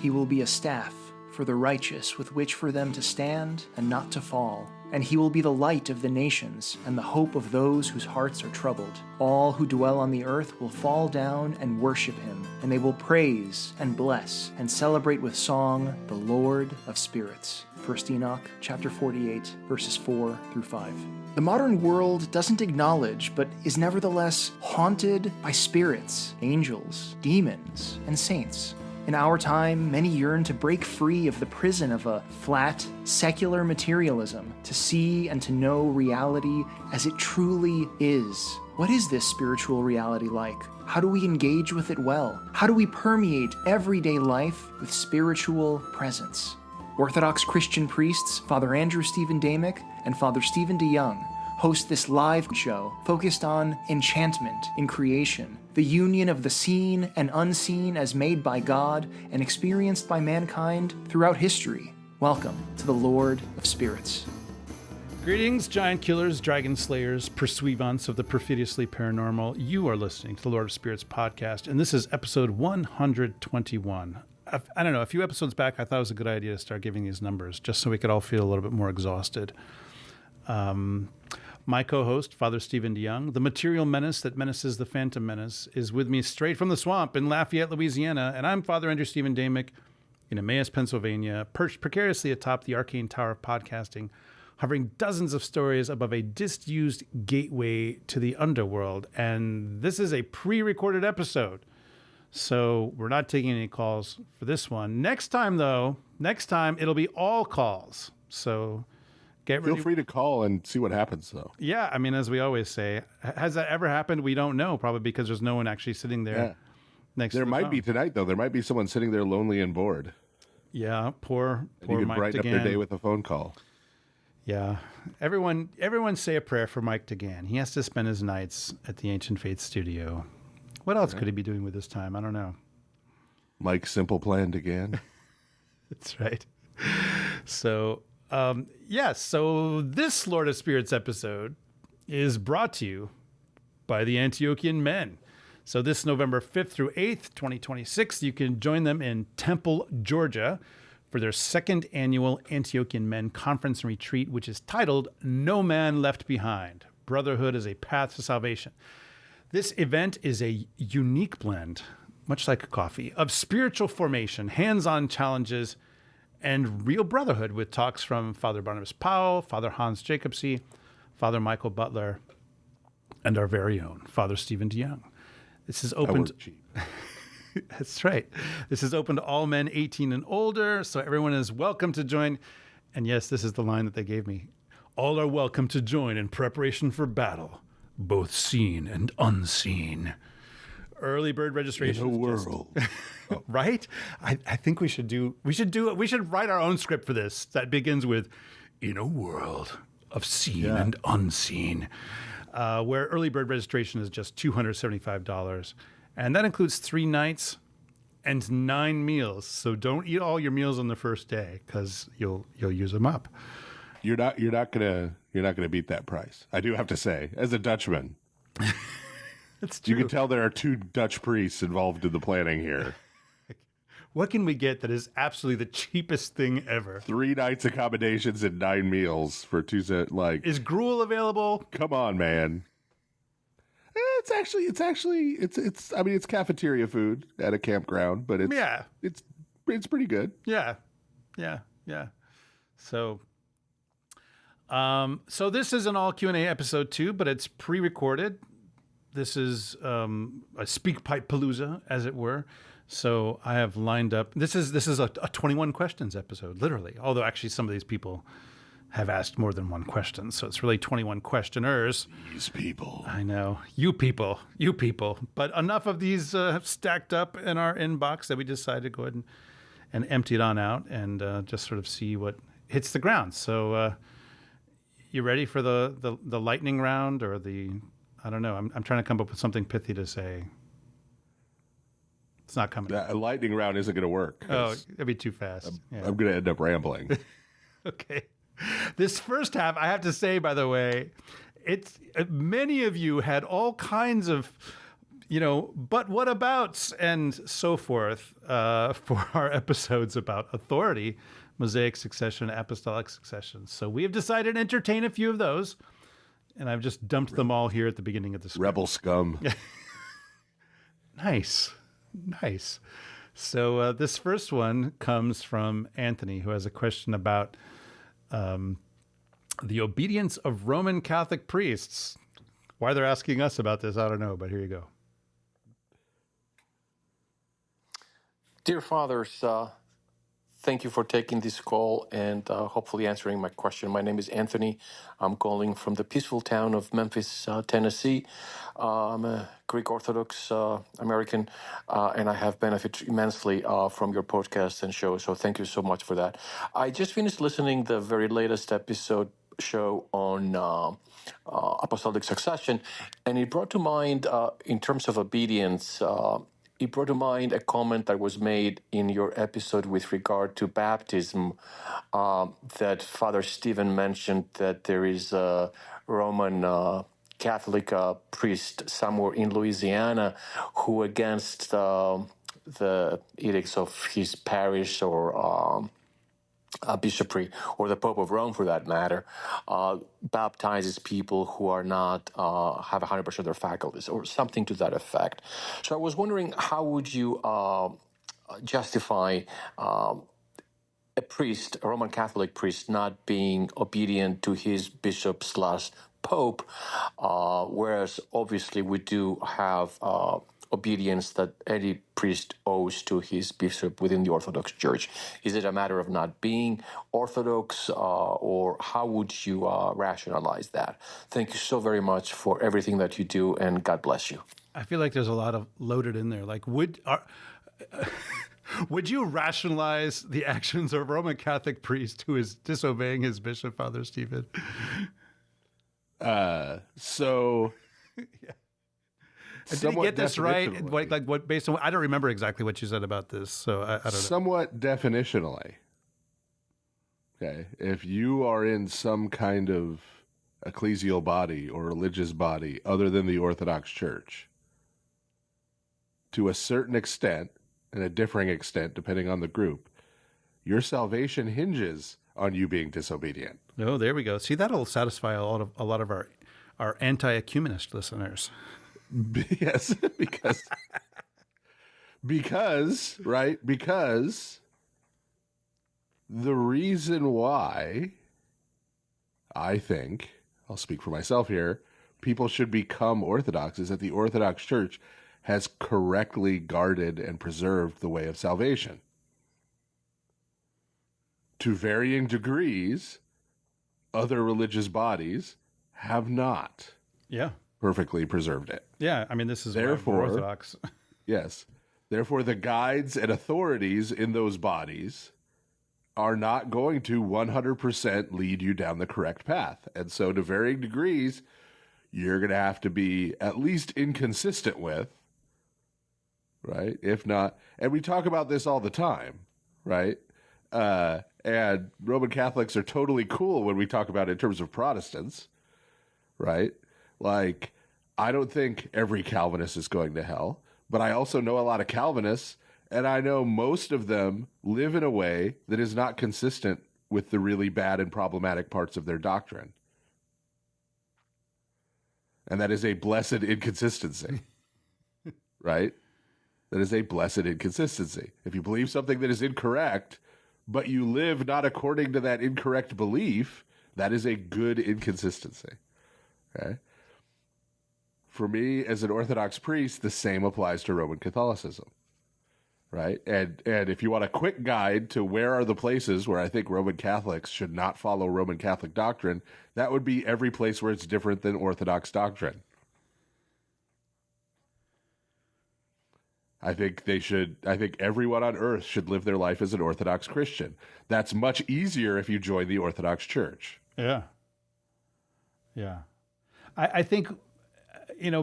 He will be a staff for the righteous with which for them to stand and not to fall. And he will be the light of the nations and the hope of those whose hearts are troubled. All who dwell on the earth will fall down and worship him, and they will praise and bless and celebrate with song the Lord of spirits. 1 Enoch chapter 48, verses 4 through 5. The modern world doesn't acknowledge, but is nevertheless haunted by spirits, angels, demons, and saints. In our time, many yearn to break free of the prison of a flat, secular materialism, to see and to know reality as it truly is. What is this spiritual reality like? How do we engage with it well? How do we permeate everyday life with spiritual presence? Orthodox Christian priests, Father Andrew Stephen Damick and Father Stephen DeYoung, host this live show focused on enchantment in creation, the union of the seen and unseen as made by God and experienced by mankind throughout history. Welcome to the Lord of Spirits. Greetings, giant killers, dragon slayers, pursuivants of the perfidiously paranormal. You are listening to the Lord of Spirits podcast, and this is episode 121. I don't know, a few episodes back, I thought it was a good idea to start giving these numbers, just so we could all feel a little bit more exhausted. My co-host, Father Stephen DeYoung, the material menace that menaces the phantom menace, is with me straight from the swamp in Lafayette, Louisiana, and I'm Father Andrew Stephen Damick in Emmaus, Pennsylvania, perched precariously atop the arcane tower of podcasting, hovering dozens of stories above a disused gateway to the underworld. And this is a pre-recorded episode, so we're not taking any calls for this one. Next time, it'll be all calls, so get ready. Feel free to call and see what happens, though. Yeah, I mean, as we always say, has that ever happened? We don't know, probably because there's no one actually sitting there next to the phone. There might be tonight, though. There might be someone sitting there lonely and bored. Yeah, poor and you could Mike brighten DeGan. up their day with a phone call. Yeah. Everyone say a prayer for Mike DeGan. He has to spend his nights at the Ancient Faith studio. What else could he be doing with his time? I don't know. Mike Simple Plan DeGan. That's right. So... so this Lord of Spirits episode is brought to you by the Antiochian men. So this November 5th through 8th, 2026, you can join them in Temple, Georgia for their second annual Antiochian Men Conference and Retreat, which is titled No Man Left Behind, Brotherhood as a Path to Salvation. This event is a unique blend, much like coffee, of spiritual formation, hands-on challenges, and real brotherhood with talks from Father Barnabas Powell, Father Hans Jacobsy, Father Michael Butler, and our very own Father Stephen DeYoung. This is open to... That's right. This is open to all men 18 and older, so everyone is welcome to join. And yes, this is the line that they gave me. All are welcome to join in preparation for battle, both seen and unseen. Early bird registration. In a world. Right? I think we should write our own script for this that begins with, in a world of seen and unseen, where early bird registration is just $275. And that includes 3 nights and 9 meals. So don't eat all your meals on the first day because you'll use them up. You're not gonna beat that price. I do have to say, as a Dutchman. That's true. You can tell there are 2 Dutch priests involved in the planning here. What can we get that is absolutely the cheapest thing ever? 3 nights accommodations and 9 meals for 2 cents. Like, is gruel available? Come on, man. It's I mean, it's cafeteria food at a campground, but it's pretty good. Yeah. So this is an all Q&A episode too, but it's pre-recorded. This is a speak pipe palooza, as it were. So I have lined up. This is a 21 questions episode, literally. Although actually some of these people have asked more than one question, so it's really 21 questioners. These people. I know. You people. But enough of these stacked up in our inbox that we decided to go ahead and empty it on out and just sort of see what hits the ground. So you ready for the lightning round or the... I don't know. I'm trying to come up with something pithy to say. It's not coming. That lightning round isn't going to work. Oh, it'd be too fast. I'm going to end up rambling. Okay. This first half, I have to say, by the way, many of you had all kinds of but what abouts and so forth for our episodes about authority, Mosaic succession, apostolic succession. So we have decided to entertain a few of those, and I've just dumped them all here at the beginning of the script. Rebel scum. Nice. So this first one comes from Anthony, who has a question about the obedience of Roman Catholic priests. Why they're asking us about this, I don't know, but here you go. Dear Fathers, thank you for taking this call and hopefully answering my question. My name is Anthony. I'm calling from the peaceful town of Memphis, Tennessee. I'm a Greek Orthodox American, and I have benefited immensely from your podcast and show, so thank you so much for that. I just finished listening the very latest show on apostolic succession, and it brought to mind, in terms of obedience, it brought to mind a comment that was made in your episode with regard to baptism, that Father Stephen mentioned that there is a Roman Catholic priest somewhere in Louisiana who, against the edicts of his parish or bishopric, or the Pope of Rome for that matter, baptizes people who are not have 100% of their faculties, or something to that effect. So I was wondering, how would you justify a Roman Catholic priest, not being obedient to his bishop/pope, whereas obviously we do have obedience that any priest owes to his bishop within the Orthodox Church? Is it a matter of not being Orthodox, or how would you rationalize that? Thank you so very much for everything that you do, and God bless you. I feel like there's a lot of loaded in there. Like, would you rationalize the actions of a Roman Catholic priest who is disobeying his bishop, Father Stephen? So... yeah. Did he get this right? Like what? Based on, I don't remember exactly what you said about this, so I don't know. Somewhat definitionally. Okay, if you are in some kind of ecclesial body or religious body other than the Orthodox Church, to a certain extent, and a differing extent depending on the group, your salvation hinges on you being disobedient. Oh, there we go. See, that'll satisfy a lot of our anti-ecumenist listeners. Yes, because the reason why I think, I'll speak for myself here, people should become Orthodox is that the Orthodox Church has correctly guarded and preserved the way of salvation. To varying degrees, other religious bodies have not. Yeah. Perfectly preserved it. Yeah, I mean, this is therefore Orthodox. Yes. Therefore, the guides and authorities in those bodies are not going to 100% lead you down the correct path. And so, to varying degrees, you're going to have to be at least inconsistent with, right? If not, and we talk about this all the time, right? And Roman Catholics are totally cool when we talk about it in terms of Protestants, right? Like, I don't think every Calvinist is going to hell, but I also know a lot of Calvinists, and I know most of them live in a way that is not consistent with the really bad and problematic parts of their doctrine. And that is a blessed inconsistency, right? That is a blessed inconsistency. If you believe something that is incorrect, but you live not according to that incorrect belief, that is a good inconsistency, okay? For me, as an Orthodox priest, the same applies to Roman Catholicism, right? And if you want a quick guide to where are the places where I think Roman Catholics should not follow Roman Catholic doctrine, that would be every place where it's different than Orthodox doctrine. I think everyone on earth should live their life as an Orthodox Christian. That's much easier if you join the Orthodox Church. Yeah. Yeah. I think,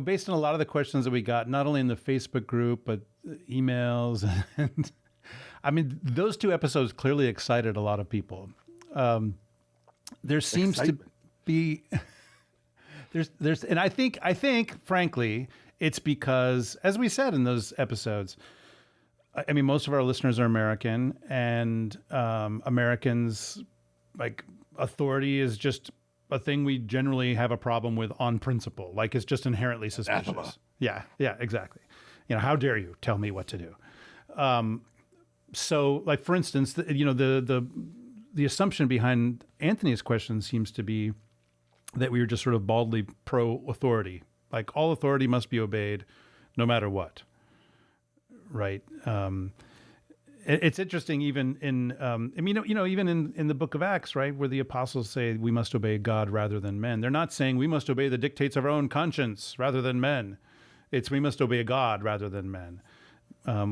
based on a lot of the questions that we got, not only in the Facebook group, but emails, and I mean, those two episodes clearly excited a lot of people. There seems to be, and I think, frankly, It's because, as we said in those episodes, I mean, most of our listeners are American, and Americans, like, authority is just a thing we generally have a problem with on principle. Like, it's just inherently suspicious. Anathema. Yeah, exactly. How dare you tell me what to do? So, like, for instance, the assumption behind Anthony's question seems to be that we were just sort of baldly pro-authority. Like, all authority must be obeyed no matter what. Right. It's interesting, even in, even in the book of Acts, right, where the apostles say we must obey God rather than men. They're not saying we must obey the dictates of our own conscience rather than men. It's we must obey God rather than men,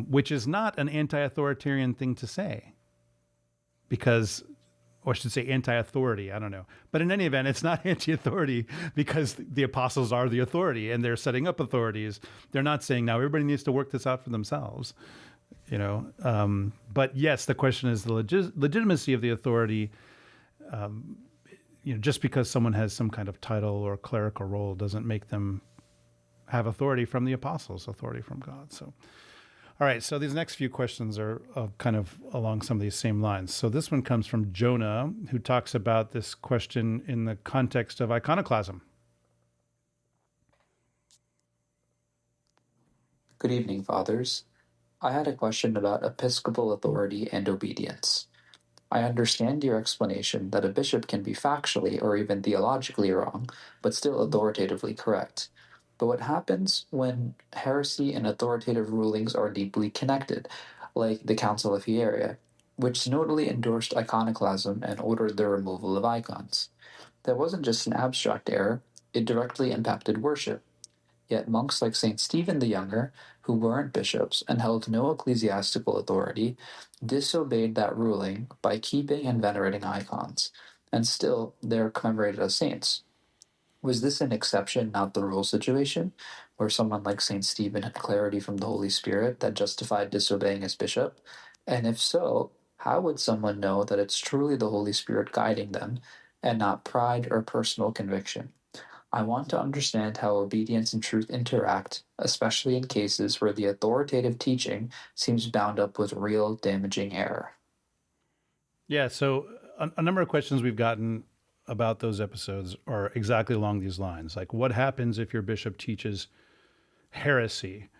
which is not an anti-authoritarian thing to say, because, or I should say anti-authority, I don't know. But in any event, it's not anti-authority because the apostles are the authority and they're setting up authorities. They're not saying now everybody needs to work this out for themselves, But yes, the question is the legitimacy of the authority. Just because someone has some kind of title or clerical role doesn't make them have authority from the apostles, authority from God. So, all right. So these next few questions are kind of along some of these same lines. So this one comes from Jonah, who talks about this question in the context of iconoclasm. Good evening, Fathers. I had a question about episcopal authority and obedience. I understand your explanation that a bishop can be factually or even theologically wrong, but still authoritatively correct. But what happens when heresy and authoritative rulings are deeply connected, like the Council of Hieria, which synodally endorsed iconoclasm and ordered the removal of icons? That wasn't just an abstract error, it directly impacted worship. Yet monks like St. Stephen the Younger, who weren't bishops and held no ecclesiastical authority, disobeyed that ruling by keeping and venerating icons, and still they're commemorated as saints. Was this an exception, not the rule situation, where someone like St. Stephen had clarity from the Holy Spirit that justified disobeying his bishop? And if so, how would someone know that it's truly the Holy Spirit guiding them and not pride or personal conviction? I want to understand how obedience and truth interact, especially in cases where the authoritative teaching seems bound up with real damaging error. Yeah, so a number of questions we've gotten about those episodes are exactly along these lines. Like, what happens if your bishop teaches heresy?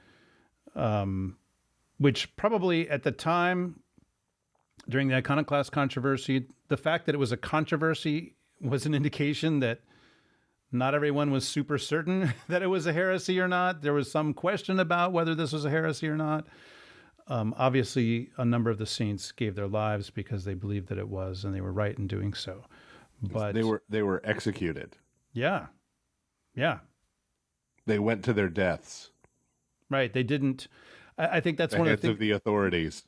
Which probably at the time, during the iconoclast controversy, the fact that it was a controversy was an indication that not everyone was super certain that it was a heresy or not. There was some question about whether this was a heresy or not. Obviously, a number of the saints gave their lives because they believed that it was, and they were right in doing so. But they were executed. Yeah. They went to their deaths. Right. They didn't. I think that's one of the things. Of the authorities.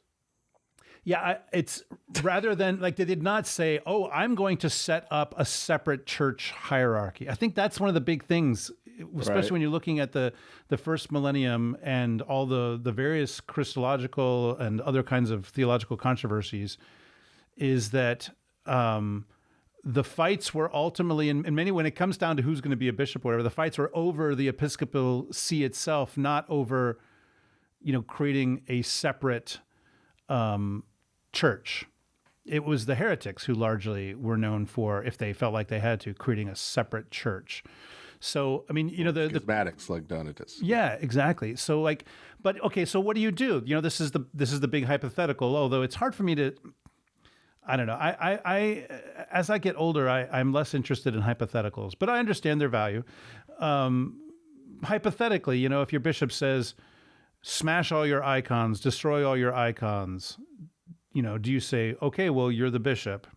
Yeah, it's rather than like they did not say, "Oh, I'm going to set up a separate church hierarchy." I think that's one of the big things, especially when you're looking at the first millennium and all the various Christological and other kinds of theological controversies, is that the fights were ultimately, in many, when it comes down to who's going to be a bishop or whatever, the fights were over the episcopal see itself, not over, creating a separate church. It was the heretics who largely were known for, if they felt like they had to, creating a separate church. So, I mean, the schismatics like Donatus. Yeah, exactly. So but okay, so what do you do? This is the big hypothetical, although it's hard for me to, I don't know. I as I get older, I'm less interested in hypotheticals, but I understand their value. Hypothetically, if your bishop says, smash all your icons, destroy all your icons, do you say, okay, well, you're the bishop?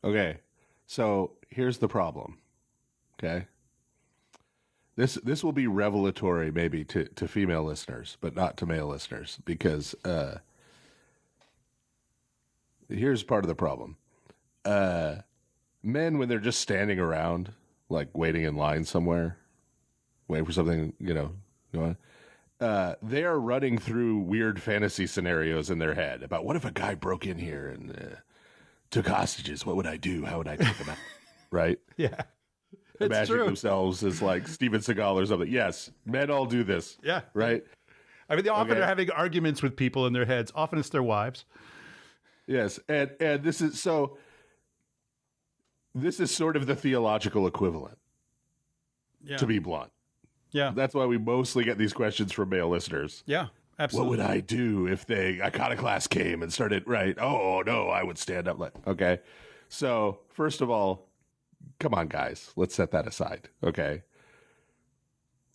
Okay, so here's the problem. Okay, this will be revelatory maybe to female listeners, but not to male listeners, because here's part of the problem. Men, when they're just standing around, like waiting in line somewhere, waiting for something, go on. They are running through weird fantasy scenarios in their head about what if a guy broke in here and took hostages? What would I do? How would I take them out? Right? Yeah. imagining themselves as like Steven Seagal or something. Yes, men all do this. Yeah. Right? I mean, they often are having arguments with people in their heads. Often it's their wives. Yes, and this is so. This is sort of the theological equivalent, to be blunt. Yeah. That's why we mostly get these questions from male listeners. Yeah, absolutely. What would I do if the iconoclast came and started, right? Oh, no, I would stand up. Okay. So, first of all, come on, guys. Let's set that aside. Okay.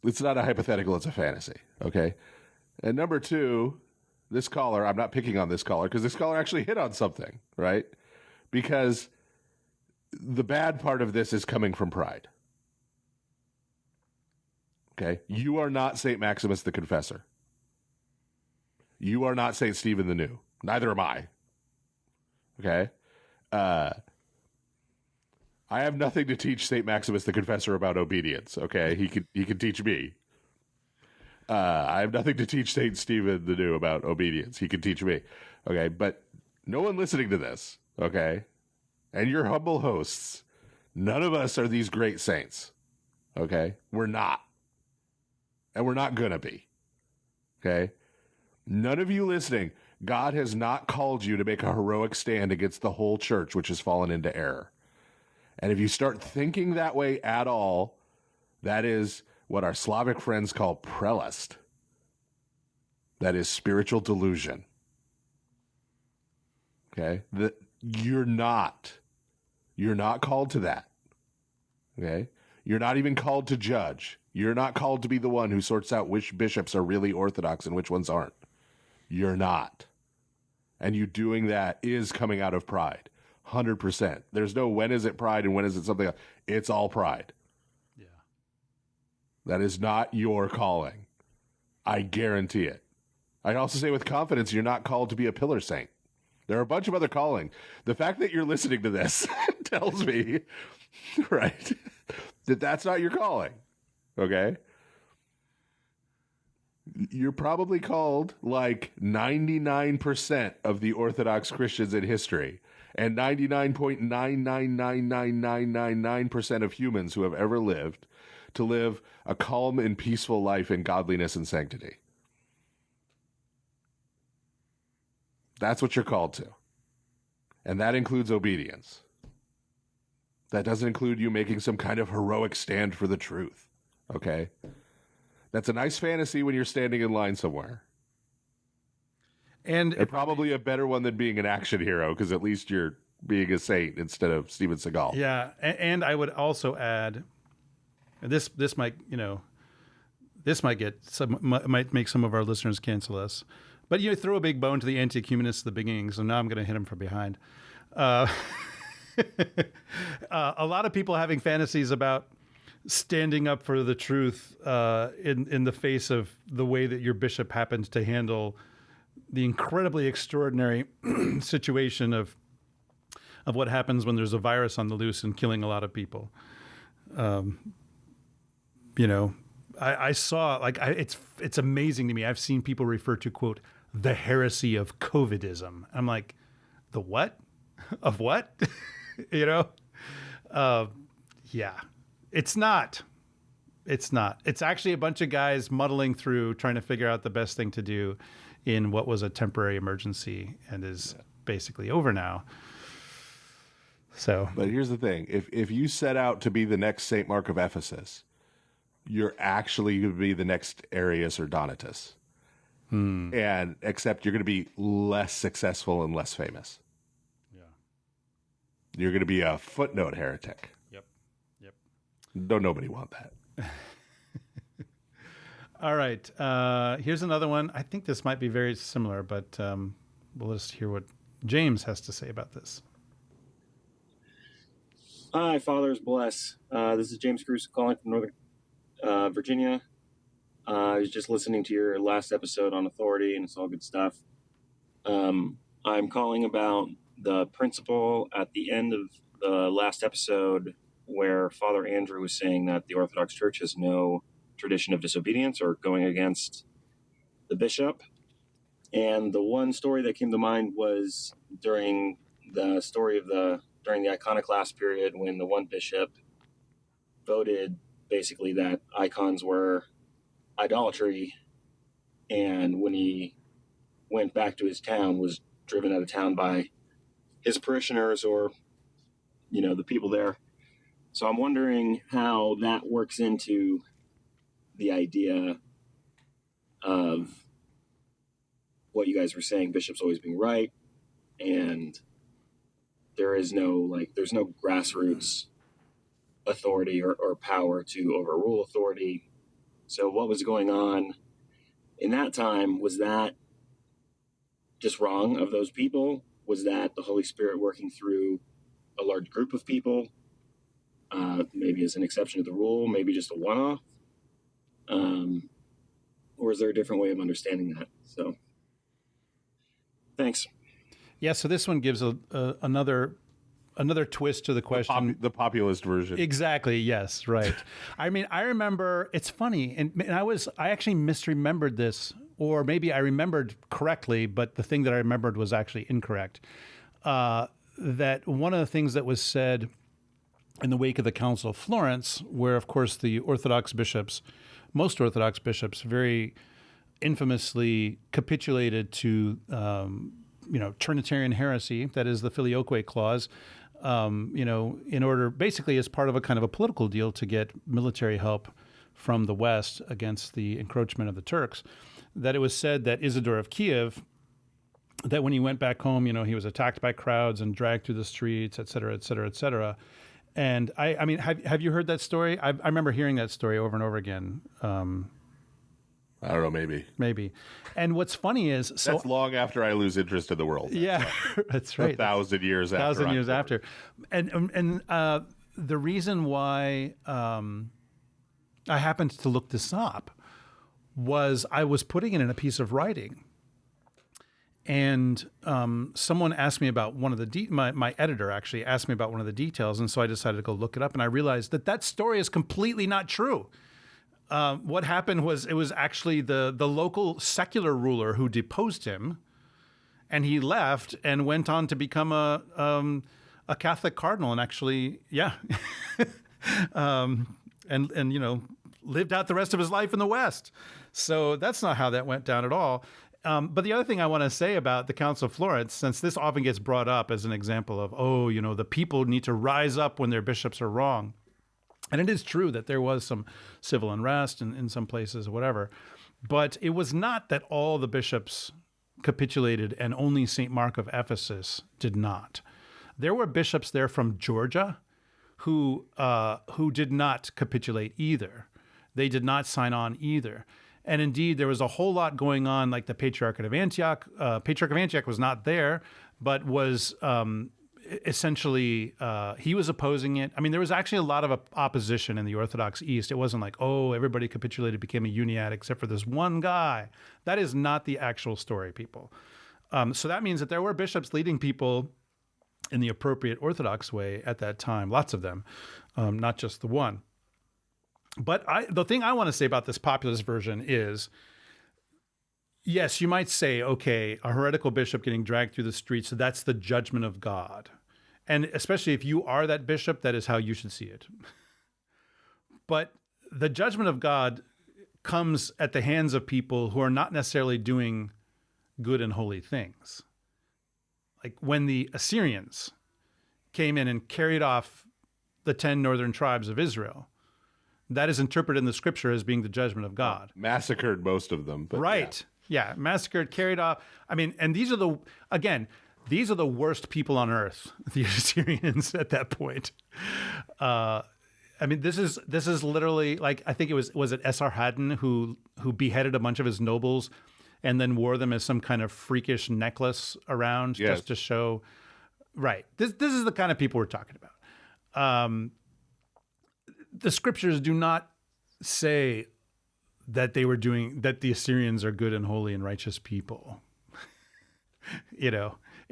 It's not a hypothetical. It's a fantasy. Okay. And number two, this caller, I'm not picking on this caller because this caller actually hit on something, right? Because the bad part of this is coming from pride. Okay. You are not St. Maximus the Confessor. You are not St. Stephen the New. Neither am I. Okay. I have nothing to teach St. Maximus the Confessor about obedience. Okay. He can teach me. I have nothing to teach St. Stephen the New about obedience. He can teach me. Okay. But no one listening to this. Okay. And your humble hosts, none of us are these great saints. Okay. We're not. And we're not going to be. Okay? None of you listening, God has not called you to make a heroic stand against the whole church, which has fallen into error. And if you start thinking that way at all, that is what our Slavic friends call prelest. That is spiritual delusion. Okay? You're not called to that. Okay? You're not even called to judge. You're not called to be the one who sorts out which bishops are really Orthodox and which ones aren't. You're not. And you doing that is coming out of pride. 100%. There's no when is it pride and when is it something else. It's all pride. Yeah. That is not your calling. I guarantee it. I also say with confidence, you're not called to be a pillar saint. There are a bunch of other calling. The fact that you're listening to this tells me, right, that that's not your calling. Okay? You're probably called like 99% of the Orthodox Christians in history and 99.999999% of humans who have ever lived to live a calm and peaceful life in godliness and sanctity. That's what you're called to. And that includes obedience. That doesn't include you making some kind of heroic stand for the truth. Okay? That's a nice fantasy when you're standing in line somewhere. And probably a better one than being an action hero, because at least you're being a saint instead of Steven Seagal. Yeah, and I would also add, this might might make some of our listeners cancel us, but you throw a big bone to the Antiochumenists at the beginning, so now I'm going to hit them from behind. A lot of people having fantasies about standing up for the truth in the face of the way that your bishop happens to handle the incredibly extraordinary situation of what happens when there's a virus on the loose and killing a lot of people. I saw, like, it's amazing to me. I've seen people refer to, quote, the heresy of COVIDism. I'm like, the what? Of what? Yeah. It's not. It's actually a bunch of guys muddling through, trying to figure out the best thing to do in what was a temporary emergency and is basically over now. So, but here's the thing: if you set out to be the next Saint Mark of Ephesus, you're actually going to be the next Arius or Donatus, and except you're going to be less successful and less famous. Yeah, you're going to be a footnote heretic. Yep. Don't nobody want that. All right. Here's another one. I think this might be very similar, but we'll just hear what James has to say about this. Hi, Fathers bless. This is James Cruz calling from Northern Virginia. I was just listening to your last episode on authority, and it's all good stuff. I'm calling about the principle at the end of the last episode where Father Andrew was saying that the Orthodox Church has no tradition of disobedience or going against the bishop. And the one story that came to mind was during the iconoclast period when the one bishop voted basically that icons were idolatry, and when he went back to his town, was driven out of town by his parishioners or, the people there. So I'm wondering how that works into the idea of what you guys were saying, bishops always being right, and there's no grassroots authority or power to overrule authority. So what was going on in that time? Was that just wrong of those people? Was that the Holy Spirit working through a large group of people? Maybe as an exception to the rule, maybe just a one-off? Or is there a different way of understanding that? So, thanks. Yeah, so this one gives another twist to the question. The populist version. Exactly. Yes. Right. I mean, I remember. It's funny, and I actually misremembered this, or maybe I remembered correctly, but the thing that I remembered was actually incorrect. That one of the things that was said in the wake of the Council of Florence, where of course the Orthodox bishops, most Orthodox bishops, very infamously capitulated to Trinitarian heresy, that is the Filioque clause, in order, basically as part of a kind of a political deal to get military help from the West against the encroachment of the Turks, that it was said that Isidore of Kiev, that when he went back home, he was attacked by crowds and dragged through the streets, et cetera, et cetera, et cetera. And I mean, have you heard that story? I remember hearing that story over and over again. I don't know, maybe. And what's funny is, so that's long after I lose interest in the world. Yeah, that's right. 1,000 years after. And the reason why I happened to look this up was I was putting it in a piece of writing. And someone asked me about one of the my editor actually asked me about one of the details, and so I decided to go look it up, and I realized that story is completely not true. What happened was it was actually the local secular ruler who deposed him, and he left and went on to become a Catholic cardinal, and actually, and lived out the rest of his life in the West. So that's not how that went down at all. But the other thing I want to say about the Council of Florence, since this often gets brought up as an example of, the people need to rise up when their bishops are wrong. And it is true that there was some civil unrest in some places or whatever. But it was not that all the bishops capitulated and only St. Mark of Ephesus did not. There were bishops there from Georgia who did not capitulate either. They did not sign on either. And indeed, there was a whole lot going on, like the Patriarch of Antioch. Patriarch of Antioch was not there, but was essentially, he was opposing it. I mean, there was actually a lot of opposition in the Orthodox East. It wasn't like, everybody capitulated, became a uniat, except for this one guy. That is not the actual story, people. So that means that there were bishops leading people in the appropriate Orthodox way at that time, lots of them, not just the one. But the thing I want to say about this populist version is, yes, you might say, okay, a heretical bishop getting dragged through the streets, so that's the judgment of God. And especially if you are that bishop, that is how you should see it. But the judgment of God comes at the hands of people who are not necessarily doing good and holy things. Like when the Assyrians came in and carried off the 10 northern tribes of Israel, that is interpreted in the scripture as being the judgment of God. Massacred most of them. But right. Yeah. Massacred, carried off. I mean, and these are the worst people on earth, the Assyrians at that point. I mean, this is literally like, I think was it Esarhaddon who beheaded a bunch of his nobles and then wore them as some kind of freakish necklace around just to show. Right. This is the kind of people we're talking about. The scriptures do not say that that the Assyrians are good and holy and righteous people. It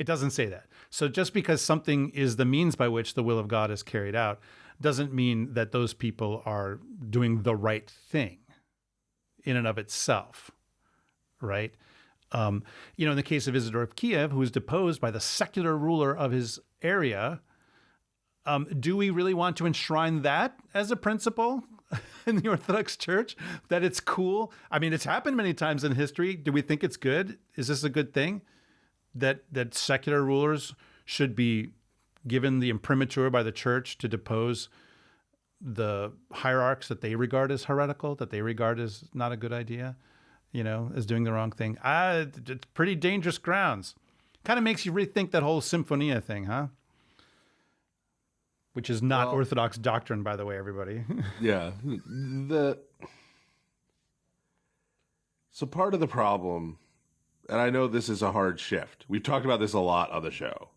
doesn't say that. So just because something is the means by which the will of God is carried out doesn't mean that those people are doing the right thing in and of itself, right? In the case of Isidore of Kiev, who was deposed by the secular ruler of his area, Do we really want to enshrine that as a principle in the Orthodox Church? That it's cool? I mean, it's happened many times in history. Do we think it's good? Is this a good thing? That secular rulers should be given the imprimatur by the Church to depose the hierarchs that they regard as heretical, that they regard as not a good idea, as doing the wrong thing? It's pretty dangerous grounds. Kind of makes you rethink that whole Symphonia thing, huh? Which is not Orthodox doctrine, by the way, everybody. Yeah. So part of the problem, and I know this is a hard shift. We've talked about this a lot on the show.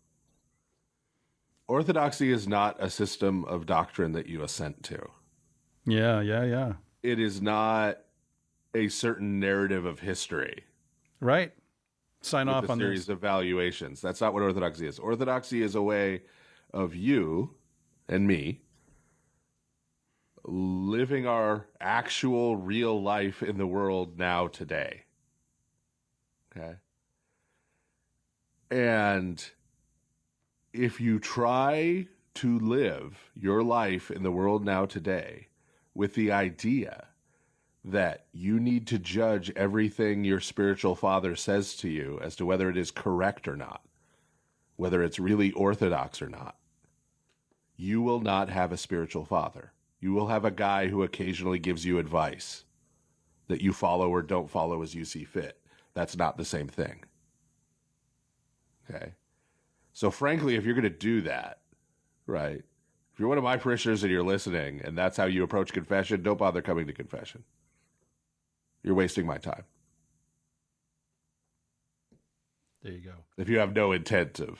Orthodoxy is not a system of doctrine that you assent to. Yeah. It is not a certain narrative of history. Right. Sign off on a series of valuations. That's not what Orthodoxy is. Orthodoxy is a way of you and me living our actual real life in the world now today. Okay? And if you try to live your life in the world now today with the idea that you need to judge everything your spiritual father says to you as to whether it is correct or not, whether it's really orthodox or not, you will not have a spiritual father. You will have a guy who occasionally gives you advice that you follow or don't follow as you see fit. That's not the same thing. Okay? So frankly, if you're going to do that, right, if you're one of my parishioners and you're listening and that's how you approach confession, don't bother coming to confession. You're wasting my time. There you go. If you have no intent of,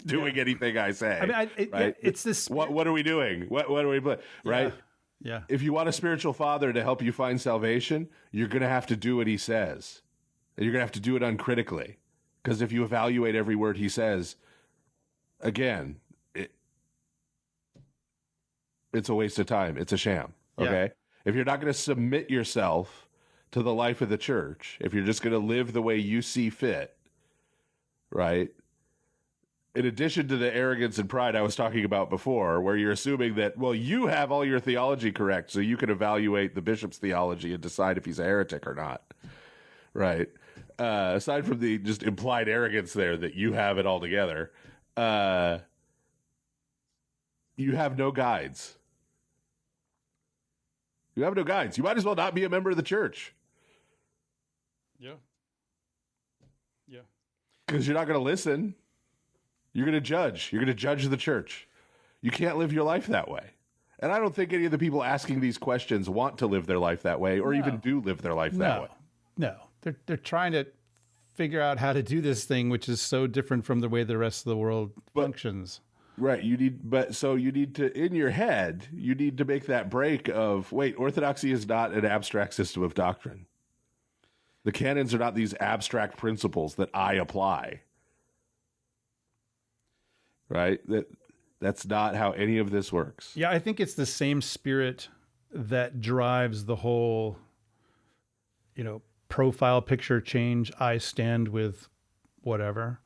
doing anything I say. I mean, right? It's this. What are we doing? What are we playing? Right? Yeah. If you want a spiritual father to help you find salvation, you're going to have to do what he says. And you're going to have to do it uncritically. Because if you evaluate every word he says, again, it's a waste of time. It's a sham. Okay? Yeah. If you're not going to submit yourself to the life of the church, if you're just going to live the way you see fit, right? In addition to the arrogance and pride I was talking about before, where you're assuming that, well, you have all your theology correct, so you can evaluate the bishop's theology and decide if he's a heretic or not, right? Aside from the just implied arrogance there that you have it all together, you have no guides. You have no guides. You might as well not be a member of the church. Yeah. Because you're not going to listen. You're going to judge. You're going to judge the church. You can't live your life that way. And I don't think any of the people asking these questions want to live their life that way or even do live their life that way. No. They're trying to figure out how to do this thing, which is so different from the way the rest of the world functions. Right. You need to, in your head, you need to make that break of, wait, orthodoxy is not an abstract system of doctrine. The canons are not these abstract principles that I apply. Right? That's not how any of this works. Yeah, I think it's the same spirit that drives the whole, profile picture change. I stand with whatever.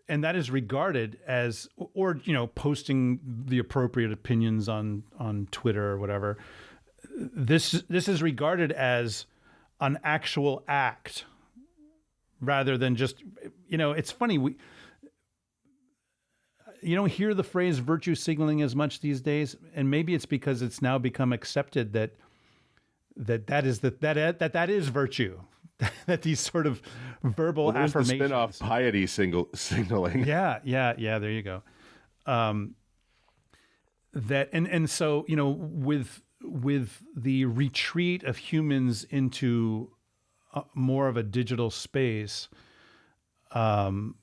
And that is regarded as, or, posting the appropriate opinions on Twitter or whatever. This is regarded as an actual act rather than just, it's funny. You don't hear the phrase virtue signaling as much these days, and maybe it's because it's now become accepted that is virtue, that these sort of verbal affirmations. The spin-off piety signaling. Yeah. There you go. So with the retreat of humans into more of a digital space, then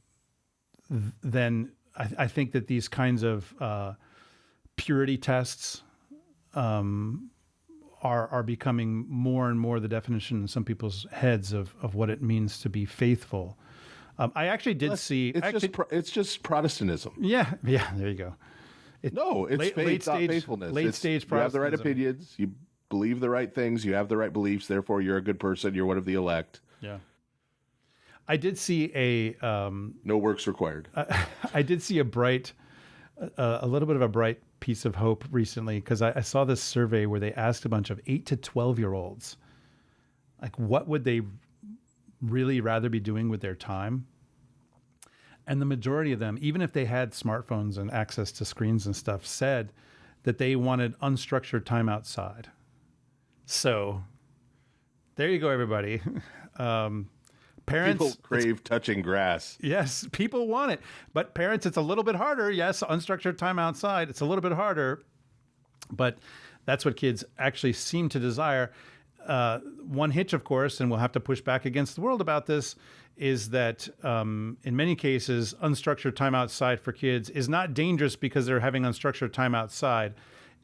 I think that these kinds of purity tests are becoming more and more the definition in some people's heads of what it means to be faithful. I actually did see... It's just Protestantism. Yeah, there you go. It's faith, not faithfulness. Late-stage Protestantism. You have the right opinions. You believe the right things. You have the right beliefs. Therefore, you're a good person. You're one of the elect. Yeah. I did see a... no works required. I did see a bright a little bit of a bright piece of hope recently, because I saw this survey where they asked a bunch of 8 to 12-year-olds, like, what would they really rather be doing with their time? And the majority of them, even if they had smartphones and access to screens and stuff, said that they wanted unstructured time outside. So there you go, everybody. Parents, people crave touching grass. yes, people want it. But parents, it's a little bit harder. Yes, unstructured time outside, it's a little bit harder. But that's what kids actually seem to desire. One hitch, of course, and we'll have to push back against the world about this, is that in many cases, unstructured time outside for kids is not dangerous because they're having unstructured time outside.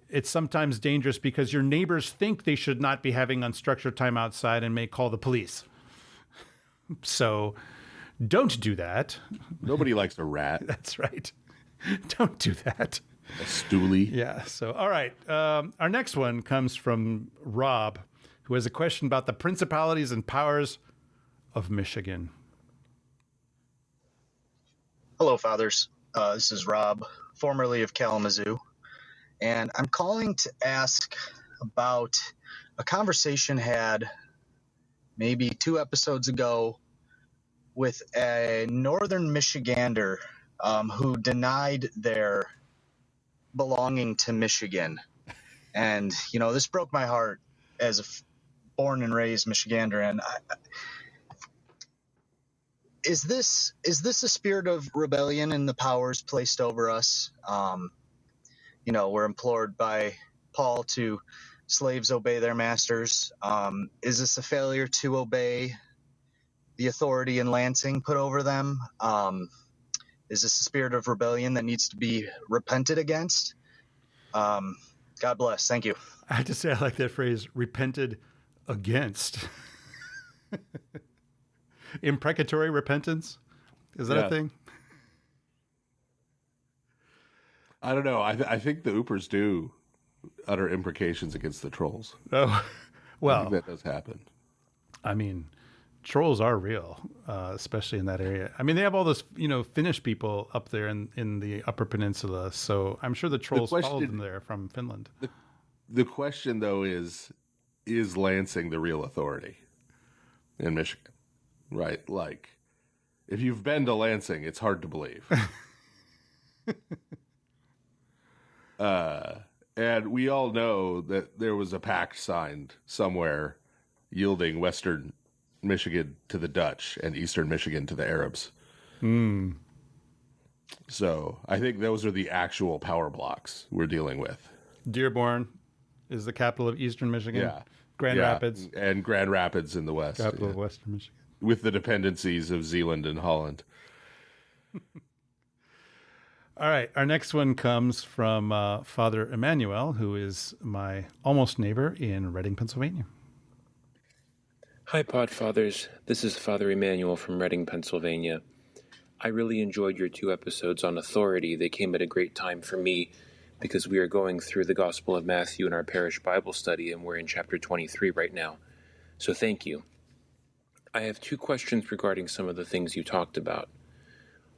It's sometimes dangerous because your neighbors think they should not be having unstructured time outside and may call the police. So don't do that. Nobody likes a rat. That's right. Don't do that. A stoolie. Yeah. So, all right. Our next one comes from Rob, who has a question about the principalities and powers of Michigan. Hello, Fathers. This is Rob, formerly of Kalamazoo, and I'm calling to ask about a conversation had maybe 2 episodes ago with a northern Michigander who denied their belonging to Michigan. And, you know, this broke my heart as a born and raised Michigander. And is this a spirit of rebellion in the powers placed over us? You know, we're implored by Paul to slaves obey their masters. Is this a failure to obey the authority in Lansing put over them? Is this a spirit of rebellion that needs to be repented against? God bless. Thank you. I have to say, I like that phrase, repented against. Imprecatory repentance? Is that a thing? I don't know. I think the Oopers do utter imprecations against the trolls. Oh, well, I think that does happen. I mean, trolls are real, especially in that area. I mean, they have all those, Finnish people up there in the Upper Peninsula. So I'm sure the trolls followed them there from Finland. The question, though, is Lansing the real authority in Michigan? Right? Like, if you've been to Lansing, it's hard to believe. And we all know that there was a pact signed somewhere yielding Western Michigan to the Dutch and Eastern Michigan to the Arabs. So I think those are the actual power blocks we're dealing with. Dearborn is the capital of Eastern Michigan. Yeah. Grand Rapids. And Grand Rapids in the west. Capital of Western Michigan. With the dependencies of Zeeland and Holland. All right. Our next one comes from Father Emmanuel, who is my almost neighbor in Reading, Pennsylvania. Hi, Podfathers. This is Father Emmanuel from Reading, Pennsylvania. I really enjoyed your 2 episodes on authority. They came at a great time for me because we are going through the Gospel of Matthew in our parish Bible study, and we're in chapter 23 right now. So thank you. I have 2 questions regarding some of the things you talked about.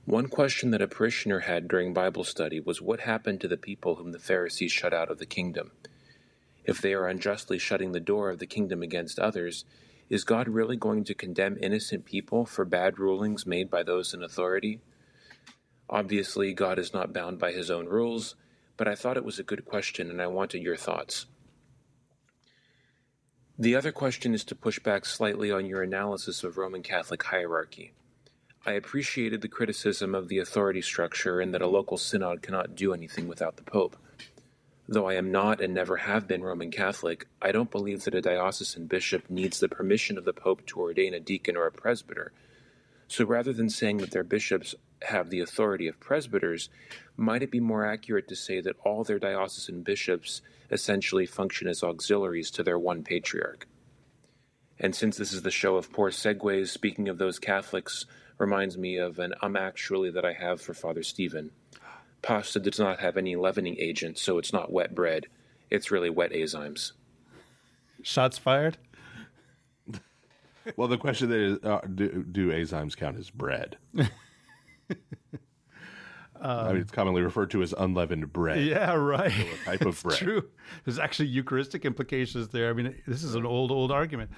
One question that a parishioner had during Bible study was what happened to the people whom the Pharisees shut out of the kingdom? If they are unjustly shutting the door of the kingdom against others, is God really going to condemn innocent people for bad rulings made by those in authority? Obviously, God is not bound by his own rules, but I thought it was a good question and I wanted your thoughts. The other question is to push back slightly on your analysis of Roman Catholic hierarchy. I appreciated the criticism of the authority structure and that a local synod cannot do anything without the Pope. Though I am not and never have been Roman Catholic, I don't believe that a diocesan bishop needs the permission of the Pope to ordain a deacon or a presbyter. So rather than saying that their bishops have the authority of presbyters, might it be more accurate to say that all their diocesan bishops essentially function as auxiliaries to their one patriarch? And since this is the show of poor segues, speaking of those Catholics reminds me of an actually that I have for Father Stephen. Pasta does not have any leavening agent, so it's not wet bread. It's really wet enzymes. Shots fired? Well, the question there is, do enzymes count as bread? I mean, it's commonly referred to as unleavened bread. Yeah, right. So a type of bread. True. There's actually Eucharistic implications there. I mean, this is an old argument.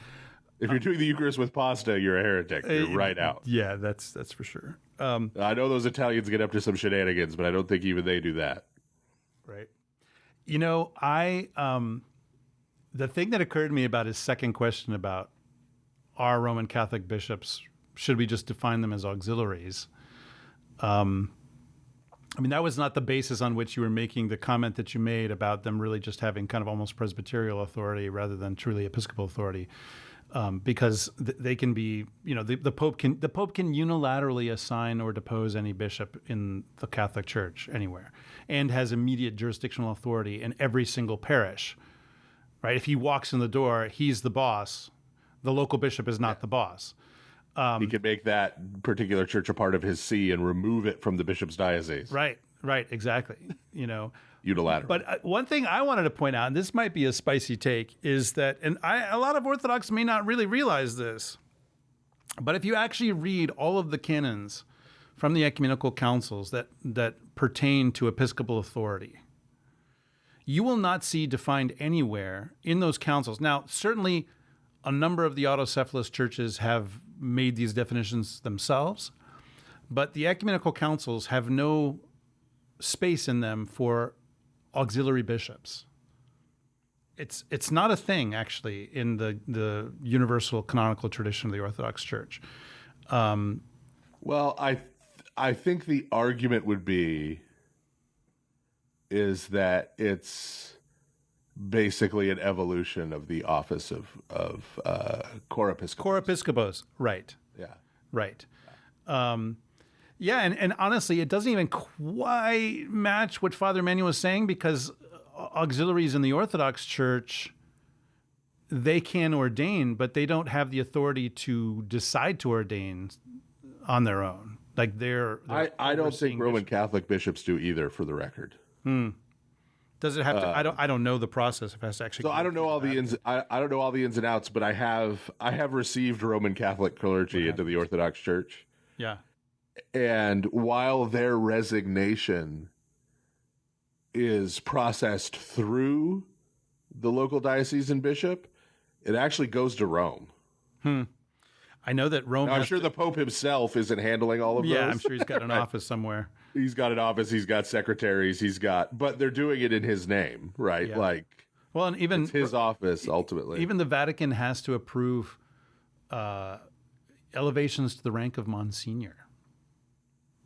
If you're doing the Eucharist with pasta, you're a heretic. You're right out. Yeah, that's for sure. I know those Italians get up to some shenanigans, but I don't think even they do that. Right. You know, the thing that occurred to me about his second question about are Roman Catholic bishops, should we just define them as auxiliaries? I mean, that was not the basis on which you were making the comment that you made about them really just having kind of almost presbyterial authority rather than truly episcopal authority. Because they can be, you know, the Pope can unilaterally assign or depose any bishop in the Catholic Church anywhere, and has immediate jurisdictional authority in every single parish. Right? If he walks in the door, he's the boss. The local bishop is not the boss. He could make that particular church a part of his see and remove it from the bishop's diocese. Right, exactly. You know, unilateral. But one thing I wanted to point out, and this might be a spicy take, is that, and a lot of Orthodox may not really realize this, but if you actually read all of the canons from the ecumenical councils that pertain to episcopal authority, you will not see defined anywhere in those councils. Now, certainly a number of the autocephalous churches have made these definitions themselves, but the ecumenical councils have no space in them for auxiliary bishops. It's not a thing, actually, in the universal canonical tradition of the Orthodox Church. Well, I think the argument would be is that it's basically an evolution of the office of chorepiscopos. Chorepiscopos, right. Yeah. Right. Yeah, and honestly, it doesn't even quite match what Father Emmanuel was saying, because auxiliaries in the Orthodox Church, they can ordain, but they don't have the authority to decide to ordain on their own. Like they're I don't think Roman Catholic bishops do either, for the record. Does it have to? I don't know the process. If it has to actually. So I don't know all the ins. I don't know all the ins and outs, but I have received Roman Catholic clergy into the Orthodox Church. Yeah. And while their resignation is processed through the local diocesan bishop, it actually goes to Rome. I know that Rome. Now, I'm sure the Pope himself isn't handling all of those. Yeah, I'm sure he's got an office somewhere. He's got an office. He's got secretaries. But they're doing it in his name, right? Yeah. Like, well, and even it's his office ultimately. Even the Vatican has to approve elevations to the rank of Monsignor.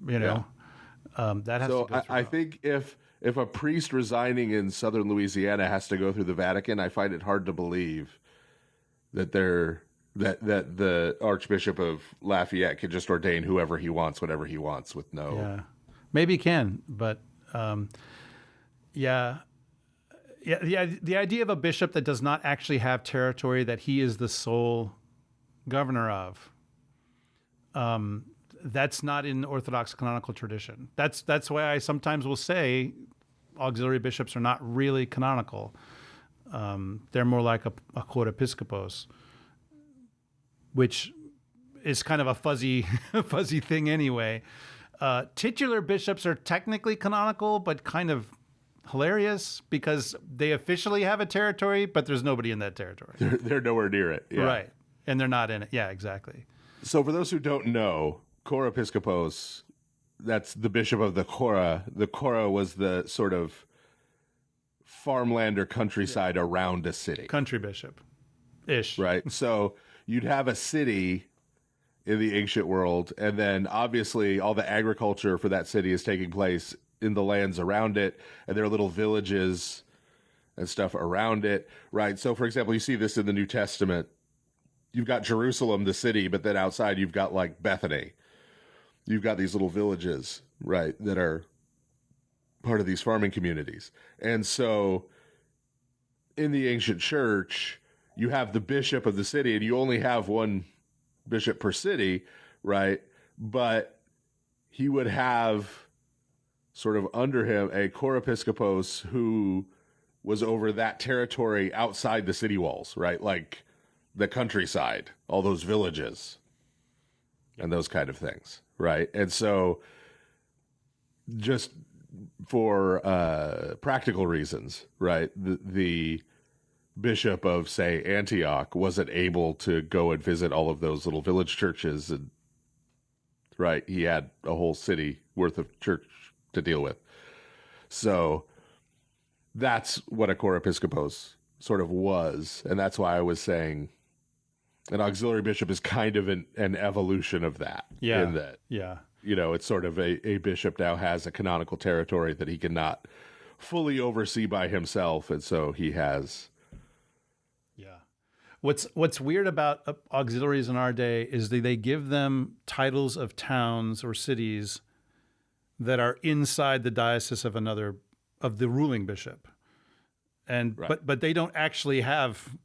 You know, that has to go through. I think if a priest resigning in southern Louisiana has to go through the Vatican, I find it hard to believe that that the Archbishop of Lafayette can just ordain whoever he wants, whatever he wants, with no. Yeah, maybe he can, but the idea of a bishop that does not actually have territory that he is the sole governor of. That's not in Orthodox canonical tradition. That's why I sometimes will say auxiliary bishops are not really canonical. They're more like a chorepiscopos, which is kind of a fuzzy thing anyway. Titular bishops are technically canonical, but kind of hilarious because they officially have a territory, but there's nobody in that territory. They're nowhere near it. Yeah. Right. And they're not in it. Yeah, exactly. So for those who don't know, chorepiscopos, that's the bishop of the chora. The chora was the sort of farmland or countryside around a city. Country bishop-ish. Right. So you'd have a city in the ancient world, and then obviously all the agriculture for that city is taking place in the lands around it, and there are little villages and stuff around it. Right. So, for example, you see this in the New Testament. You've got Jerusalem, the city, but then outside you've got like Bethany. You've got these little villages, right, that are part of these farming communities. And so in the ancient church, you have the bishop of the city, and you only have one bishop per city, right? But he would have sort of under him a chorepiscopos who was over that territory outside the city walls, right? Like the countryside, all those villages and those kind of things, right? And so just for practical reasons, right? The bishop of, say, Antioch wasn't able to go and visit all of those little village churches, and right, he had a whole city worth of church to deal with. So that's what a core episcopos sort of was, and that's why I was saying an auxiliary bishop is kind of an evolution of that. Yeah. In that, yeah. It's sort of a bishop now has a canonical territory that he cannot fully oversee by himself, and so he has. Yeah. What's weird about auxiliaries in our day is they give them titles of towns or cities that are inside the diocese of the ruling bishop, and Right. but they don't actually have,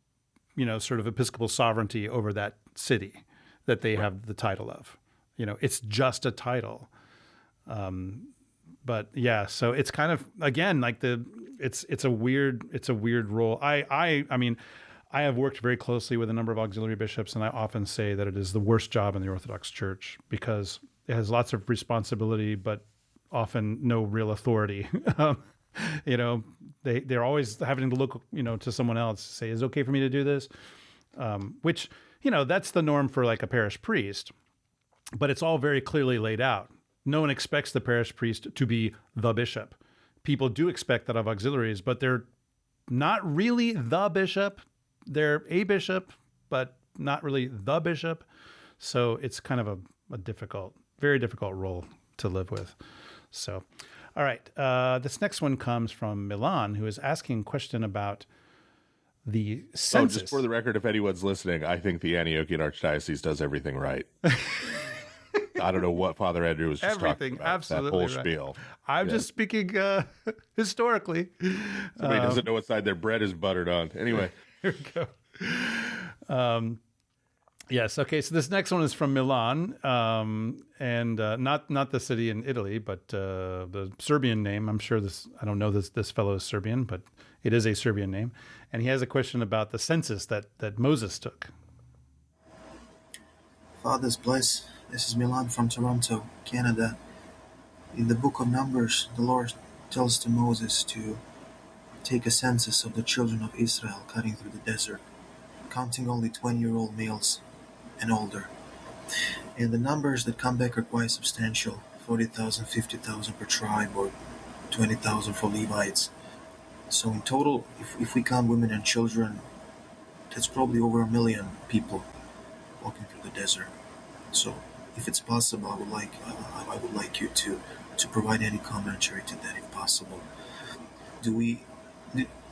sort of episcopal sovereignty over that city that they have the title of. It's just a title. But yeah, so it's kind of, again, like it's a weird role. I mean, I have worked very closely with a number of auxiliary bishops, and I often say that it is the worst job in the Orthodox Church because it has lots of responsibility, but often no real authority. They're always having to look, to someone else to say, is it okay for me to do this? Which, that's the norm for like a parish priest, but it's all very clearly laid out. No one expects the parish priest to be the bishop. People do expect that of auxiliaries, but they're not really the bishop. They're a bishop, but not really the bishop. So it's kind of a difficult, very difficult role to live with. So, all right. This next one comes from Milan, who is asking a question about the census. Oh, just for the record, if anyone's listening, I think the Antiochian Archdiocese does everything right. I don't know what Father Andrew was just talking about. Absolutely that whole right. spiel. I'm just speaking historically. Somebody doesn't know what side their bread is buttered on. Anyway. Here we go. Yes. Okay. So this next one is from Milan, and not the city in Italy, but the Serbian name. I'm sure I don't know this fellow is Serbian, but it is a Serbian name, and he has a question about the census that Moses took. Fathers bless. This is Milan from Toronto, Canada. In the book of Numbers, the Lord tells to Moses to take a census of the children of Israel cutting through the desert, counting only 20-year-old males and older. And the numbers that come back are quite substantial, 40,000, 50,000 per tribe, or 20,000 for Levites. So in total, if we count women and children, that's probably over 1 million people walking through the desert. So if it's possible, I would like you to provide any commentary to that if possible.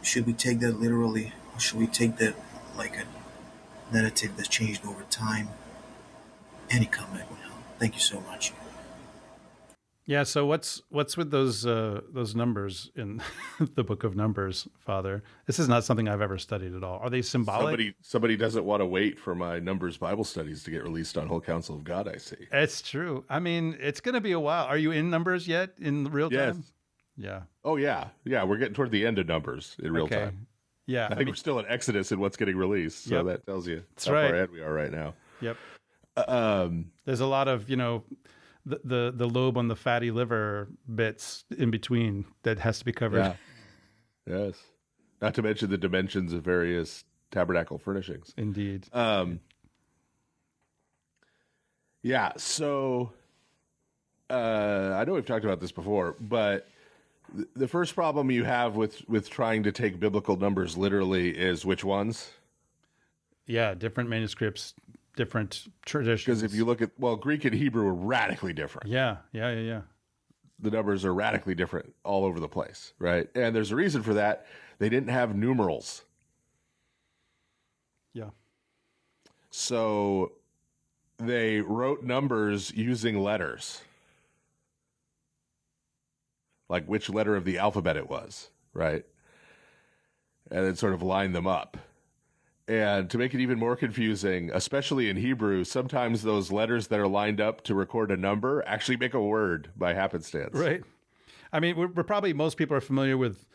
Should we take that literally, or should we take that like a narrative that's changed over time? Any comment would help. Thank you so much. Yeah. So what's with those numbers in the Book of Numbers, Father? This is not something I've ever studied at all. Are they symbolic? Somebody doesn't want to wait for my Numbers Bible studies to get released on Whole Counsel of God, I see. It's true. I mean, it's going to be a while. Are you in Numbers yet in real time? Yes. Yeah. Oh, yeah. Yeah, we're getting toward the end of Numbers in real time. Yeah. I think we're still in Exodus in what's getting released, so that tells you how far ahead we are right now. Yep. There's a lot of, the lobe on the fatty liver bits in between that has to be covered. Yeah. Yes. Not to mention the dimensions of various tabernacle furnishings. Indeed. Yeah. So I know we've talked about this before, but the first problem you have with trying to take biblical numbers literally is which ones? Yeah. Different manuscripts, different traditions. Because if you look at, Greek and Hebrew are radically different. Yeah. The numbers are radically different all over the place, right? And there's a reason for that. They didn't have numerals. Yeah. So they wrote numbers using letters. Like which letter of the alphabet it was, right? And then sort of line them up. And to make it even more confusing, especially in Hebrew, sometimes those letters that are lined up to record a number actually make a word by happenstance. Right. I mean, we're probably, most people are familiar with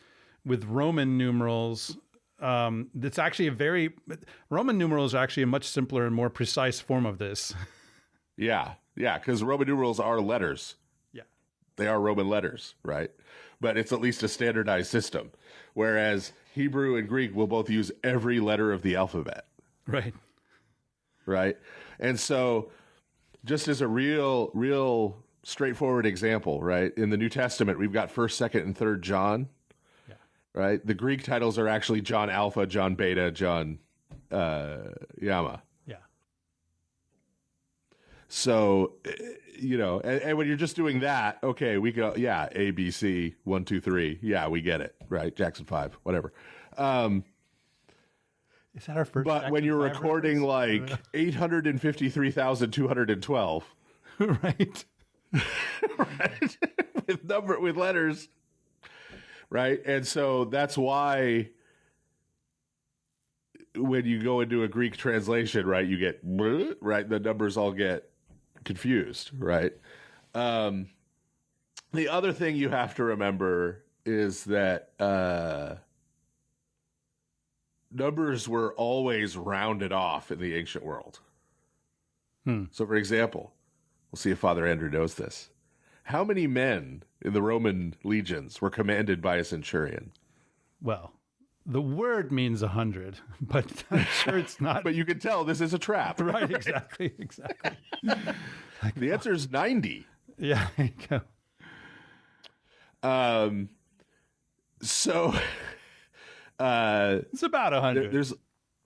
Roman numerals. It's actually Roman numerals are actually a much simpler and more precise form of this. Yeah, because Roman numerals are letters. Yeah. They are Roman letters, right? But it's at least a standardized system. Whereas Hebrew and Greek will both use every letter of the alphabet. Right. Right. And so just as a real straightforward example, right? In the New Testament, we've got 1st, 2nd, and 3rd John. Yeah. Right? The Greek titles are actually John Alpha, John Beta, John Gamma. Yeah. So, and when you're just doing that, okay, we go, yeah, A, B, C, 1, 2, 3. Yeah, we get it, right? Jackson 5, whatever. Is that our first? But Jackson when you're 5 recording reference? like 853,212, right? right, with letters, right, and so that's why when you go into a Greek translation, right, you get right, the numbers all get confused, right. The other thing you have to remember is that numbers were always rounded off in the ancient world. So, for example, we'll see if Father Andrew knows this. How many men in the Roman legions were commanded by a centurion? Well, the word means 100, but I'm sure it's not. But you can tell this is a trap. Right, exactly. The answer is 90. Yeah, there you go. So... it's about 100.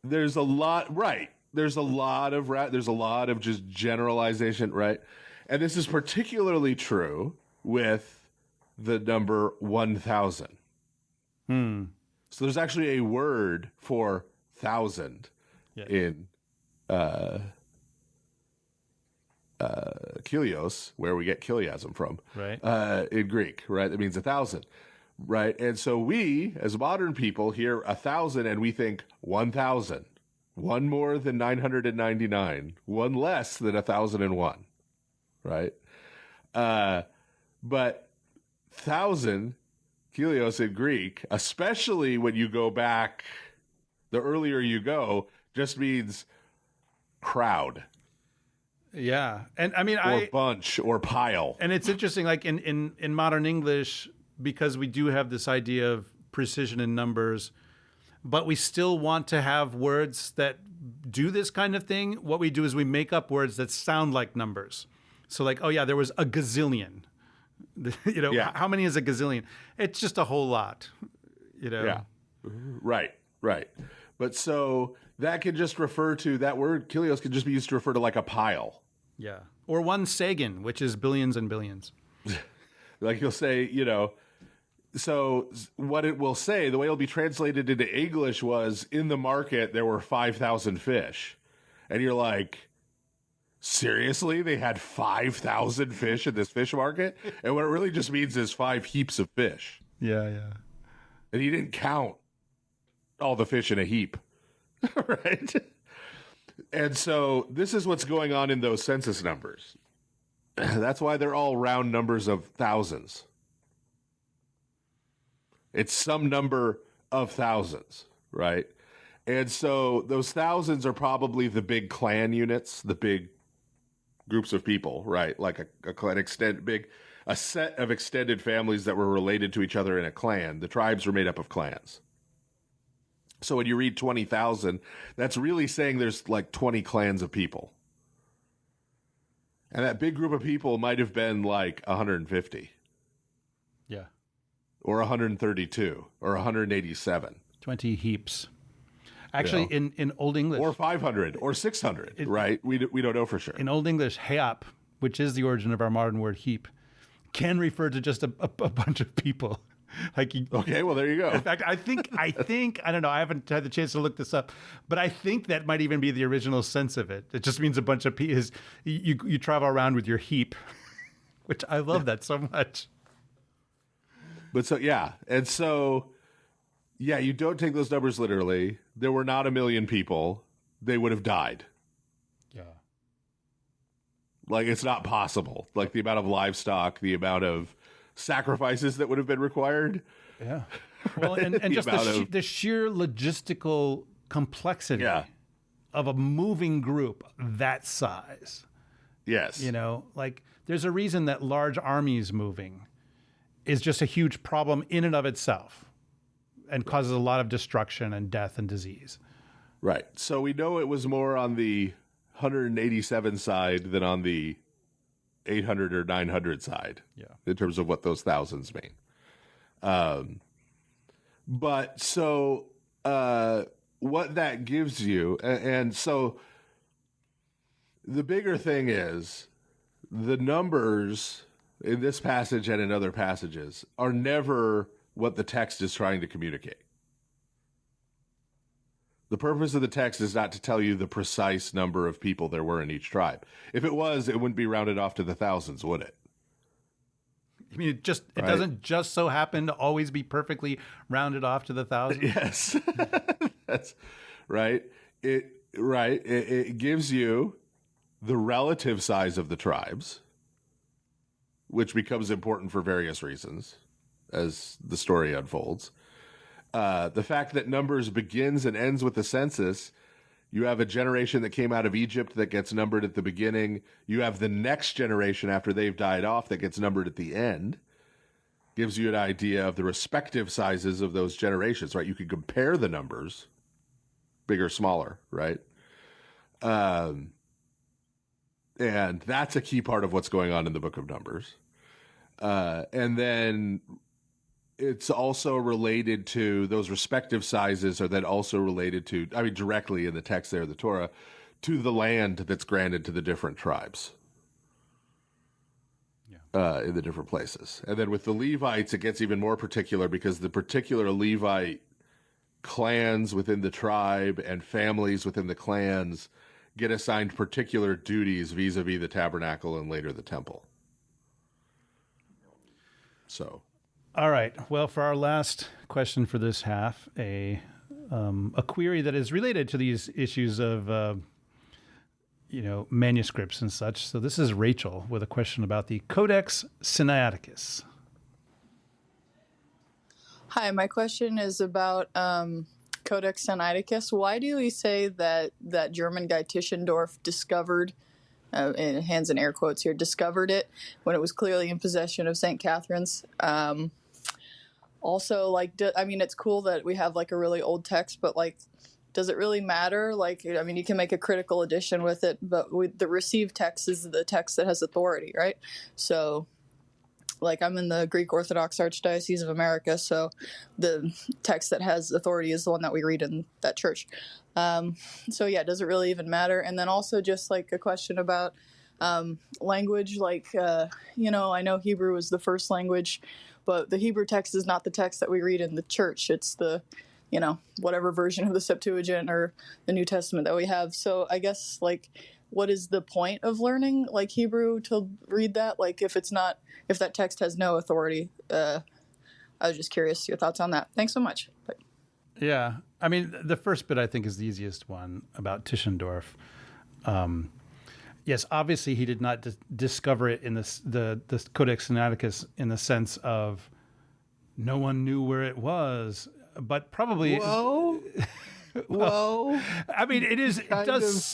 There's a lot, right? There's a lot of just generalization, right? And this is particularly true with the number 1,000. So there's actually a word for 1,000 in Kilios, where we get Kiliasm from, right? In Greek, right? That means 1,000. Right. And so we, as modern people, hear 1,000 and we think 1,000. One more than 999. One less than 1,001. Right. But 1,000, Kilios in Greek, especially when you go back, the earlier you go, just means crowd. Yeah. And I mean, or bunch or pile. And it's interesting, like in modern English, because we do have this idea of precision in numbers, but we still want to have words that do this kind of thing. What we do is we make up words that sound like numbers. So like, oh yeah, there was a gazillion. How many is a gazillion? It's just a whole lot, Yeah, right. But so that can just refer to, that word Kilios can just be used to refer to like a pile. Yeah. Or one Sagan, which is billions and billions. Like you'll say, so what it will say, the way it'll be translated into English was, in the market, there were 5,000 fish. And you're like, seriously? They had 5,000 fish in this fish market? And what it really just means is 5 heaps of fish. Yeah. And he didn't count all the fish in a heap. Right? And so this is what's going on in those census numbers. That's why they're all round numbers of thousands. It's some number of thousands, right? And so those thousands are probably the big clan units, the big groups of people, right? Like a set of extended families that were related to each other in a clan. The tribes were made up of clans. So when you read 20,000, that's really saying there's like 20 clans of people. And that big group of people might have been like 150. Yeah. Or 132 or 187. 20 heaps. Actually, in Old English. Or 500 or 600, right? We don't know for sure. In Old English, heap, which is the origin of our modern word heap, can refer to just a bunch of people. Okay, well, there you go. In fact, I think, I don't know, I haven't had the chance to look this up, but I think that might even be the original sense of it. It just means a bunch of people. You travel around with your heap, which I love that so much. But so, yeah. And so, yeah, you don't take those numbers literally. There were not 1 million people. They would have died. Yeah. Like, it's not possible. Like, the amount of livestock, the amount of sacrifices that would have been required. Yeah. Well, and just the sheer logistical complexity of a moving group that size. Yes. Like there's a reason that large armies moving is just a huge problem in and of itself and causes a lot of destruction and death and disease. Right. So we know it was more on the 187 side than on the 800 or 900 side, in terms of what those thousands mean. But so what that gives you, and so the bigger thing is the numbers in this passage and in other passages are never what the text is trying to communicate. The purpose of the text is not to tell you the precise number of people there were in each tribe. If it was, it wouldn't be rounded off to the thousands, would it? I mean, it doesn't just so happen to always be perfectly rounded off to the thousands. Yes, that's right. It gives you the relative size of the tribes, which becomes important for various reasons as the story unfolds. The fact that Numbers begins and ends with the census, you have a generation that came out of Egypt that gets numbered at the beginning. You have the next generation after they've died off that gets numbered at the end. Gives you an idea of the respective sizes of those generations, right? You can compare the numbers, bigger, smaller, right? And that's a key part of what's going on in the book of Numbers. And then it's also related to those respective sizes are then also related to, I mean, directly in the text there, the Torah, to the land that's granted to the different tribes in the different places. And then with the Levites, it gets even more particular because the particular Levite clans within the tribe and families within the clans get assigned particular duties vis-a-vis the tabernacle and later the temple. So... All right. Well, for our last question for this half, a query that is related to these issues of, manuscripts and such. So this is Rachel with a question about the Codex Sinaiticus. Hi, my question is about Codex Sinaiticus. Why do we say that German guy Tischendorf discovered, in hands and air quotes here, discovered it when it was clearly in possession of St. Catherine's? Also, it's cool that we have, a really old text, but, does it really matter? You can make a critical edition with it, but the received text is the text that has authority, right? So, I'm in the Greek Orthodox Archdiocese of America, so the text that has authority is the one that we read in that church. Does it really even matter? And then also just, a question about language, I know Hebrew was the first language, but the Hebrew text is not the text that we read in the church. It's the, whatever version of the Septuagint or the New Testament that we have. So I guess, what is the point of learning, Hebrew to read that? If that text has no authority, I was just curious your thoughts on that. Thanks so much. Bye. Yeah. I mean, the first bit I think is the easiest one about Tischendorf. Yes, obviously he did not discover it in the Codex Sinaiticus in the sense of no one knew where it was, but probably. Whoa. Whoa. I mean, it is.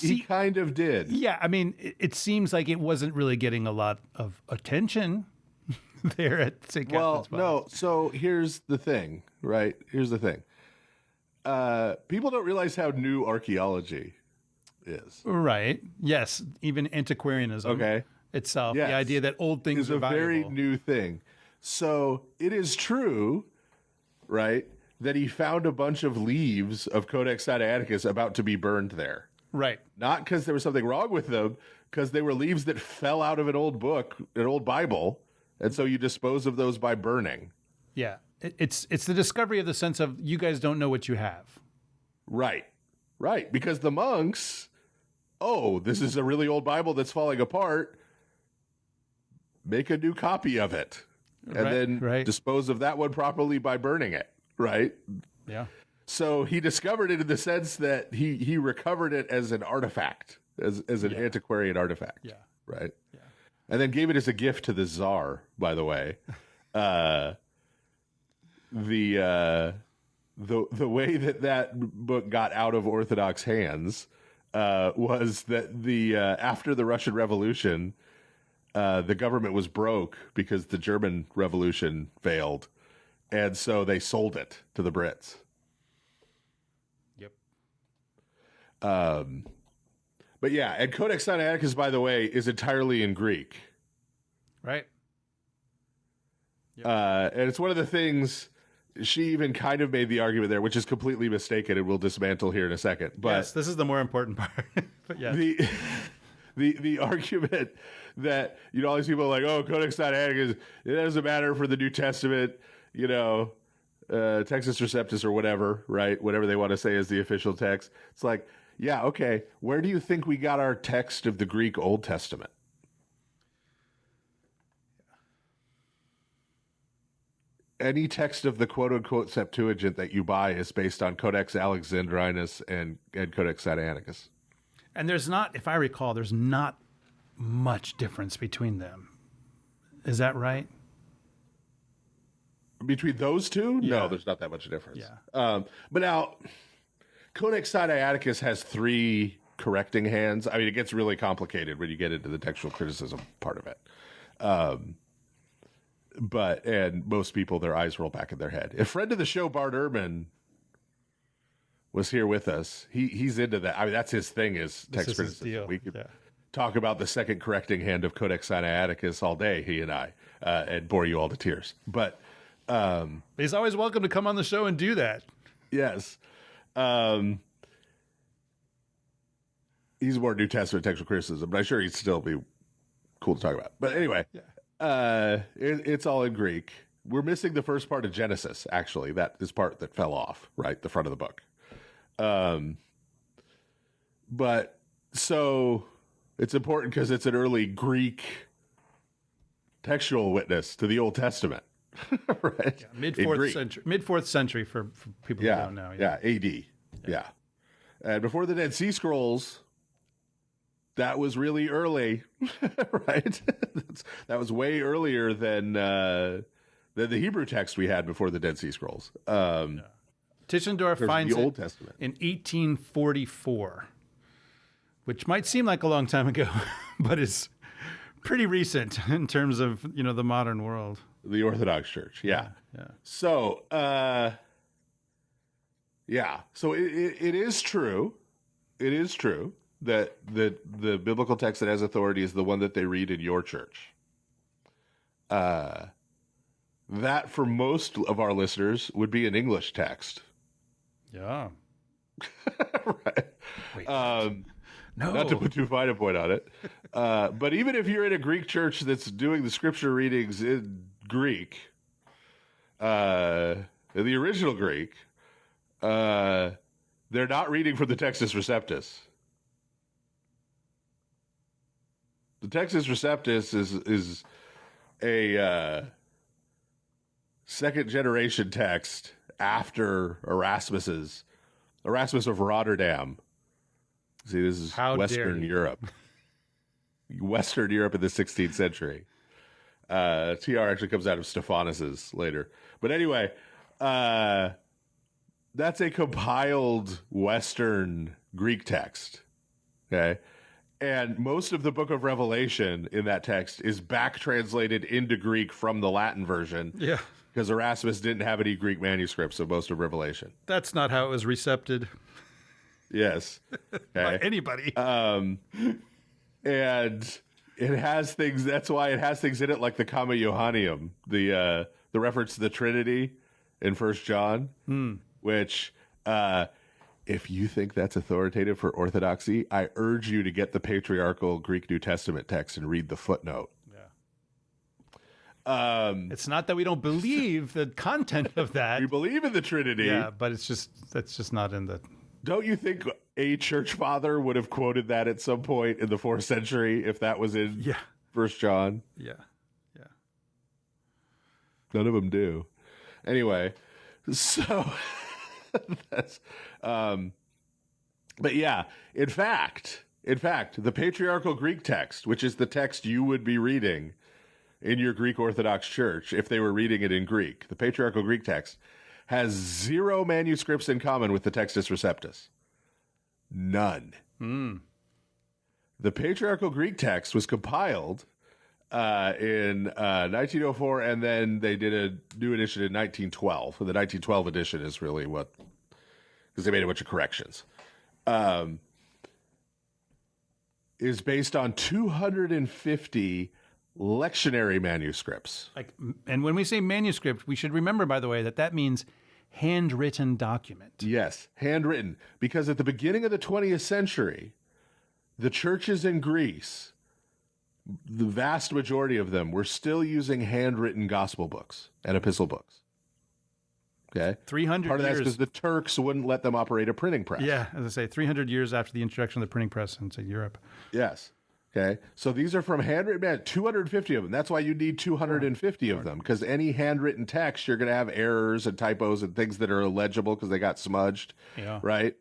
He kind of did. Yeah, I mean, it seems like it wasn't really getting a lot of attention there at St. Catherine's. Well, no. So here's the thing, right? Here's the thing. People don't realize how new archaeology is. Right. Yes. Even antiquarianism itself, yes. The idea that old things is are a valuable. very new thing. So it is true, right, that he found a bunch of leaves of Codex Sinaiticus about to be burned there. Right. Not because there was something wrong with them, because they were leaves that fell out of an old book, an old Bible, and so you dispose of those by burning. Yeah. It's the discovery of the sense of you guys don't know what you have. Right. Right. Because the monks, this is a really old Bible that's falling apart. Make a new copy of it. And then dispose of that one properly by burning it. Right? Yeah. So he discovered it in the sense that he recovered it as an artifact, as an antiquarian artifact. Yeah. Right? Yeah. And then gave it as a gift to the Tsar, by the way. The way that book got out of Orthodox hands was that after the Russian Revolution, the government was broke because the German Revolution failed, and so they sold it to the Brits. Yep. But yeah, and Codex Sinaiticus, by the way, is entirely in Greek. Right. Yep. And it's one of the things she even kind of made the argument there, which is completely mistaken, and we'll dismantle here in a second. But yes, this is the more important part. But yeah. The argument that, all these people are like, oh, Codex Sinaiticus, it doesn't matter for the New Testament, Textus Receptus or whatever, right? Whatever they want to say is the official text. It's like, yeah, okay. Where do you think we got our text of the Greek Old Testament? Any text of the quote-unquote Septuagint that you buy is based on Codex Alexandrinus and Codex Sinaiticus. And there's not, if I recall, there's not much difference between them. Is that right? Between those two? Yeah. No, there's not that much difference. Yeah. But now, Codex Sinaiticus has 3 correcting hands. I mean, it gets really complicated when you get into the textual criticism part of it. And most people, their eyes roll back in their head. A friend of the show, Bart Ehrman, was here with us. He's into that. I mean, that's his thing, is text criticism. We could talk about the second correcting hand of Codex Sinaiticus all day, he and I, and bore you all to tears. But he's always welcome to come on the show and do that. Yes. He's more New Testament textual criticism, but I'm sure he'd still be cool to talk about. But anyway, it's all in Greek. We're missing the first part of Genesis, actually. That is part that fell off, right? The front of the book. But so it's important because it's an early Greek textual witness to the Old Testament, right? Yeah, mid-4th century for people who don't know. Yeah, AD. Yeah. And before the Dead Sea Scrolls, that was really early, right? That was way earlier than the Hebrew text we had before the Dead Sea Scrolls. Tischendorf finds the Old Testament in 1844, which might seem like a long time ago, but is pretty recent in terms of the modern world. The Orthodox Church, yeah. So, So it is true. It is true that the biblical text that has authority is the one that they read in your church. That for most of our listeners would be an English text. Yeah. Right. Wait, no. Not to put too fine a point on it. But even if you're in a Greek church that's doing the scripture readings in Greek, in the original Greek, they're not reading from the Textus Receptus. The Textus Receptus is a second generation text after Erasmus of Rotterdam. See, this is Western Europe. Western Europe in the 16th century. TR actually comes out of Stephanus's later. But anyway, that's a compiled Western Greek text. Okay? And most of the book of Revelation in that text is back translated into Greek from the Latin version. Yeah. Because Erasmus didn't have any Greek manuscripts of most of Revelation. That's not how it was recepted. Yes. Okay. By anybody. And it has things, that's why it has things in it like the Comma Johannium, the reference to the Trinity in 1 John, which if you think that's authoritative for orthodoxy, I urge you to get the patriarchal Greek New Testament text and read the footnote. It's not that we don't believe the content of that. We believe in the Trinity. Yeah, but that's just not in the... Don't you think a church father would have quoted that at some point in the 4th century if that was in 1 John? Yeah. None of them do. Anyway, so that's but yeah, in fact, the patriarchal Greek text, which is the text you would be reading in your Greek Orthodox church if they were reading it in Greek, the patriarchal Greek text has 0 manuscripts in common with the Textus Receptus. None. The patriarchal Greek text was compiled in 1904, and then they did a new edition in 1912. The 1912 edition is really what, because they made a bunch of corrections. Is based on 250 lectionary manuscripts. And when we say manuscript, we should remember, by the way, that means handwritten document. Yes, handwritten. Because at the beginning of the 20th century, the churches in Greece, the vast majority of them were still using handwritten gospel books and epistle books. Okay? 300 Part of that's years. because the Turks wouldn't let them operate a printing press. Yeah, as I say, 300 years after the introduction of the printing press into Europe. Yes. Okay. So these are from handwritten, 250 of them. That's why you need 250 of them, because any handwritten text, you're going to have errors and typos and things that are illegible because they got smudged. Yeah. Right?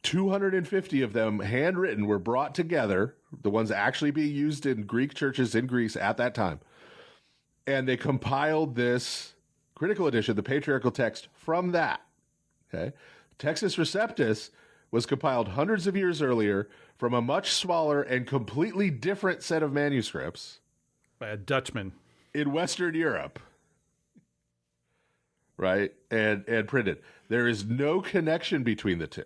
250 of them, handwritten, were brought together, the ones actually being used in Greek churches in Greece at that time. And they compiled this critical edition, the patriarchal text, from that. Okay. Textus Receptus was compiled hundreds of years earlier from a much smaller and completely different set of manuscripts By a Dutchman. in Western Europe. Right? And printed. There is no connection between the two.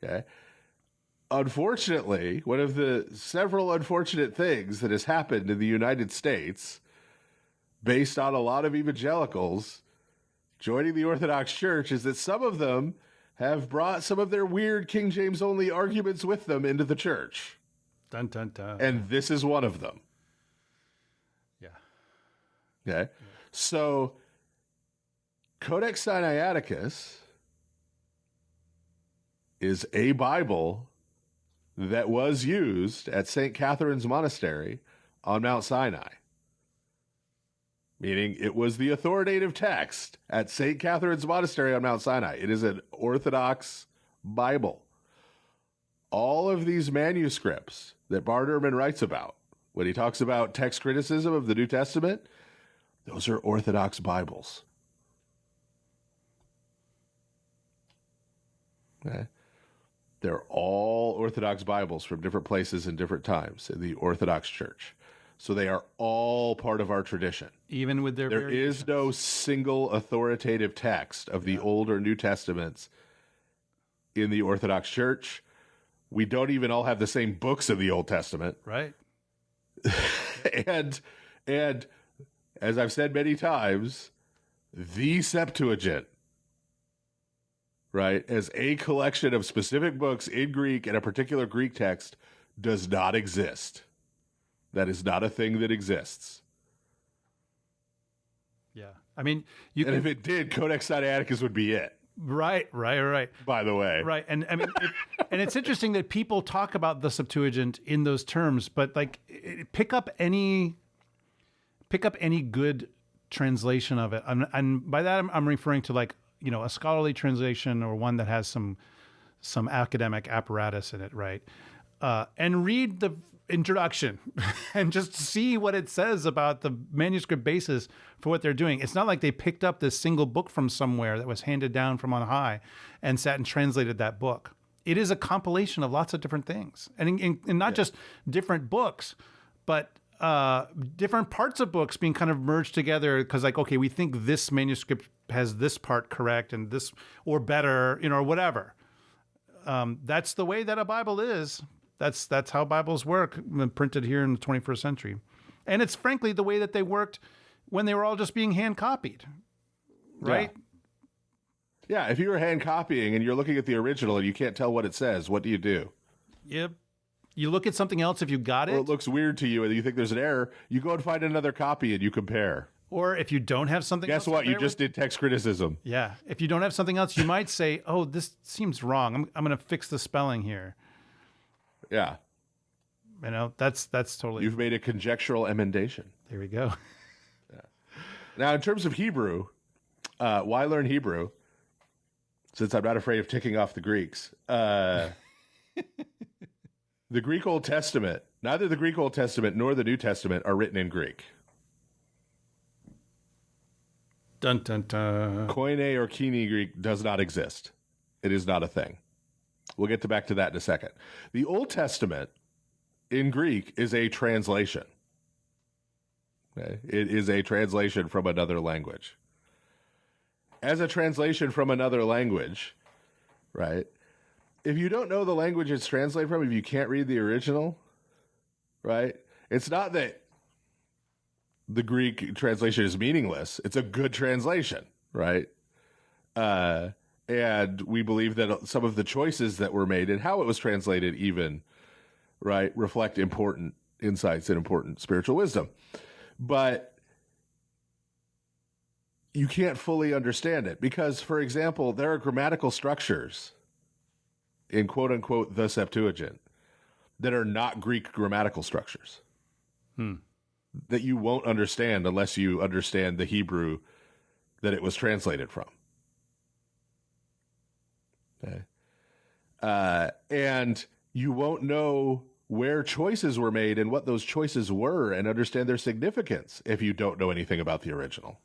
Okay. Unfortunately, one of the several unfortunate things that has happened in the United States, based on a lot of evangelicals joining the Orthodox Church, is that some of them have brought some of their weird King James only arguments with them into the church. Dun, dun, dun. And this is one of them. Yeah. Okay. So, Codex Sinaiticus is a Bible that was used at St. Catherine's Monastery on Mount Sinai. Meaning it was the authoritative text at St. Catherine's Monastery on Mount Sinai. It is an Orthodox Bible. All of these manuscripts that Martyrdom writes about, when he talks about text criticism of the New Testament, those are Orthodox Bibles. Okay. They're all Orthodox Bibles from different places and different times in the Orthodox Church. So they are all part of our tradition. Even with their There is no single authoritative text of the Old or New Testaments in the Orthodox Church. We don't even all have the same books of the Old Testament. Right. and as I've said many times, the Septuagint, right, as a collection of specific books in Greek and a particular Greek text, does not exist. That is not a thing that exists. Yeah. I mean, if it did, Codex Sinaiticus would be it. Right. By the way. Right. And I mean, and it's interesting that people talk about the Septuagint in those terms, but like pick up any good translation of it. And by that, I'm referring to like, you know, a scholarly translation or one that has some academic apparatus in it. Right. And read the introduction and just see what it says about the manuscript basis for what they're doing. It's not like they picked up this single book from somewhere that was handed down from on high and sat and translated that book. It is a compilation of lots of different things, and not just different books, but different parts of books being kind of merged together because, like, okay, we think this manuscript has this part correct and this or better, you know, or whatever. That's the way that a Bible is. That's how Bibles work, printed here in the 21st century. And it's frankly the way that they worked when they were all just being hand copied, right? Yeah, if you were hand copying and you're looking at the original and you can't tell what it says, what do you do? Yep. You look at something else if you got it. Or it looks weird to you and you think there's an error, you go and find another copy and you compare. Or if you don't have something else. Guess what? You just did text criticism. Yeah. If you don't have something else, you might say, oh, this seems wrong. I'm going to fix the spelling here. Yeah. You know, that's totally. You've made a conjectural emendation. There we go. Yeah. Now, in terms of Hebrew, why learn Hebrew? Since I'm not afraid of ticking off the Greeks. The Greek Old Testament, neither the Greek Old Testament nor the New Testament are written in Greek. Dun, dun, dun. Koine or Kini Greek does not exist. It is not a thing. We'll get back to that in a second. The Old Testament in Greek is a translation. Okay? It is a translation from another language. As a translation from another language, right? If you don't know the language it's translated from, if you can't read the original, right? It's not that the Greek translation is meaningless. It's a good translation, right? And we believe that some of the choices that were made and how it was translated even, right, reflect important insights and important spiritual wisdom. But you can't fully understand it because, for example, there are grammatical structures in quote-unquote the Septuagint that are not Greek grammatical structures that you won't understand unless you understand the Hebrew that it was translated from. Okay. And you won't know where choices were made and what those choices were and understand their significance if you don't know anything about the original.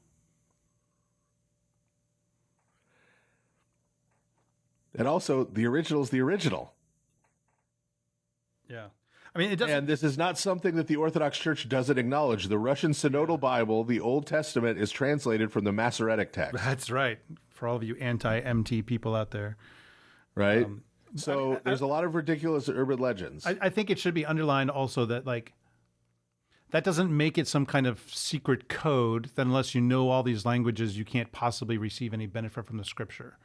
And also, the original is the original. Yeah. I mean, it doesn't... And this is not something that the Orthodox Church doesn't acknowledge. The Russian Synodal Bible, the Old Testament, is translated from the Masoretic text. That's right. For all of you anti-MT people out there. Right? So there's a lot of ridiculous urban legends. I think it should be underlined also that, like, that doesn't make it some kind of secret code that unless you know all these languages, you can't possibly receive any benefit from the scripture.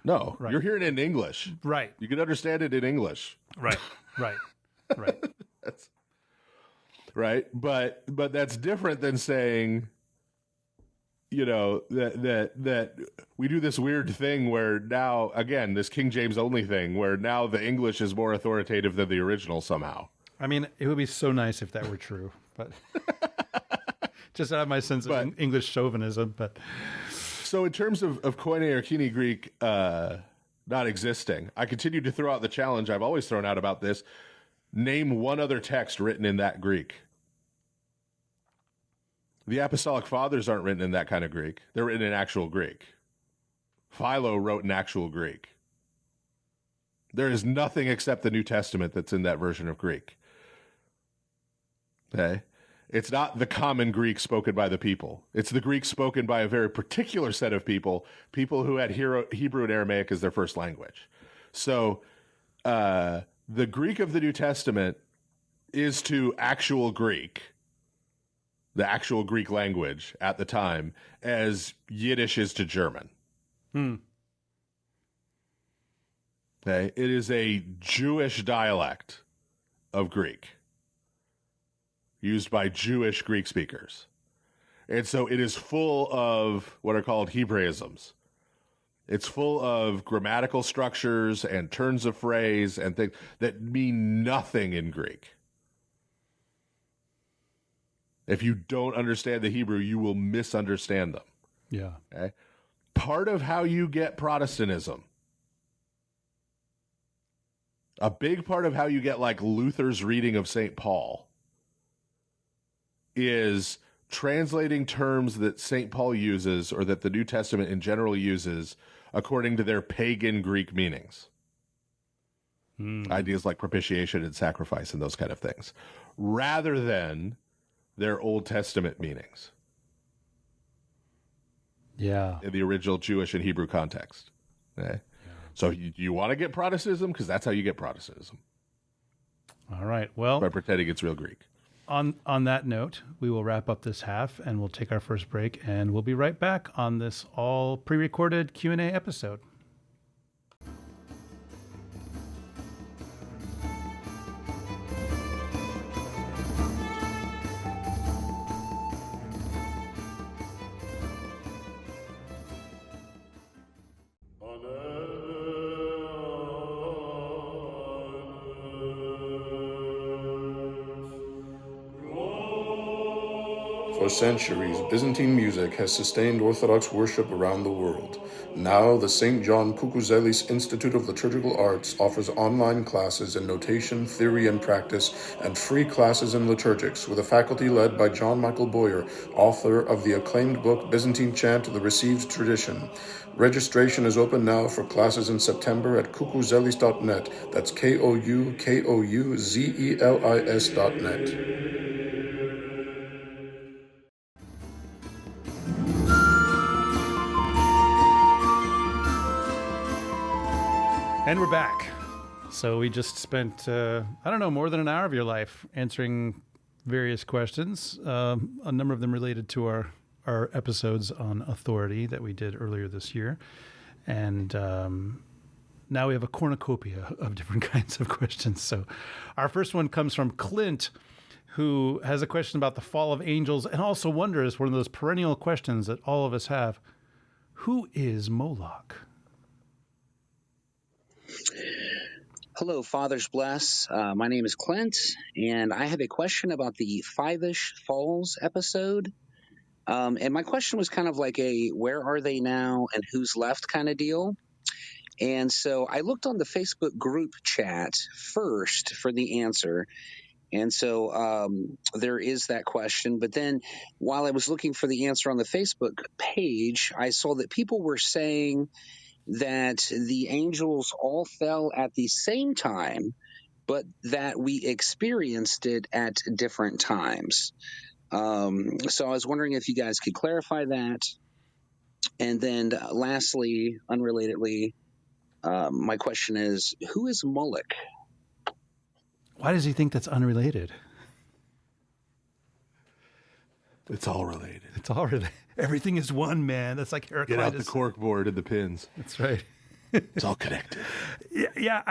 No, right. You're hearing it in English. Right. You can understand it in English. Right. That's right. But that's different than saying, you know, that we do this weird thing where now, again, this King James only thing where now the English is more authoritative than the original somehow. I mean, it would be so nice if that were true, but just out of my sense of English chauvinism. But so in terms of Koine or Kine Greek not existing, I continue to throw out the challenge I've always thrown out about this. Name one other text written in that Greek. The Apostolic Fathers aren't written in that kind of Greek. They're written in actual Greek. Philo wrote in actual Greek. There is nothing except the New Testament that's in that version of Greek. Okay? It's not the common Greek spoken by the people. It's the Greek spoken by a very particular set of people who had Hebrew and Aramaic as their first language. So the Greek of the New Testament is to actual Greek, the actual Greek language at the time, as Yiddish is to German. Okay? It is a Jewish dialect of Greek, used by Jewish Greek speakers. And so it is full of what are called Hebraisms. It's full of grammatical structures and turns of phrase and things that mean nothing in Greek. If you don't understand the Hebrew, you will misunderstand them. yeah. Okay? Part of how you get Protestantism, a big part of how you get like Luther's reading of St. Paul, is translating terms that St. Paul uses or that the New Testament in general uses according to their pagan Greek meanings. Ideas like propitiation and sacrifice and those kind of things, rather than their Old Testament meanings. Yeah. In the original Jewish and Hebrew context. Okay? Yeah. So you want to get Protestantism? Because that's how you get Protestantism. All right. Well, by pretending it's real Greek. On that note, we will wrap up this half and we'll take our first break and we'll be right back on this all pre-recorded Q&A episode. For centuries, Byzantine music has sustained Orthodox worship around the world. Now, the St. John Kukuzelis Institute of Liturgical Arts offers online classes in notation, theory, and practice, and free classes in liturgics with a faculty led by John Michael Boyer, author of the acclaimed book Byzantine Chant, The Received Tradition. Registration is open now for classes in September at kukuzelis.net. That's KOUKOUZELIS.net. And we're back. So we just spent, I don't know, more than an hour of your life answering various questions, a number of them related to our episodes on authority that we did earlier this year. And now we have a cornucopia of different kinds of questions. So our first one comes from Clint, who has a question about the fall of angels and also wonders, one of those perennial questions that all of us have, who is Moloch? Hello, Fathers Bless. My name is Clint, and I have a question about the Five-ish Falls episode. And my question was kind of like a where are they now and who's left kind of deal. And so I looked on the Facebook group chat first for the answer. And so there is that question. But then while I was looking for the answer on the Facebook page, I saw that people were saying that the angels all fell at the same time, but that we experienced it at different times. So I was wondering if you guys could clarify that. And then lastly, unrelatedly, my question is, who is Molech? Why does he think that's unrelated? It's all related. It's all related. Everything is one, man. That's like Heraclitus. Get out the cork board and the pins. That's right. It's all connected. Yeah,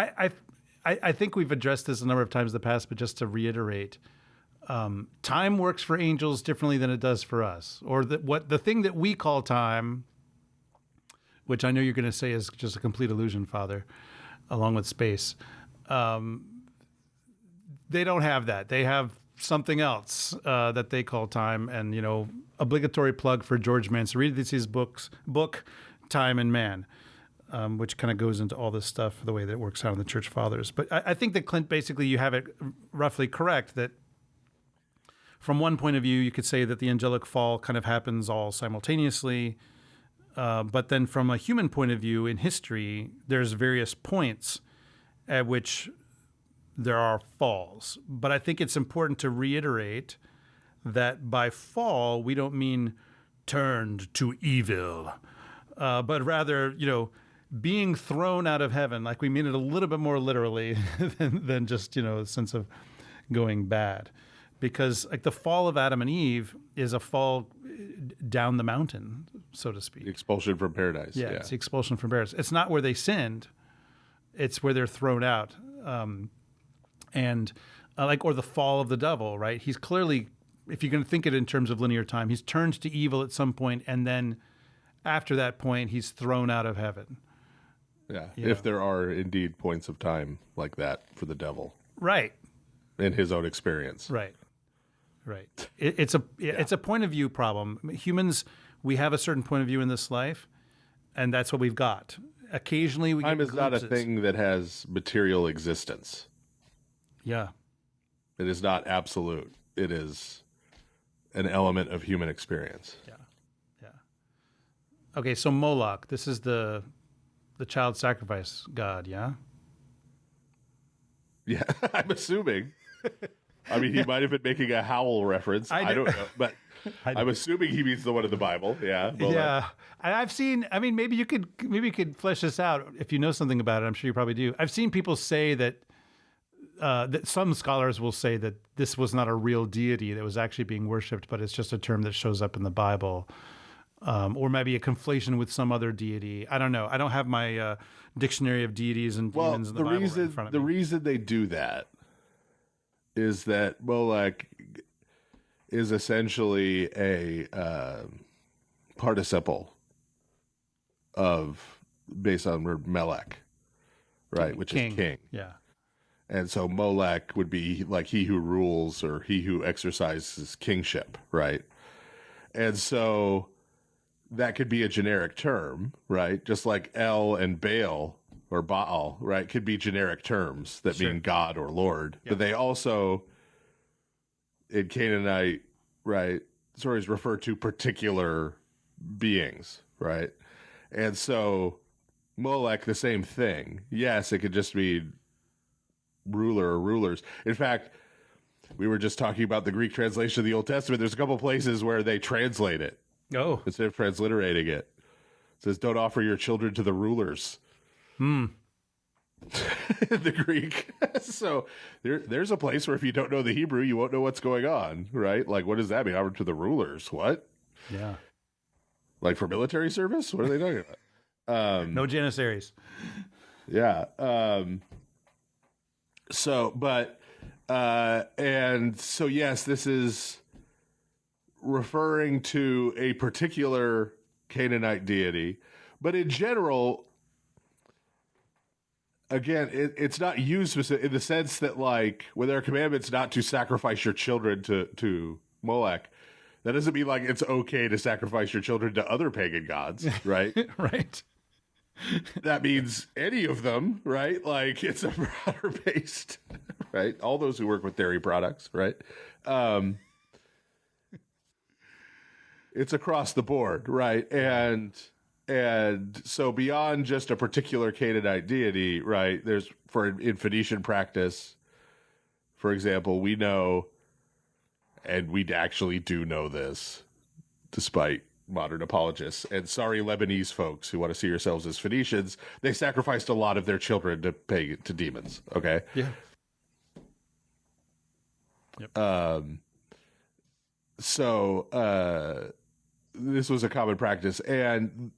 I think we've addressed this a number of times in the past, but just to reiterate, time works for angels differently than it does for us. Or the thing that we call time, which I know you're going to say is just a complete illusion, Father, along with space. They don't have that. They have something else that they call time. And, obligatory plug for George Mansourides' book, Time and Man, which kind of goes into all this stuff, the way that it works out in the Church Fathers. But I think that, Clint, basically you have it roughly correct, that from one point of view, you could say that the angelic fall kind of happens all simultaneously. But then from a human point of view in history, there's various points at which there are falls. But I think it's important to reiterate that by fall, we don't mean turned to evil, but rather, being thrown out of heaven. Like we mean it a little bit more literally than just, a sense of going bad. Because like the fall of Adam and Eve is a fall down the mountain, so to speak. The expulsion from paradise. Yeah, it's the expulsion from paradise. It's not where they sinned. It's where they're thrown out. Or the fall of the devil, right? He's clearly, if you're going to think it in terms of linear time, he's turned to evil at some point, and then after that point, he's thrown out of heaven. Yeah, if there are indeed points of time like that for the devil. Right. In his own experience. Right. It's a point of view problem. Humans, we have a certain point of view in this life, and that's what we've got. Occasionally we get time is glimpses. Not a thing that has material existence. Yeah. It is not absolute. It is an element of human experience. Yeah. Okay, so Moloch, this is the child sacrifice god, yeah? Yeah, I'm assuming. I mean, he might have been making a howl reference. I don't know, but I'm assuming he means the one in the Bible. Yeah. Moloch. Yeah. I've seen, maybe you could flesh this out if you know something about it. I'm sure you probably do. I've seen people say that some scholars will say that this was not a real deity that was actually being worshipped, but it's just a term that shows up in the Bible, or maybe a conflation with some other deity. I don't know. I don't have my dictionary of deities and demons in the Bible right in front of me. The reason they do that is that Molech is essentially a participle based on word Melech, right, which is king. Yeah. And so Molech would be like he who rules or he who exercises kingship, right? And so that could be a generic term, right? Just like El and Baal or Baal, right, could be generic terms that mean God or Lord. Yeah. But they also, in Canaanite, right, stories refer to particular beings, right? And so Molech, the same thing. Yes, it could just be ruler or rulers. In fact, we were just talking about the Greek translation of the Old Testament. There's a couple places where they translate it. Oh. Instead of transliterating it. It says, don't offer your children to the rulers. the Greek. So there's a place where if you don't know the Hebrew, you won't know what's going on, right? Like, what does that mean? Offered to the rulers. What? Yeah. Like for military service? What are they talking about? No janissaries. Yeah. And so, yes, this is referring to a particular Canaanite deity, but in general, again, it's not used specific, in the sense that, like, when there are commandments not to sacrifice your children to Molech, that doesn't mean like it's okay to sacrifice your children to other pagan gods, right? Right. That means any of them, right? Like, it's a broader based, right? All those who work with dairy products, right? It's across the board, right? And so beyond just a particular Canaanite deity, right? There's in Phoenician practice, for example, we know, and we actually do know this, despite modern apologists, and sorry Lebanese folks who want to see yourselves as Phoenicians, they sacrificed a lot of their children to demons. Okay. Yeah. Yep. So this was a common practice, and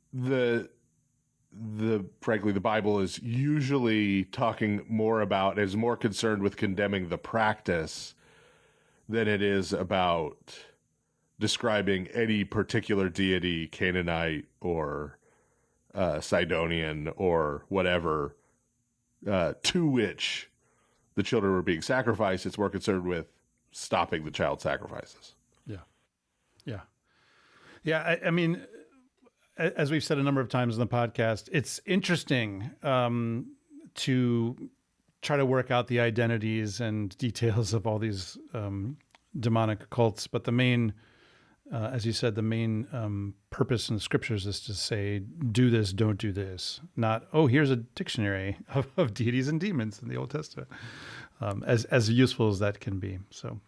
frankly, the Bible is usually talking more about, is more concerned with condemning the practice than it is about describing any particular deity, Canaanite or Sidonian or whatever, to which the children were being sacrificed. It's more concerned with stopping the child sacrifices. Yeah. Yeah. Yeah. I mean, as we've said a number of times in the podcast, it's interesting to try to work out the identities and details of all these demonic cults. But the main, as you said, the main purpose in the scriptures is to say, do this, don't do this. Not, oh, here's a dictionary of deities and demons in the Old Testament, as useful as that can be. So,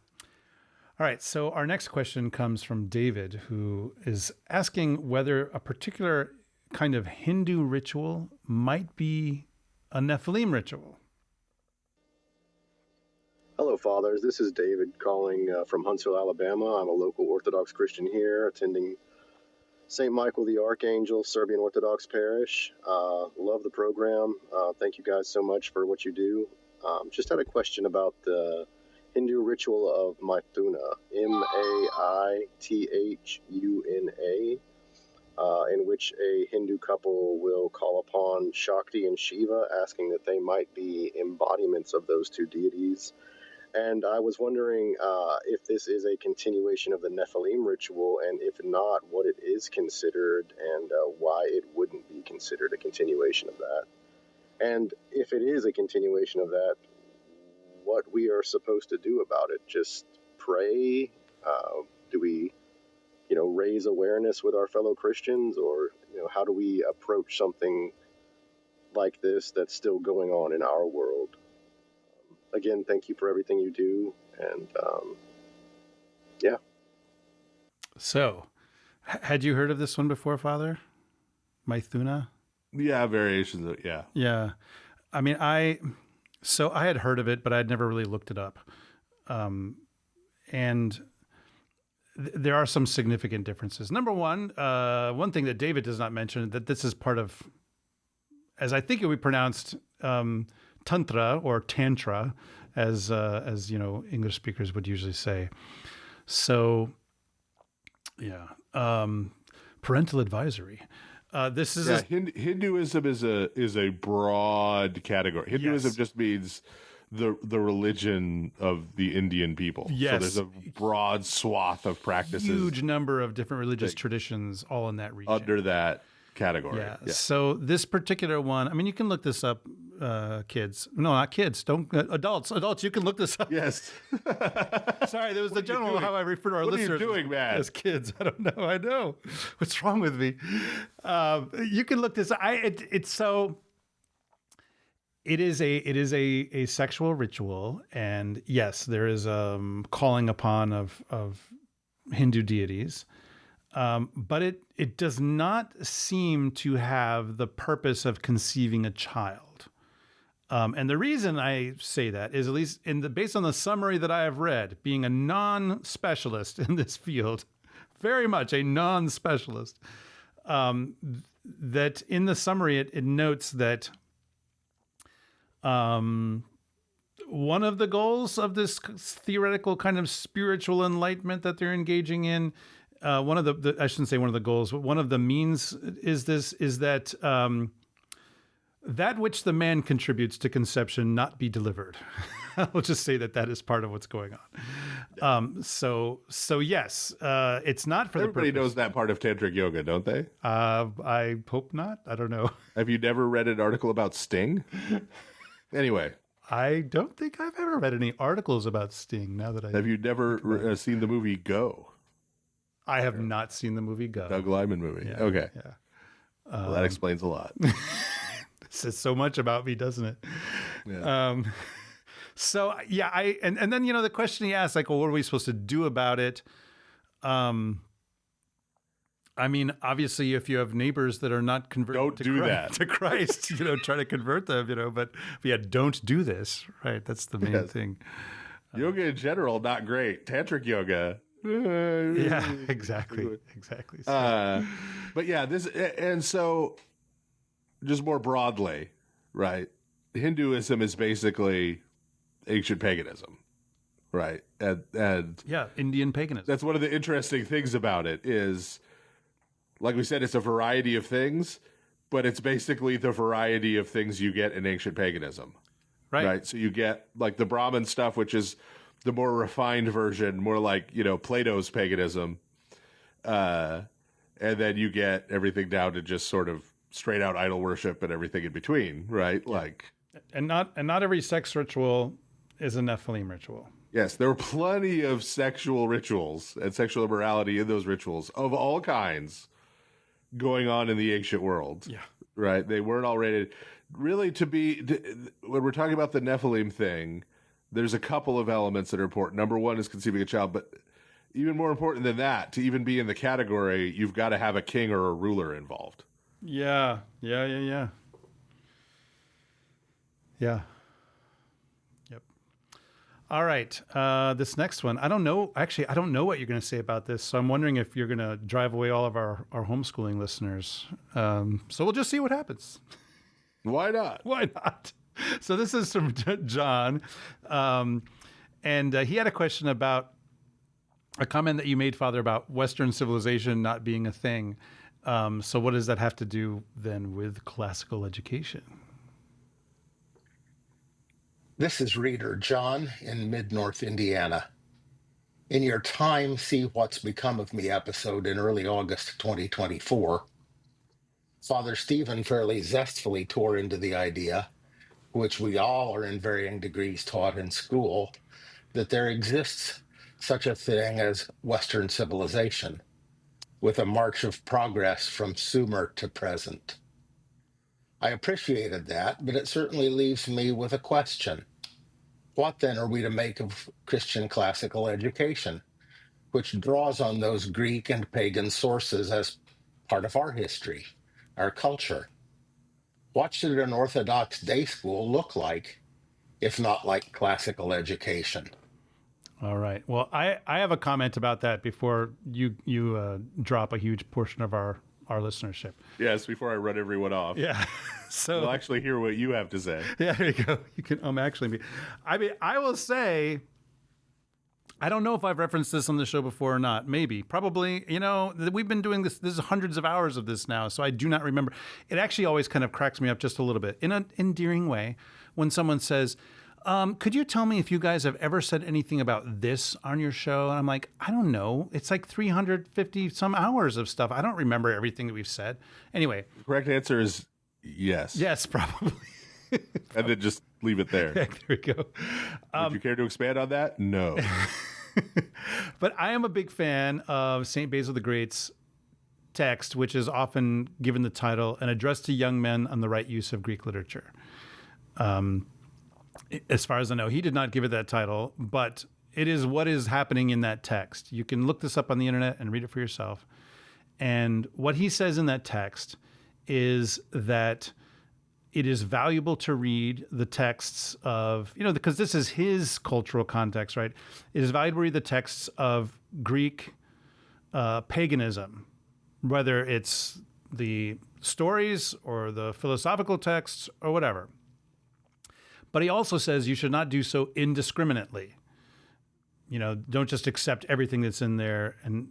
all right. So our next question comes from David, who is asking whether a particular kind of Hindu ritual might be a Nephilim ritual. Hello, fathers. This is David calling from Huntsville, Alabama. I'm a local Orthodox Christian here, attending St. Michael the Archangel Serbian Orthodox Parish. Love the program. Thank you guys so much for what you do. Just had a question about the Hindu ritual of Maithuna, Maithuna, in which a Hindu couple will call upon Shakti and Shiva, asking that they might be embodiments of those two deities. And I was wondering if this is a continuation of the Nephilim ritual, and if not, what it is considered, and why it wouldn't be considered a continuation of that. And if it is a continuation of that, what we are supposed to do about it. Just pray? Do we, raise awareness with our fellow Christians, or, how do we approach something like this that's still going on in our world? Again, thank you for everything you do. And yeah. So, had you heard of this one before, Father? Maithuna? Yeah, variations of it, yeah. Yeah. I mean, I had heard of it, but I'd never really looked it up. And there are some significant differences. Number one, one thing that David does not mention, that this is part of, as I think it would be pronounced, Tantra or Tantra, as English speakers would usually say. So, yeah, parental advisory. This is Hinduism is a broad category. Hinduism just means the religion of the Indian people. Yes. So there's a broad swath of practices. Huge number of different religious traditions all in that region. Under that category. Yeah. So this particular one, I mean, you can look this up, kids. No, not kids. Adults. Adults, you can look this up. Yes. Sorry, there was the general how I refer to our listeners. What are you doing, man? As kids. I don't know. I know. What's wrong with me? You can look this up. It is a sexual ritual, and yes, there is calling upon of Hindu deities. But it does not seem to have the purpose of conceiving a child. And the reason I say that is, at least based on the summary that I have read, being a non-specialist in this field, very much a non-specialist, that in the summary it notes that one of the goals of this theoretical kind of spiritual enlightenment that they're engaging in, one of the I shouldn't say one of the goals, but one of the means is that that which the man contributes to conception not be delivered. I'll just say that is part of what's going on. So yes, it's not for Everybody the purpose. knows that part of tantric yoga, don't they? I hope not. I don't know. Have you never read an article about Sting? Anyway. I don't think I've ever read any articles about Sting. Have you never seen the movie Go? I have not seen the movie Go. Doug Liman movie. Yeah, okay. Yeah. Well, that explains a lot. It says so much about me, doesn't it? Yeah. So yeah, and then the question he asked, like, well, what are we supposed to do about it? I mean, obviously, if you have neighbors that are not converted to Christ, try to convert them, but yeah, don't do this, right? That's the main thing. Yoga in general, not great. Tantric yoga. Yeah, exactly. But yeah, and so just more broadly, right? Hinduism is basically ancient paganism, right? And yeah, Indian paganism. That's one of the interesting things about it is, like we said, it's a variety of things, but it's basically the variety of things you get in ancient paganism. Right. So you get like the Brahmin stuff, which is the more refined version, more like, Plato's paganism. And then you get everything down to just sort of straight out idol worship and everything in between. Right. Yeah. And not every sex ritual is a Nephilim ritual. Yes, there were plenty of sexual rituals and sexual immorality in those rituals of all kinds going on in the ancient world. Yeah. Right? They weren't all rated. Really, when we're talking about the Nephilim thing, there's a couple of elements that are important. Number one is conceiving a child, but even more important than that, to even be in the category, you've got to have a king or a ruler involved. Yeah. All right. This next one, I don't know what you're going to say about this. So I'm wondering if you're going to drive away all of our homeschooling listeners. So we'll just see what happens. Why not? Why not? So this is from John. And he had a question about a comment that you made, Father, about Western civilization not being a thing. So what does that have to do then with classical education? This is Reader John in Mid-North Indiana. In your Time See What's Become of Me episode in early August 2024, Father Stephen fairly zestfully tore into the idea, which we all are in varying degrees taught in school, that there exists such a thing as Western civilization, with a march of progress from Sumer to present. I appreciated that, but it certainly leaves me with a question. What then are we to make of Christian classical education, which draws on those Greek and pagan sources as part of our history, our culture? What should an Orthodox day school look like, if not like classical education? All right. Well, I have a comment about that before you drop a huge portion of our listenership. Yes, before I run everyone off. Yeah. So we'll actually hear what you have to say. Yeah, there you go. You can actually I will say, I don't know if I've referenced this on the show before or not. Maybe, probably, we've been doing this. This is hundreds of hours of this now. So I do not remember. It actually always kind of cracks me up just a little bit in an endearing way when someone says, could you tell me if you guys have ever said anything about this on your show? And I'm like, I don't know. It's like 350 some hours of stuff. I don't remember everything that we've said. Anyway. The correct answer is yes. Yes, probably. And then just leave it there. Yeah, there we go. Would you care to expand on that? No. But I am a big fan of St. Basil the Great's text, which is often given the title, An Address to Young Men on the Right Use of Greek Literature. As far as I know, he did not give it that title, but it is what is happening in that text. You can look this up on the internet and read it for yourself. And what he says in that text is that it is valuable to read the texts of, because this is his cultural context, right? It is valuable to read the texts of Greek paganism, whether it's the stories or the philosophical texts or whatever. But he also says you should not do so indiscriminately. Don't just accept everything that's in there. And,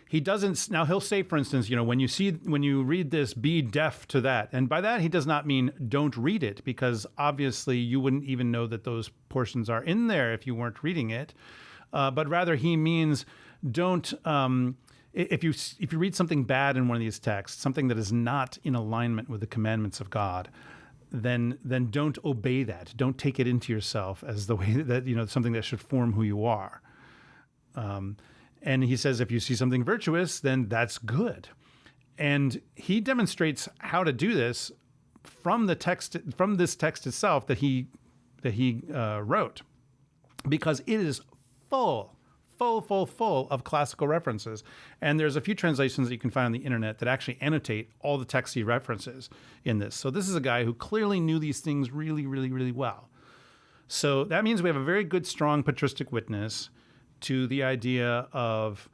he doesn't, now he'll say, for instance, when you read this, be deaf to that. And by that, he does not mean don't read it, because obviously you wouldn't even know that those portions are in there if you weren't reading it. But rather he means don't, if you read something bad in one of these texts, something that is not in alignment with the commandments of God, then don't obey that. Don't take it into yourself as the way that, something that should form who you are. And he says, if you see something virtuous, then that's good. And he demonstrates how to do this from this text itself that he wrote, because it is full of classical references. And there's a few translations that you can find on the internet that actually annotate all the texts he references in this. So this is a guy who clearly knew these things really, really, really well. So that means we have a very good, strong patristic witness to the idea of,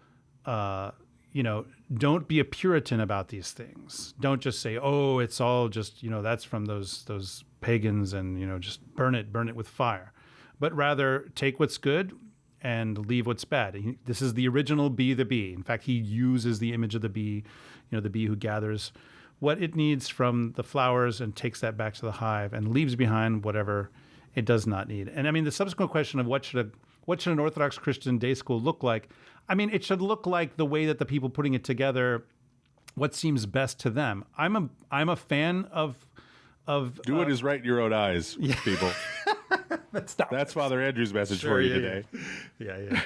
don't be a Puritan about these things. Don't just say, oh, it's all just, that's from those pagans and, just burn it with fire. But rather take what's good and leave what's bad. This is the original bee, the bee. In fact, he uses the image of the bee, the bee who gathers what it needs from the flowers and takes that back to the hive and leaves behind whatever it does not need. And I mean, the subsequent question of what should an Orthodox Christian day school look like? I mean, it should look like the way that the people putting it together, what seems best to them. I'm a fan of do what is right in your own eyes, people. That's Father Andrew's message for you today. Yeah.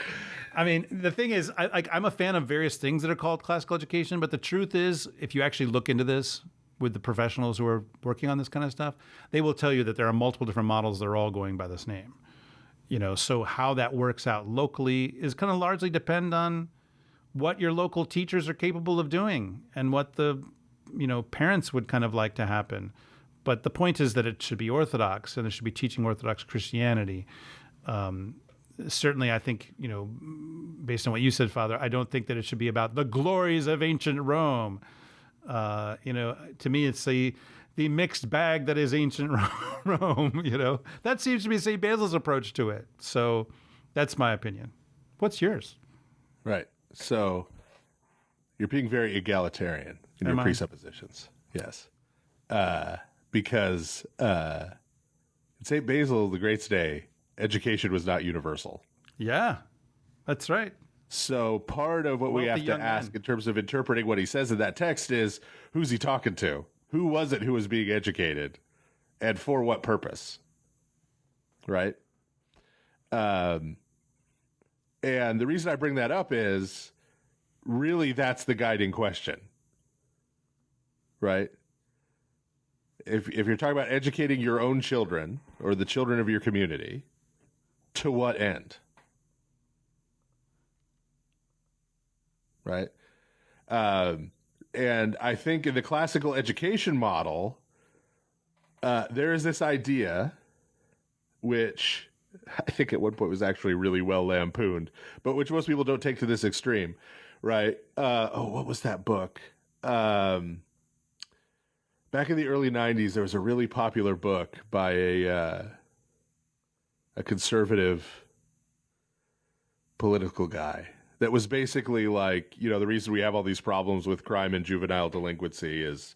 I mean, the thing is, I'm a fan of various things that are called classical education, but the truth is, if you actually look into this with the professionals who are working on this kind of stuff, they will tell you that there are multiple different models that are all going by this name. So how that works out locally is going to largely depend on what your local teachers are capable of doing and what the, parents would kind of like to happen. But the point is that it should be Orthodox, and it should be teaching Orthodox Christianity. Certainly, I think, based on what you said, Father, I don't think that it should be about the glories of ancient Rome. To me, it's the mixed bag that is ancient Rome. That seems to be St. Basil's approach to it. So that's my opinion. What's yours? Right. So you're being very egalitarian in your presuppositions. Yes. Because in St. Basil the Great's day, education was not universal. Yeah, that's right. So part of what we have to ask in terms of interpreting what he says in that text is, who's he talking to? Who was it who was being educated? And for what purpose? Right? And the reason I bring that up is, really, that's the guiding question. Right? If you're talking about educating your own children or the children of your community, to what end? Right? And I think in the classical education model, there is this idea, which I think at one point was actually really well lampooned, but which most people don't take to this extreme, right? What was that book? Back in the early 90s, there was a really popular book by a conservative political guy that was basically like, the reason we have all these problems with crime and juvenile delinquency is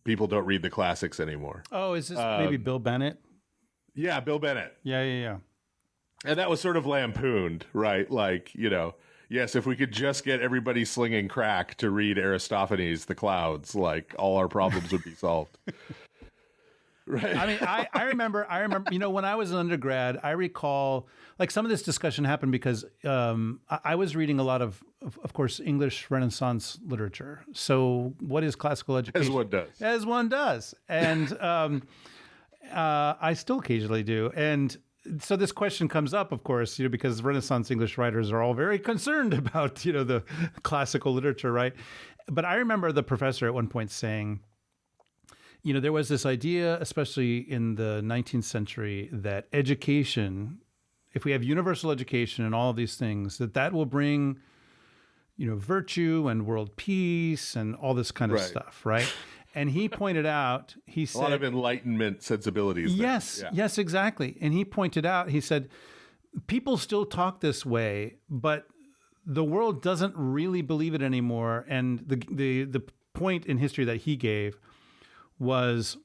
people don't read the classics anymore. Oh, is this maybe Bill Bennett? Yeah, Bill Bennett. Yeah. And that was sort of lampooned, right? Like, yes, if we could just get everybody slinging crack to read Aristophanes' The Clouds, like all our problems would be solved. Right. I mean, I remember, when I was an undergrad, I recall, like, some of this discussion happened because I was reading a lot of course, English Renaissance literature. So what is classical education? As one does. And I still occasionally do. And so this question comes up, of course, because Renaissance English writers are all very concerned about, the classical literature, right? But I remember the professor at one point saying, there was this idea, especially in the 19th century, that education, if we have universal education and all of these things, that will bring, virtue and world peace and all this kind of stuff, right? And he pointed out, he said... A lot of Enlightenment sensibilities. Yes, yes, exactly. And he pointed out, he said, people still talk this way, but the world doesn't really believe it anymore. And the point in history that he gave was,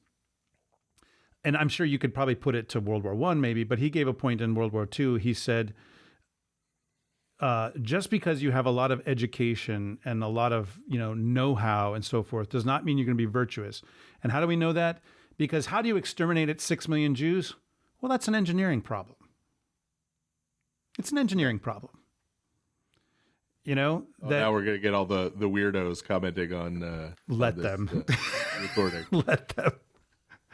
and I'm sure you could probably put it to World War I maybe, but he gave a point in World War II. He said, just because you have a lot of education and a lot of, know-how and so forth does not mean you're going to be virtuous. And how do we know that? Because how do you exterminate 6 million Jews? Well, that's an engineering problem. It's an engineering problem. Now we're going to get all the weirdos commenting on let on them recording. Let them.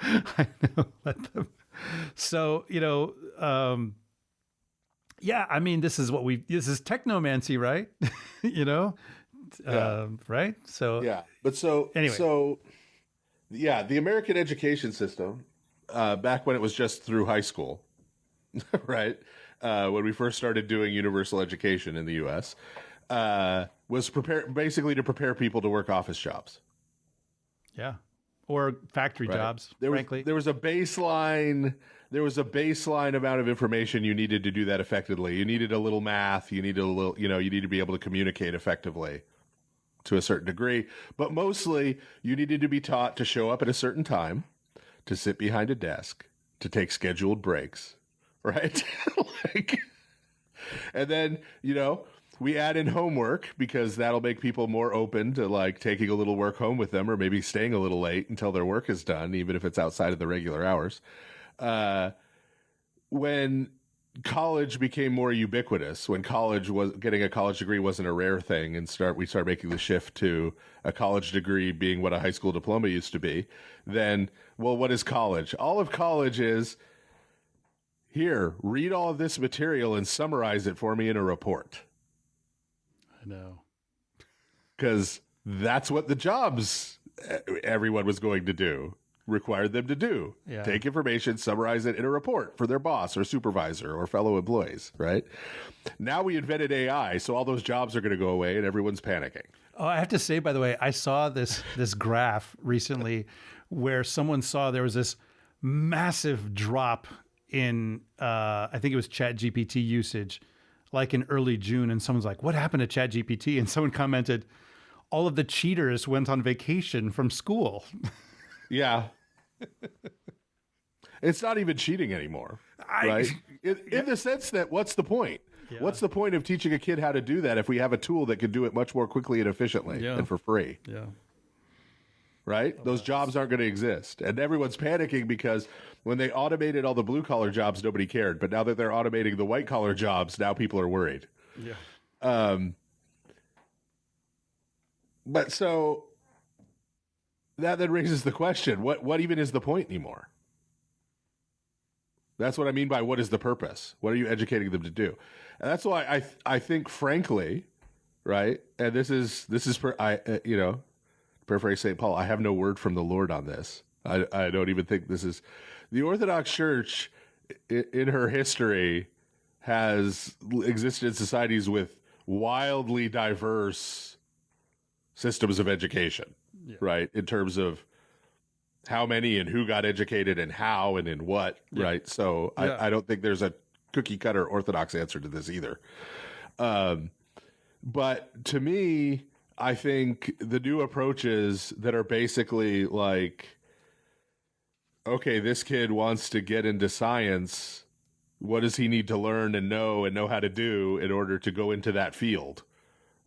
I know, let them. So, I mean, this is technomancy, right? Right? So, the American education system, back when it was just through high school, right? When we first started doing universal education in the U.S., was basically to prepare people to work office jobs. Yeah. Or factory jobs, frankly. There was a baseline amount of information you needed to do that effectively. You needed a little math. You needed you need to be able to communicate effectively to a certain degree. But mostly, you needed to be taught to show up at a certain time, to sit behind a desk, to take scheduled breaks, right? And then, we add in homework because that'll make people more open to taking a little work home with them, or maybe staying a little late until their work is done, even if it's outside of the regular hours. When college became more ubiquitous, when getting a college degree wasn't a rare thing, and we started making the shift to a college degree being what a high school diploma used to be, then, what is college? All of college is, here, read all of this material and summarize it for me in a report. I know. Because that's what the jobs everyone was going to do required them to do. Yeah. Take information, summarize it in a report for their boss or supervisor or fellow employees, right? Now we invented AI, so all those jobs are going to go away and everyone's panicking. Oh, I have to say, by the way, I saw this graph recently where someone saw there was this massive drop in, I think it was ChatGPT usage, like in early June, and someone's like, what happened to ChatGPT? And someone commented, all of the cheaters went on vacation from school. Yeah. It's not even cheating anymore, right? In the sense that, what's the point? Yeah. What's the point of teaching a kid how to do that if we have a tool that can do it much more quickly and efficiently and for free? Yeah. Right? Those jobs aren't going to exist. And everyone's panicking because when they automated all the blue-collar jobs, nobody cared. But now that they're automating the white-collar jobs, now people are worried. Yeah. But so that then raises the question, what even is the point anymore? That's what I mean by what is the purpose? What are you educating them to do? And that's why I think, frankly, right, and this is paraphrase St. Paul, I have no word from the Lord on this. I don't even think this is... The Orthodox Church, in her history, has existed in societies with wildly diverse systems of education, right? In terms of how many and who got educated and how and in what, right? So I don't think there's a cookie-cutter Orthodox answer to this either. But to me, I think the new approaches that are basically like, okay, this kid wants to get into science. What does he need to learn and know how to do in order to go into that field?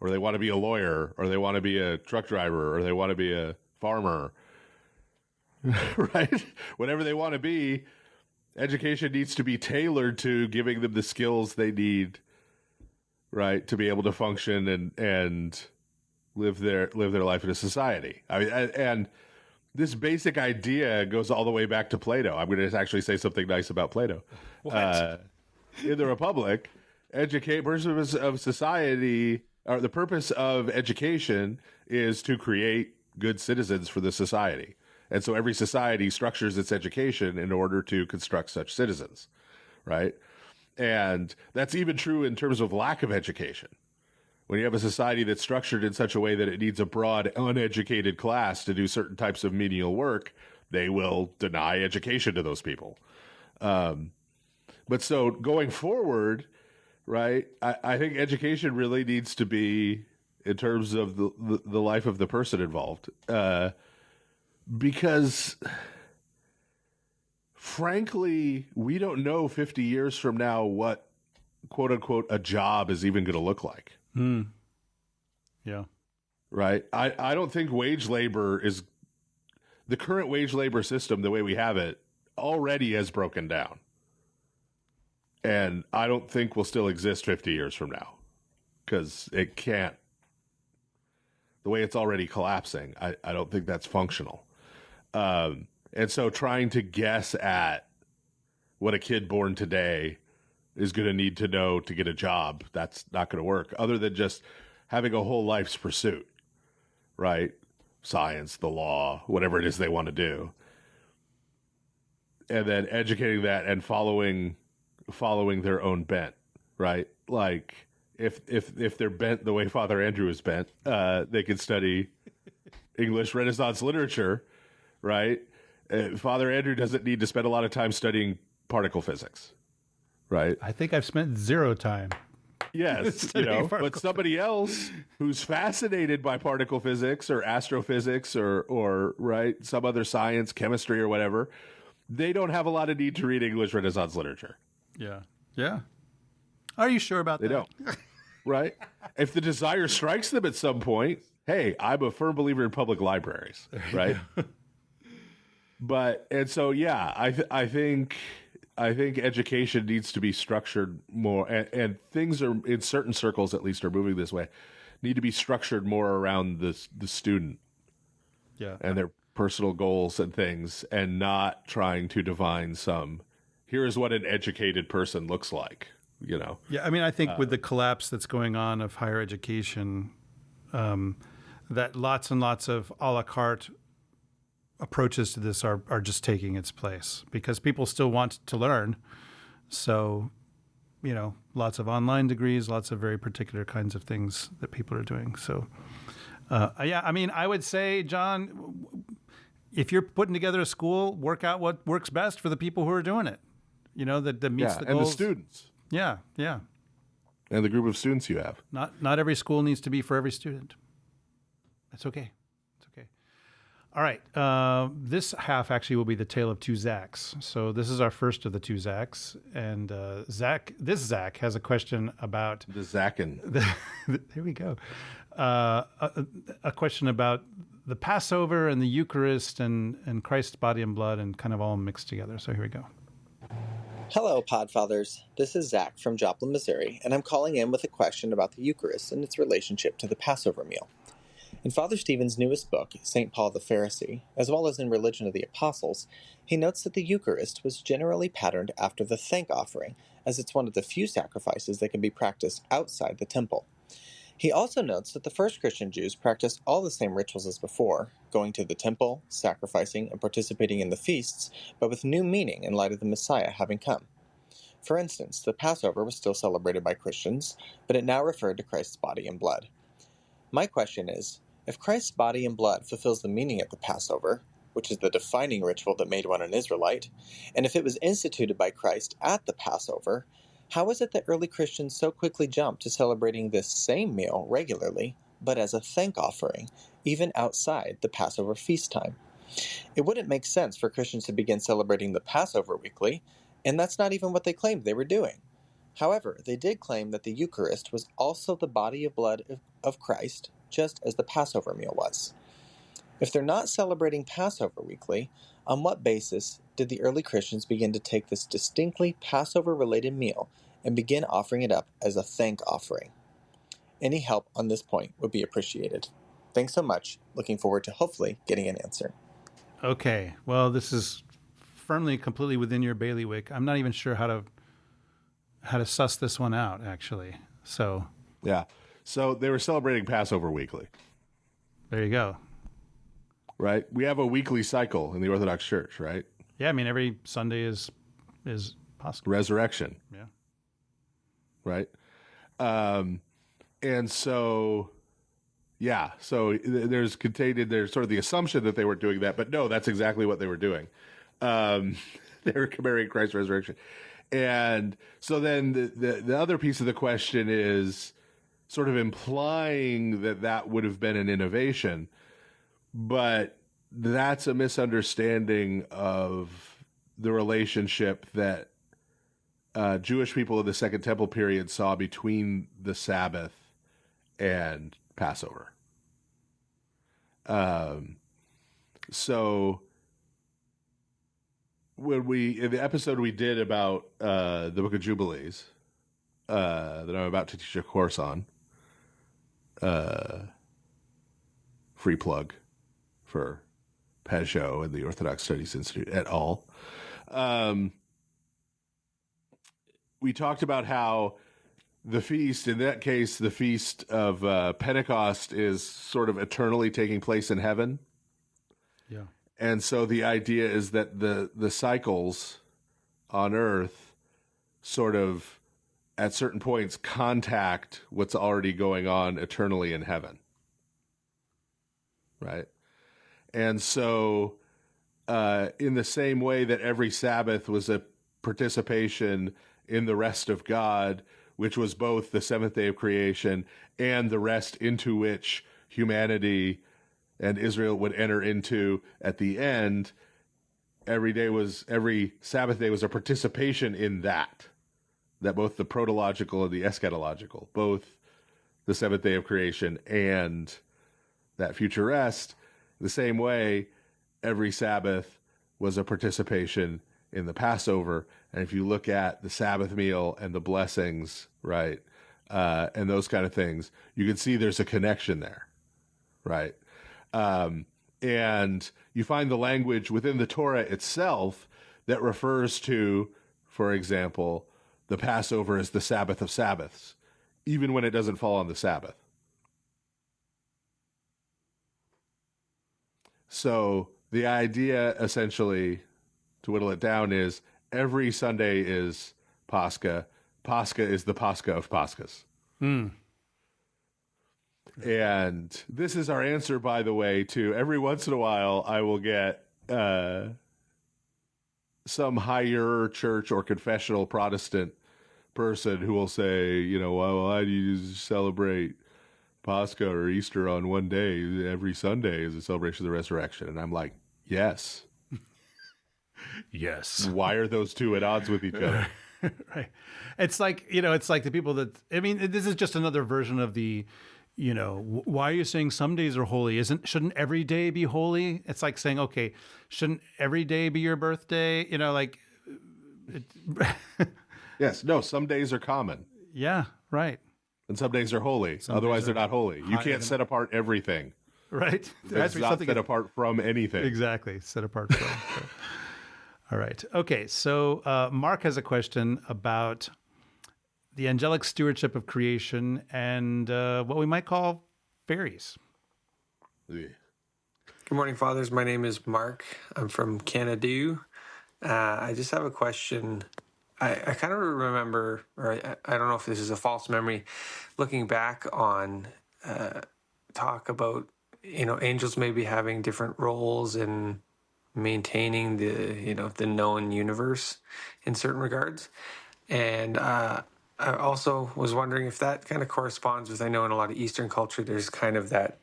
Or they want to be a lawyer, or they want to be a truck driver, or they want to be a farmer, right? Whatever they want to be, education needs to be tailored to giving them the skills they need, right, to be able to function and live their life in a society. I mean, and this basic idea goes all the way back to Plato. I'm going to actually say something nice about Plato. In the Republic, purpose of society, or the purpose of education, is to create good citizens for the society. And so every society structures its education in order to construct such citizens, right? And that's even true in terms of lack of education. When you have a society that's structured in such a way that it needs a broad, uneducated class to do certain types of menial work, they will deny education to those people. But so going forward, right, I think education really needs to be in terms of the life of the person involved. Because, frankly, we don't know 50 years from now what, quote unquote, a job is even going to look like. Yeah. Right. I don't think wage labor is the current wage labor system, the way we have it, already has broken down. And I don't think will still exist 50 years from now because it can't. The way it's already collapsing, I don't think that's functional. And so trying to guess at what a kid born today is going to need to know to get a job, that's not going to work, other than just having a whole life's pursuit, right? Science, the law, whatever it is they want to do. And then educating that and following their own bent, right? Like if they're bent the way Father Andrew is bent, they can study English Renaissance literature, right? Father Andrew doesn't need to spend a lot of time studying particle physics, right? I think I've spent 0 time. Yes, but somebody else who's fascinated by particle physics or astrophysics or right, some other science, chemistry or whatever, they don't have a lot of need to read English Renaissance literature. Yeah. Yeah. Are you sure about that? They don't. Right? If the desire strikes them at some point, hey, I'm a firm believer in public libraries, right? And so, yeah, I think education needs to be structured more, and things are, in certain circles at least, are moving this way, need to be structured more around the student, and their personal goals and things, and not trying to divine some, here is what an educated person looks like, Yeah, I mean, I think with the collapse that's going on of higher education, that lots and lots of a la carte approaches to this are just taking its place because people still want to learn. So, lots of online degrees, lots of very particular kinds of things that people are doing. So, I mean, I would say, John, if you're putting together a school, work out what works best for the people who are doing it, that meets the goals. And the students. Yeah. And the group of students you have. Not every school needs to be for every student. That's okay. All right. This half actually will be the tale of two Zachs. So this is our first of the two Zachs. And this Zach has a question about... The Zachin. There we go. A question about the Passover and the Eucharist and Christ's body and blood and kind of all mixed together. So here we go. Hello, Podfathers. This is Zach from Joplin, Missouri, and I'm calling in with a question about the Eucharist and its relationship to the Passover meal. In Father Stephen's newest book, St. Paul the Pharisee, as well as in Religion of the Apostles, he notes that the Eucharist was generally patterned after the thank offering, as it's one of the few sacrifices that can be practiced outside the temple. He also notes that the first Christian Jews practiced all the same rituals as before, going to the temple, sacrificing, and participating in the feasts, but with new meaning in light of the Messiah having come. For instance, the Passover was still celebrated by Christians, but it now referred to Christ's body and blood. My question is, if Christ's body and blood fulfills the meaning of the Passover, which is the defining ritual that made one an Israelite, and if it was instituted by Christ at the Passover, how is it that early Christians so quickly jumped to celebrating this same meal regularly, but as a thank offering, even outside the Passover feast time? It wouldn't make sense for Christians to begin celebrating the Passover weekly, and that's not even what they claimed they were doing. However, they did claim that the Eucharist was also the body and blood of Christ, just as the Passover meal was. If they're not celebrating Passover weekly, on what basis did the early Christians begin to take this distinctly Passover-related meal and begin offering it up as a thank offering? Any help on this point would be appreciated. Thanks so much. Looking forward to hopefully getting an answer. Okay. Well, this is firmly, completely within your bailiwick. I'm not even sure how to suss this one out, actually. So yeah. So they were celebrating Passover weekly. There you go. right? We have a weekly cycle in the Orthodox Church, right? Yeah, I mean, every Sunday is Passover. Resurrection. Yeah. Right. And so, yeah, so there's sort of the assumption that they weren't doing that, but no, that's exactly what they were doing. They were commemorating Christ's resurrection. And so then the other piece of the question is sort of implying that would have been an innovation, but that's a misunderstanding of the relationship that Jewish people of the Second Temple period saw between the Sabbath and Passover. So in the episode we did about the Book of Jubilees, that I'm about to teach a course on, free plug for Peugeot and the Orthodox Studies Institute et al. We talked about how the feast, in that case, the feast of Pentecost, is sort of eternally taking place in heaven. Yeah. And so the idea is that the cycles on earth sort of, at certain points, contact what's already going on eternally in heaven. Right? And so in the same way that every Sabbath was a participation in the rest of God, which was both the seventh day of creation and the rest into which humanity and Israel would enter into at the end, every Sabbath day was a participation in that both the protological and the eschatological, both the seventh day of creation and that future rest, the same way every Sabbath was a participation in the Passover. And if you look at the Sabbath meal and the blessings, right, and those kind of things, you can see there's a connection there, right? And you find the language within the Torah itself that refers to, for example, the Passover as the Sabbath of Sabbaths, even when it doesn't fall on the Sabbath. So the idea, essentially, to whittle it down, is every Sunday is Pascha. Pascha is the Pascha of Paschas. Mm. And this is our answer, by the way, to every once in a while I will get some higher church or confessional Protestant person who will say, well, why do you celebrate Pascha or Easter on one day? Every Sunday is a celebration of the resurrection. And I'm like, yes. Yes. Why are those two at odds with each other? Right. It's like, it's like the people that, I mean, this is just another version of the, why are you saying some days are holy? Shouldn't every day be holy? It's like saying, okay, shouldn't every day be your birthday? Yes. No, some days are common. Yeah. Right. And some days are holy. Otherwise, they're not holy. You can't set apart everything. Right. That's not set apart from anything. Exactly. Set apart from. All right. Okay. So Mark has a question about the angelic stewardship of creation and what we might call fairies. Yeah. Good morning, Fathers. My name is Mark. I'm from Canada. I just have a question. I kind of remember, or I don't know if this is a false memory, looking back on talk about, angels maybe having different roles in maintaining the known universe in certain regards. And I also was wondering if that kind of corresponds with, I know in a lot of Eastern culture, there's kind of that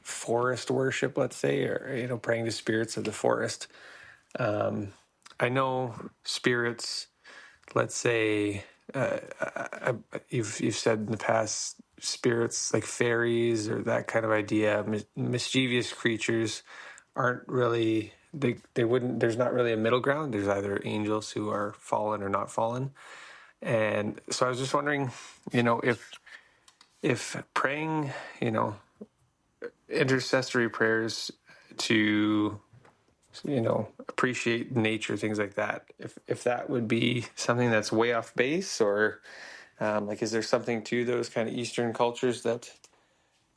forest worship, let's say, or, praying to spirits of the forest. I know spirits, let's say, you've said in the past, spirits like fairies or that kind of idea, mischievous creatures aren't really, they wouldn't, there's not really a middle ground. There's either angels who are fallen or not fallen. And so I was just wondering, if praying, intercessory prayers to, appreciate nature, things like that, if that would be something that's way off base, or is there something to those kind of Eastern cultures that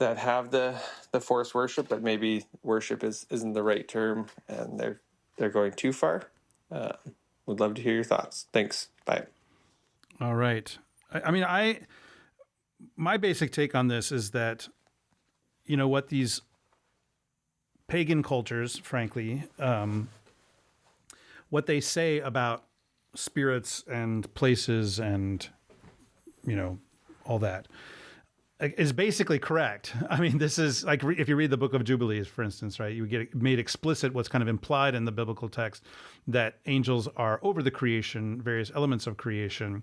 that have the forced worship, but maybe worship isn't the right term, and they're going too far. Would love to hear your thoughts. Thanks. Bye. All right. My basic take on this is that, what these pagan cultures, frankly, what they say about spirits and places and, all that is basically correct. I mean, this is like, if you read the Book of Jubilees, for instance, right, you get made explicit what's kind of implied in the biblical text, that angels are over the creation, various elements of creation.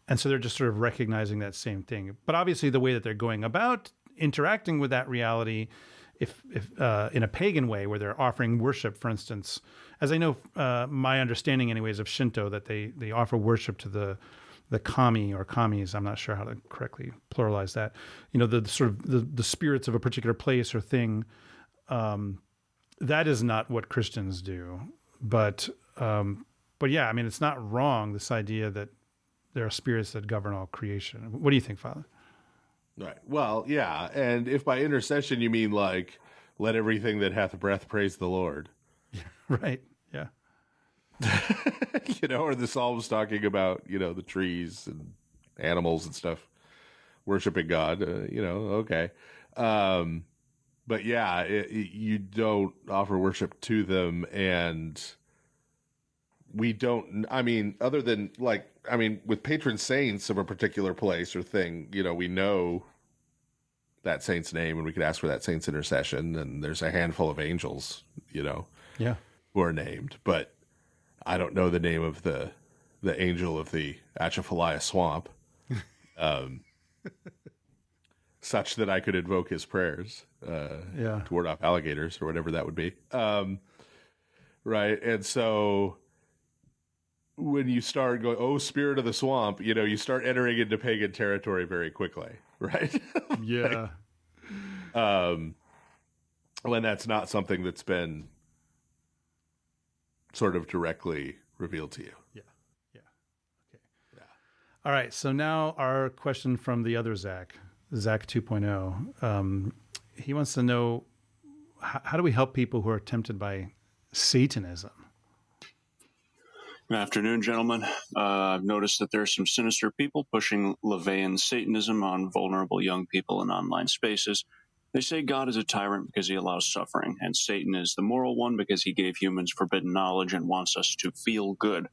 And so they're just sort of recognizing that same thing. But obviously the way that they're going about interacting with that reality, if in a pagan way, where they're offering worship, for instance, as I know, my understanding anyways of Shinto, that they offer worship to the kami or kamis, I'm not sure how to correctly pluralize that, the sort of the spirits of a particular place or thing. That is not what Christians do. But yeah, I mean, it's not wrong, this idea that there are spirits that govern all creation. What do you think, Father? Right. Well, yeah. And if by intercession you mean like, let everything that hath breath praise the Lord. Right. Yeah. Or the Psalms talking about, the trees and animals and stuff, worshiping God, okay. But yeah, you don't offer worship to them, and we don't, other than with patron saints of a particular place or thing, we know that saint's name and we could ask for that saint's intercession, and there's a handful of angels, yeah, who are named, but I don't know the name of the angel of the Atchafalaya swamp, such that I could invoke his prayers, to ward off alligators or whatever that would be. Right. And so when you start going, oh, spirit of the swamp, you start entering into pagan territory very quickly. Right. Yeah. When that's not something that's been sort of directly revealed to you. Yeah. Okay. Yeah. All right. So now our question from the other Zach 2.0. He wants to know, how do we help people who are tempted by Satanism? Good afternoon, gentlemen. I've noticed that there are some sinister people pushing LaVeyan Satanism on vulnerable young people in online spaces. They say God is a tyrant because he allows suffering, and Satan is the moral one because he gave humans forbidden knowledge and wants us to feel good.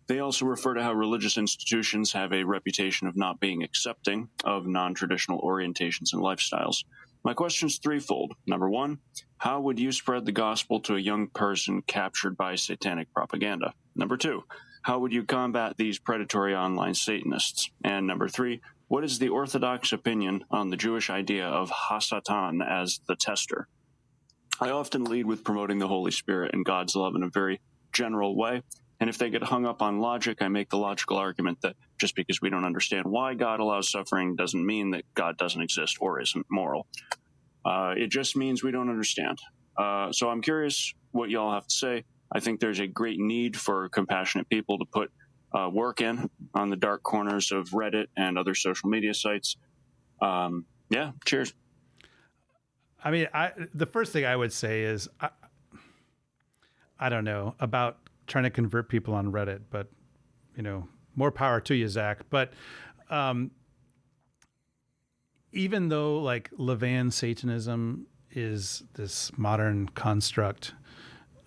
They also refer to how religious institutions have a reputation of not being accepting of non-traditional orientations and lifestyles. My question is threefold. Number one, how would you spread the gospel to a young person captured by satanic propaganda? Number two, how would you combat these predatory online Satanists? And number three, what is the Orthodox opinion on the Jewish idea of Hasatan as the tester? I often lead with promoting the Holy Spirit and God's love in a very general way. And if they get hung up on logic, I make the logical argument that just because we don't understand why God allows suffering doesn't mean that God doesn't exist or isn't moral. It just means we don't understand. So I'm curious what y'all have to say. I think there's a great need for compassionate people to put work in on the dark corners of Reddit and other social media sites. Yeah, cheers. I mean, the first thing I would say is, I don't know about trying to convert people on Reddit, but, more power to you, Zach. But even though like LaVeyan Satanism is this modern construct,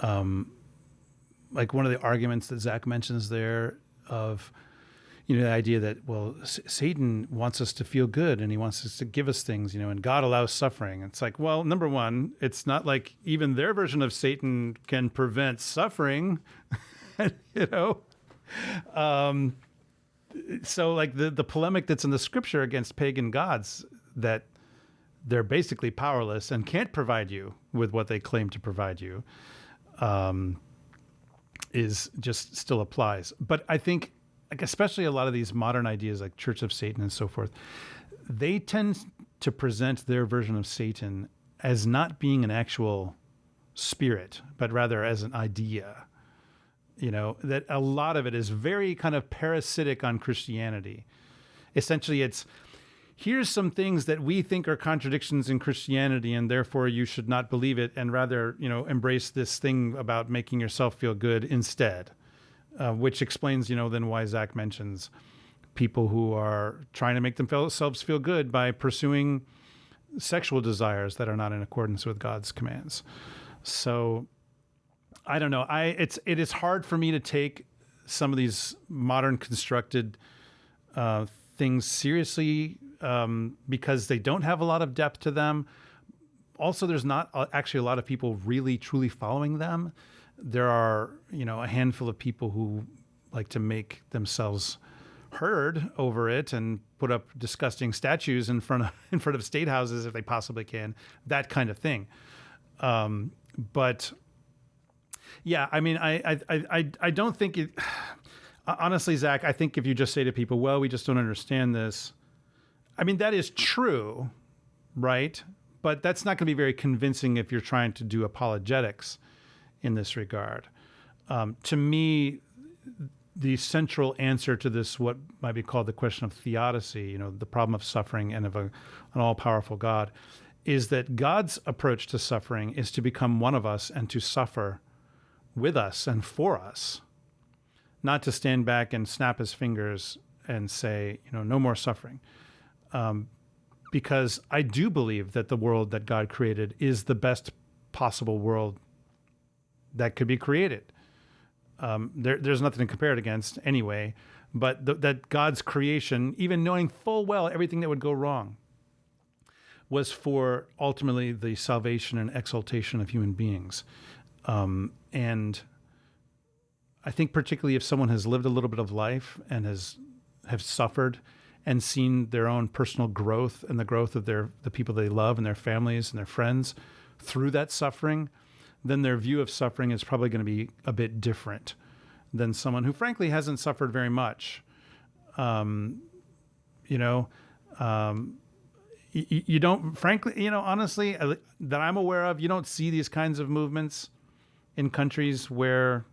like one of the arguments that Zach mentions there of, the idea that, well, Satan wants us to feel good and he wants us to give us things, and God allows suffering. It's like, well, number one, it's not like even their version of Satan can prevent suffering, So like the polemic that's in the scripture against pagan gods, that they're basically powerless and can't provide you with what they claim to provide you, is just still applies. But I think, like, especially a lot of these modern ideas like Church of Satan and so forth, they tend to present their version of Satan as not being an actual spirit, but rather as an idea. That a lot of it is very kind of parasitic on Christianity. Essentially, it's, here's some things that we think are contradictions in Christianity, and therefore you should not believe it, and rather, embrace this thing about making yourself feel good instead, which explains, then why Zach mentions people who are trying to make themselves feel good by pursuing sexual desires that are not in accordance with God's commands. So I don't know. It is hard for me to take some of these modern constructed things seriously because they don't have a lot of depth to them. Also, there's not actually a lot of people really truly following them. There are, a handful of people who like to make themselves heard over it and put up disgusting statues in front of state houses if they possibly can, that kind of thing. But yeah, I mean, I don't think it. Honestly, Zach, I think if you just say to people, "Well, we just don't understand this," I mean, that is true, right? But that's not going to be very convincing if you're trying to do apologetics in this regard. To me, the central answer to this, what might be called the question of theodicy, the problem of suffering and of an all-powerful God, is that God's approach to suffering is to become one of us and to suffer with us and for us, not to stand back and snap his fingers and say, no more suffering. Because I do believe that the world that God created is the best possible world that could be created. There's nothing to compare it against anyway, but that God's creation, even knowing full well everything that would go wrong, was for ultimately the salvation and exaltation of human beings. And I think particularly if someone has lived a little bit of life and have suffered and seen their own personal growth and the growth of the people they love and their families and their friends through that suffering, then their view of suffering is probably going to be a bit different than someone who frankly hasn't suffered very much. You don't, frankly, honestly, that I'm aware of, you don't see these kinds of movements in countries where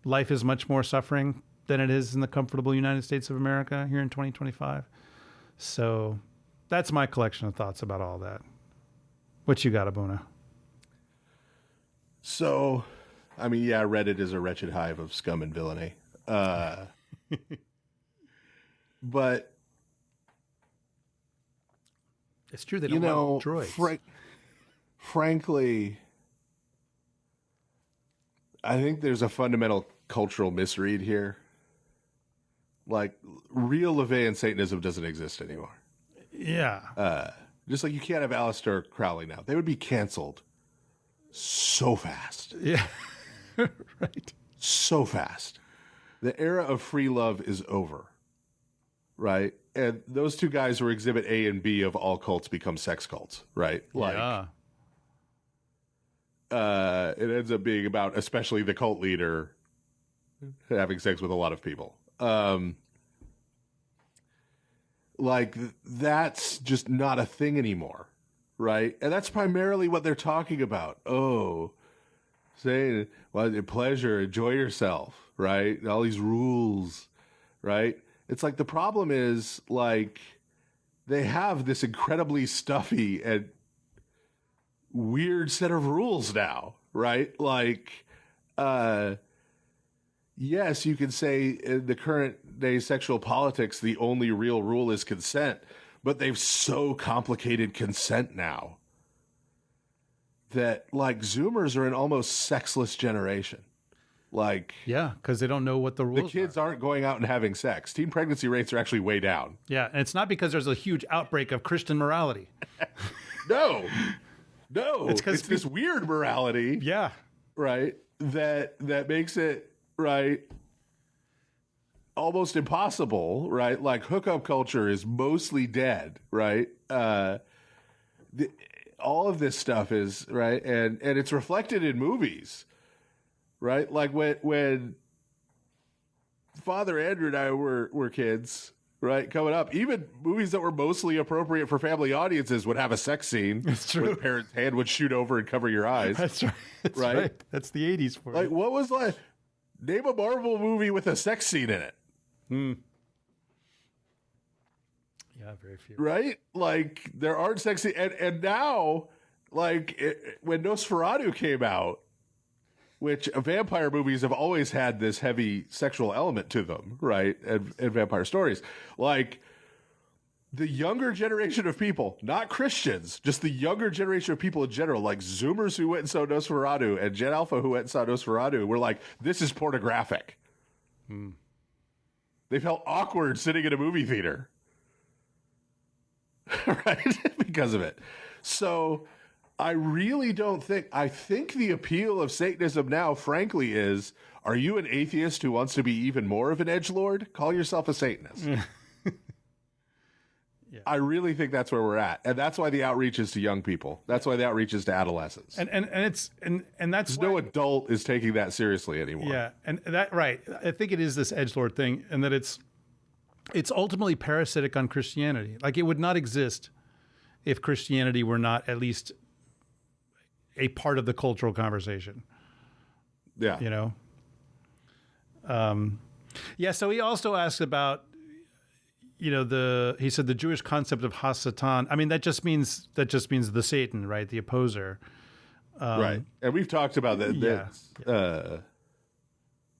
life is much more suffering than it is in the comfortable United States of America here in 2025. So that's my collection of thoughts about all that. What you got, Abuna? So, I mean, yeah, Reddit is a wretched hive of scum and villainy. But it's true, they don't want droids. Frankly, I think there's a fundamental cultural misread here. Like, real LaVeyan Satanism doesn't exist anymore. Yeah. Just like you can't have Aleister Crowley now. They would be canceled so fast. Yeah. Right. So fast. The era of free love is over. Right? And those two guys were exhibit A and B of all cults become sex cults. Right? Yeah. It ends up being about especially the cult leader having sex with a lot of people. That's just not a thing anymore, right? And that's primarily what they're talking about. Oh, saying, well, pleasure, enjoy yourself, right? All these rules, right? It's like the problem is, like, they have this incredibly stuffy and weird set of rules now, right? Like, yes, you can say in the current day sexual politics, the only real rule is consent, but they've so complicated consent now that, like, Zoomers are an almost sexless generation. Like, yeah, because they don't know what the rules are. The kids aren't going out and having sex. Teen pregnancy rates are actually way down. Yeah, and it's not because there's a huge outbreak of Christian morality. No, it's this weird morality. Yeah, right. That makes it right almost impossible. Right, like hookup culture is mostly dead. Right. All of this stuff is right, and it's reflected in movies. Right, like when Father Andrew and I were kids, right, coming up, even movies that were mostly appropriate for family audiences would have a sex scene. That's true. Where the parent's hand would shoot over and cover your eyes. That's right. That's right. That's the 80s for you. What was name a Marvel movie with a sex scene in it? Yeah. Yeah, very few. Right? Like, there aren't sexy. And now, like, when Nosferatu came out, which vampire movies have always had this heavy sexual element to them, right? And vampire stories. Like, the younger generation of people, not Christians, just the younger generation of people in general, like Zoomers who went and saw Nosferatu and Gen Alpha who went and saw Nosferatu, were like, this is pornographic. They felt awkward sitting in a movie theater. Right? Because of it. So I really don't I think the appeal of Satanism now, frankly, is, are you an atheist who wants to be even more of an edgelord? Call yourself a Satanist. Yeah. I really think that's where we're at. And that's why the outreach is to young people. That's why the outreach is to adolescents. And that's no adult is taking that seriously anymore. Yeah. And that, right. I think it is this edgelord thing, and that it's ultimately parasitic on Christianity. Like, it would not exist if Christianity were not at least a part of the cultural conversation. Yeah. You know? Yeah. So he also asked about, you know, he said the Jewish concept of Hasatan. I mean, that just means the Satan, right? The opposer. Right. And we've talked about that.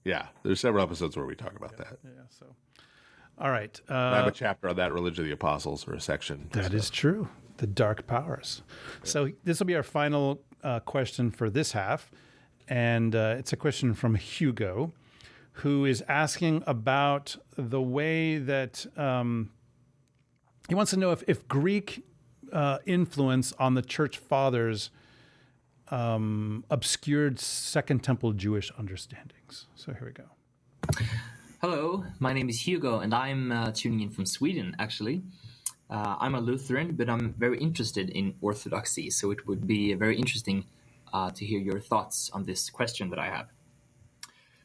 There's several episodes where we talk about that. Yeah. So, all right. I have a chapter on that, Religion of the Apostles, or a section. That is true. The dark powers. Yeah. So this will be our final question for this half. And it's a question from Hugo, who is asking about the way that he wants to know if Greek influence on the church fathers obscured Second Temple Jewish understandings. So here we go. Hello, my name is Hugo, and I'm tuning in from Sweden, actually. I'm a Lutheran, but I'm very interested in Orthodoxy, so it would be very interesting to hear your thoughts on this question that I have.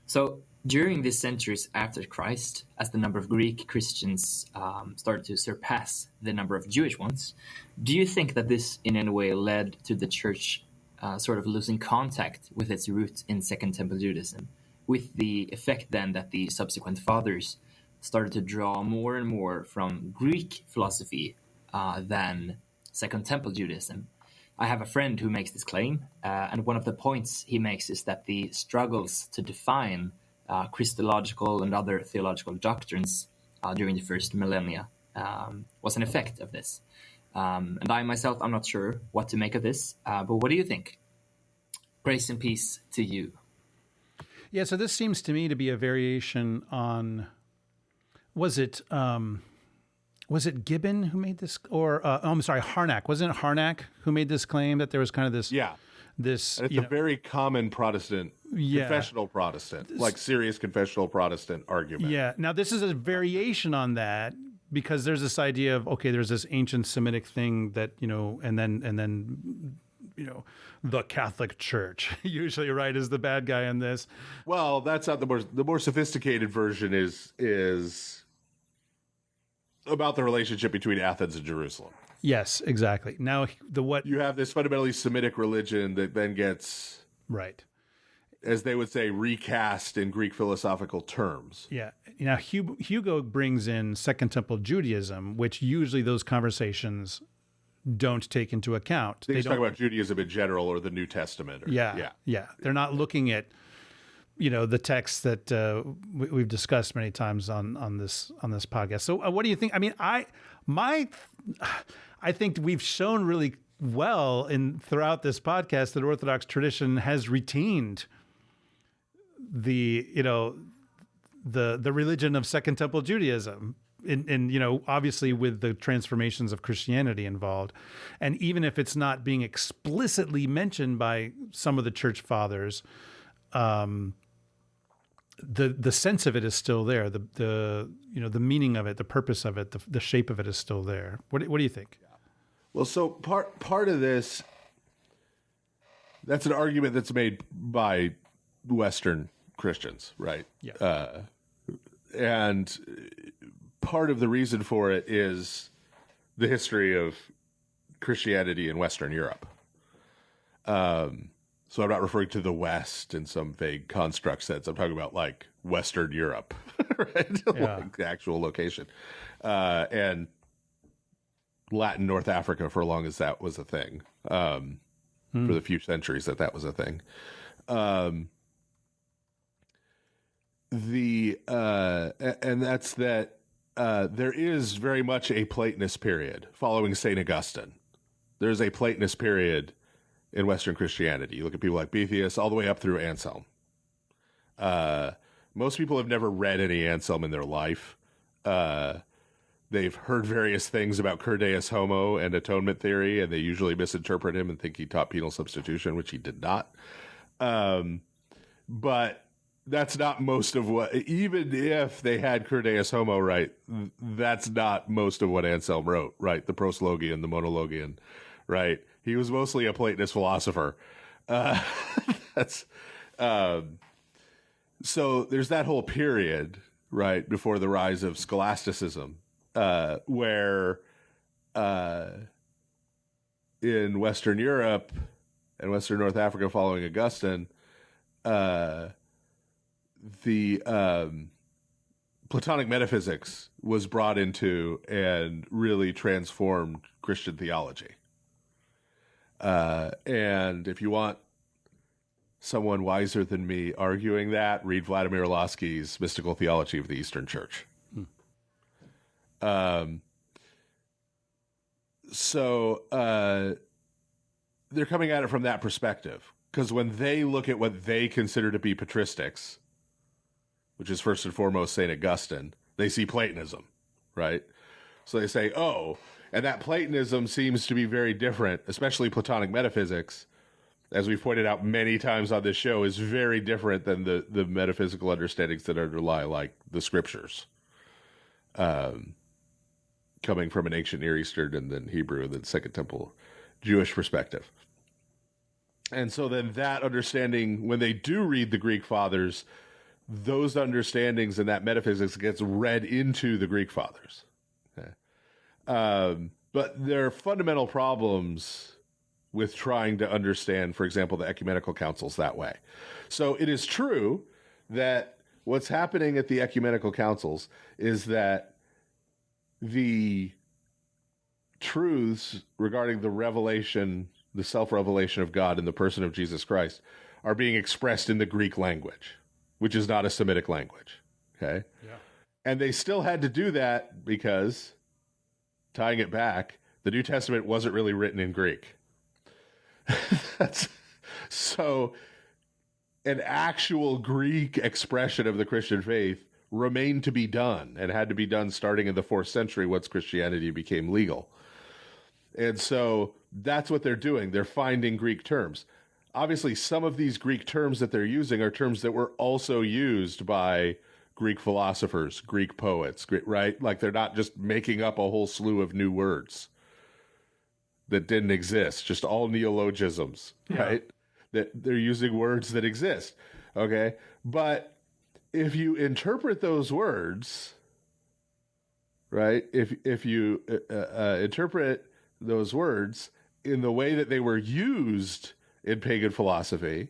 So, during the centuries after Christ, as the number of Greek Christians started to surpass the number of Jewish ones, do you think that this in any way led to the church sort of losing contact with its roots in Second Temple Judaism, with the effect then that the subsequent fathers started to draw more and more from Greek philosophy than Second Temple Judaism? I have a friend who makes this claim, and one of the points he makes is that the struggles to define Christological and other theological doctrines during the first millennia was an effect of this. And I myself, I'm not sure what to make of this, but what do you think? Grace and peace to you. Yeah, so this seems to me to be a variation on, was it Gibbon who made this, or I'm sorry, Harnack. Wasn't it Harnack who made this claim that there was kind of this? Yeah. This, it's a very common Protestant, confessional Protestant, like serious confessional Protestant argument. Yeah. Now, this is a variation on that because there's this idea of, okay, there's this ancient Semitic thing that, you know, and then, you know, the Catholic Church usually, right, is the bad guy in this. Well, that's not the more sophisticated version is about the relationship between Athens and Jerusalem. Yes, exactly. Now, you have this fundamentally Semitic religion that then gets, right, as they would say, recast in Greek philosophical terms. Yeah. Now, Hugo brings in Second Temple Judaism, which usually those conversations don't take into account. They talk about Judaism in general or the New Testament. Yeah. They're not looking at, you know, the texts that we've discussed many times on this podcast. So, what do you think? I mean, I think we've shown really well throughout this podcast that Orthodox tradition has retained the religion of Second Temple Judaism, in you know, obviously with the transformations of Christianity involved, and even if it's not being explicitly mentioned by some of the church fathers, the sense of it is still there. The meaning of it, the purpose of it, the shape of it is still there. What do you think? Well, so part of this, that's an argument that's made by Western Christians, right? Yeah. And part of the reason for it is the history of Christianity in Western Europe. So I'm not referring to the West in some vague construct sense. I'm talking about like Western Europe, right? Yeah. Like the actual location. And Latin North Africa for as long as that was a thing, for the few centuries that was a thing. And that's that there is very much a Platonist period following St. Augustine. There's a Platonist period in Western Christianity. You look at people like Boethius all the way up through Anselm. Most people have never read any Anselm in their life. They've heard various things about cur deus homo and atonement theory, and they usually misinterpret him and think he taught penal substitution, which he did not. But that's not most of what, even if they had cur deus homo right, that's not most of what Anselm wrote, right? The proslogion, the monologion, right? He was mostly a Platonist philosopher. So there's that whole period, right, before the rise of scholasticism, where in Western Europe and Western North Africa following Augustine, the Platonic metaphysics was brought into and really transformed Christian theology. And if you want someone wiser than me arguing that, read Vladimir Lasky's Mystical Theology of the Eastern Church. So they're coming at it from that perspective, because when they look at what they consider to be patristics, which is first and foremost St. Augustine, they see Platonism, right? So they say, oh, and that Platonism seems to be very different, especially Platonic metaphysics, as we've pointed out many times on this show, is very different than the metaphysical understandings that underlie, like, the scriptures. Coming from an ancient Near Eastern and then Hebrew and then Second Temple Jewish perspective. And so then that understanding, when they do read the Greek fathers, those understandings and that metaphysics gets read into the Greek fathers. Okay. But there are fundamental problems with trying to understand, for example, the ecumenical councils that way. So it is true that what's happening at the ecumenical councils is that the truths regarding the revelation, the self-revelation of God in the person of Jesus Christ, are being expressed in the Greek language, which is not a Semitic language. Okay? Yeah. And they still had to do that because, tying it back, the New Testament wasn't really written in Greek. So an actual Greek expression of the Christian faith remained to be done, and had to be done starting in the 4th century once Christianity became legal. And so that's what they're doing. They're finding Greek terms. Obviously, some of these Greek terms that they're using are terms that were also used by Greek philosophers, Greek poets, right? Like, they're not just making up a whole slew of new words that didn't exist, just all neologisms, right? That they're using words that exist, okay? But if you interpret those words, right, if you interpret those words in the way that they were used in pagan philosophy,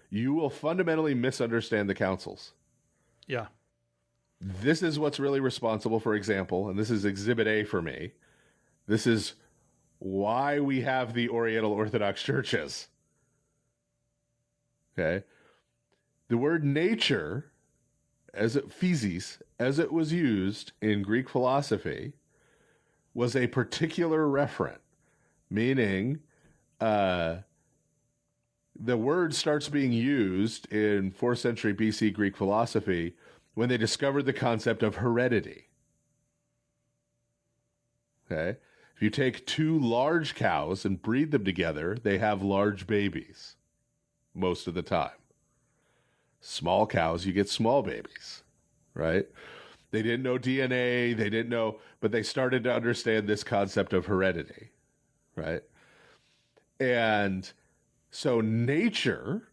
you will fundamentally misunderstand the councils. Yeah. This is what's really responsible, for example, and this is Exhibit A for me. This is why we have the Oriental Orthodox churches. Okay? The word nature, physis, as it was used in Greek philosophy, was a particular referent, meaning the word starts being used in 4th century BC Greek philosophy when they discovered the concept of heredity. Okay? If you take 2 large cows and breed them together, they have large babies most of the time. Small cows, you get small babies, right? They didn't know DNA, they didn't know, but they started to understand this concept of heredity, right? And so nature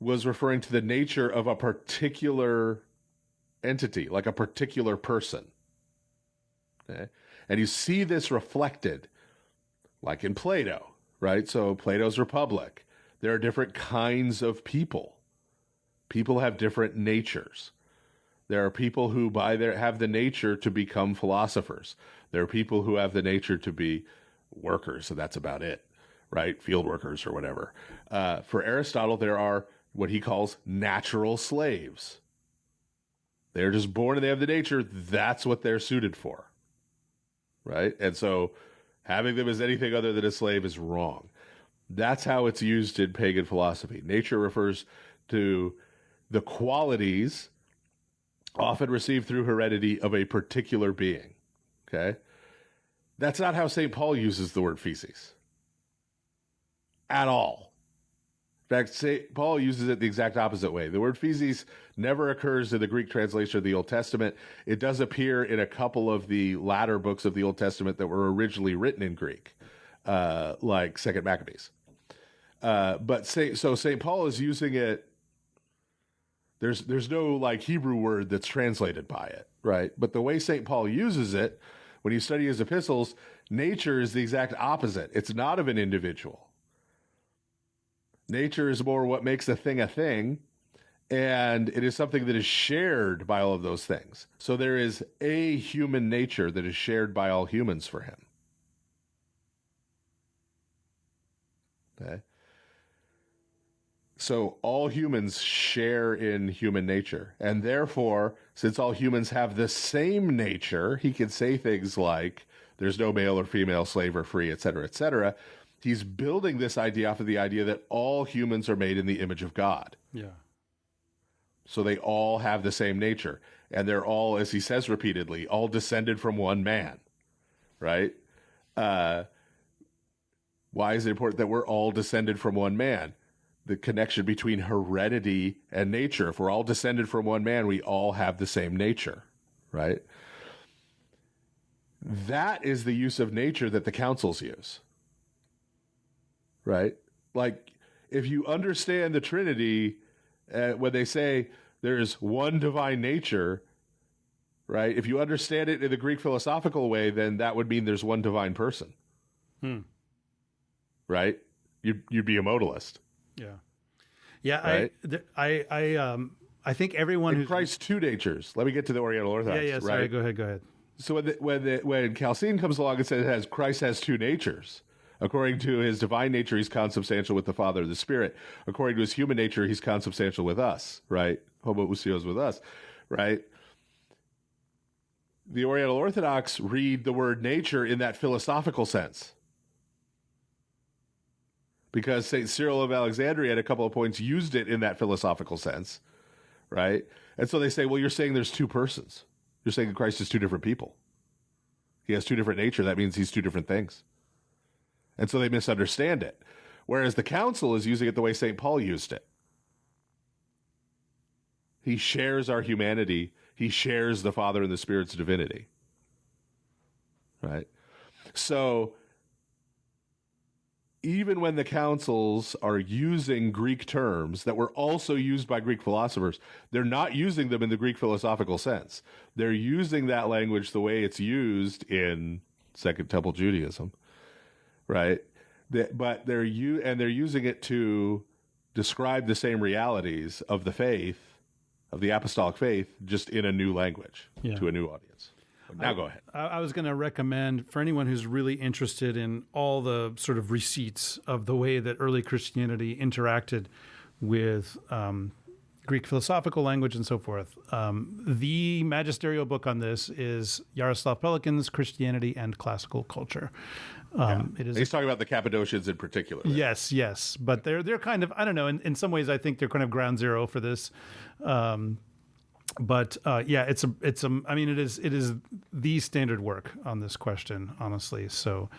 was referring to the nature of a particular entity, like a particular person. Okay? And you see this reflected, like in Plato, right? So Plato's Republic, there are different kinds of people. People have different natures. There are people who have the nature to become philosophers. There are people who have the nature to be workers, and that's about it, right? Field workers or whatever. For Aristotle, there are what he calls natural slaves. They're just born and they have the nature. That's what they're suited for, right? And so having them as anything other than a slave is wrong. That's how it's used in pagan philosophy. Nature refers to the qualities often received through heredity of a particular being, okay? That's not how St. Paul uses the word feces at all. In fact, St. Paul uses it the exact opposite way. The word feces never occurs in the Greek translation of the Old Testament. It does appear in a couple of the latter books of the Old Testament that were originally written in Greek, like 2 Maccabees. But St. Paul is using it. There's no like Hebrew word that's translated by it, right? But the way St. Paul uses it, when you study his epistles, nature is the exact opposite. It's not of an individual. Nature is more what makes a thing, and it is something that is shared by all of those things. So there is a human nature that is shared by all humans for him. Okay? So all humans share in human nature. And therefore, since all humans have the same nature, he can say things like, there's no male or female, slave or free, et cetera, et cetera. He's building this idea off of the idea that all humans are made in the image of God. Yeah. So they all have the same nature. And they're all, as he says repeatedly, all descended from one man, right? Why is it important that we're all descended from one man? The connection between heredity and nature. If we're all descended from one man, we all have the same nature, right? That is the use of nature that the councils use. Right? Like, if you understand the Trinity, when they say there's one divine nature, right? If you understand it in the Greek philosophical way, then that would mean there's one divine person. Right? You'd be a modalist. Yeah. Yeah. Right? I think everyone who's Christ's two natures. Let me get to the Oriental Orthodox. Yeah. Sorry. Right? Go ahead. So when Chalcedon comes along and says Christ has two natures, according to his divine nature, he's consubstantial with the Father and the Spirit. According to his human nature, he's consubstantial with us, right? Homoousios with us, right? The Oriental Orthodox read the word nature in that philosophical sense. Because St. Cyril of Alexandria at a couple of points used it in that philosophical sense, right? And so they say, well, you're saying there's two persons. You're saying that Christ is two different people. He has two different nature. That means he's two different things. And so they misunderstand it. Whereas the council is using it the way St. Paul used it. He shares our humanity. He shares the Father and the Spirit's divinity. Right? So even when the councils are using Greek terms that were also used by Greek philosophers, they're not using them in the Greek philosophical sense. They're using that language the way it's used in Second Temple Judaism. Right, but they're using it to describe the same realities of the faith, of the apostolic faith, just in a new language to a new audience. Now go ahead. I was going to recommend for anyone who's really interested in all the sort of receipts of the way that early Christianity interacted with Greek philosophical language and so forth. The magisterial book on this is Yaroslav Pelikan's Christianity and Classical Culture. It is. He's talking about the Cappadocians in particular. Right? Yes, but they're kind of, I don't know. In some ways, I think they're kind of ground zero for this. But it is the standard work on this question, honestly. So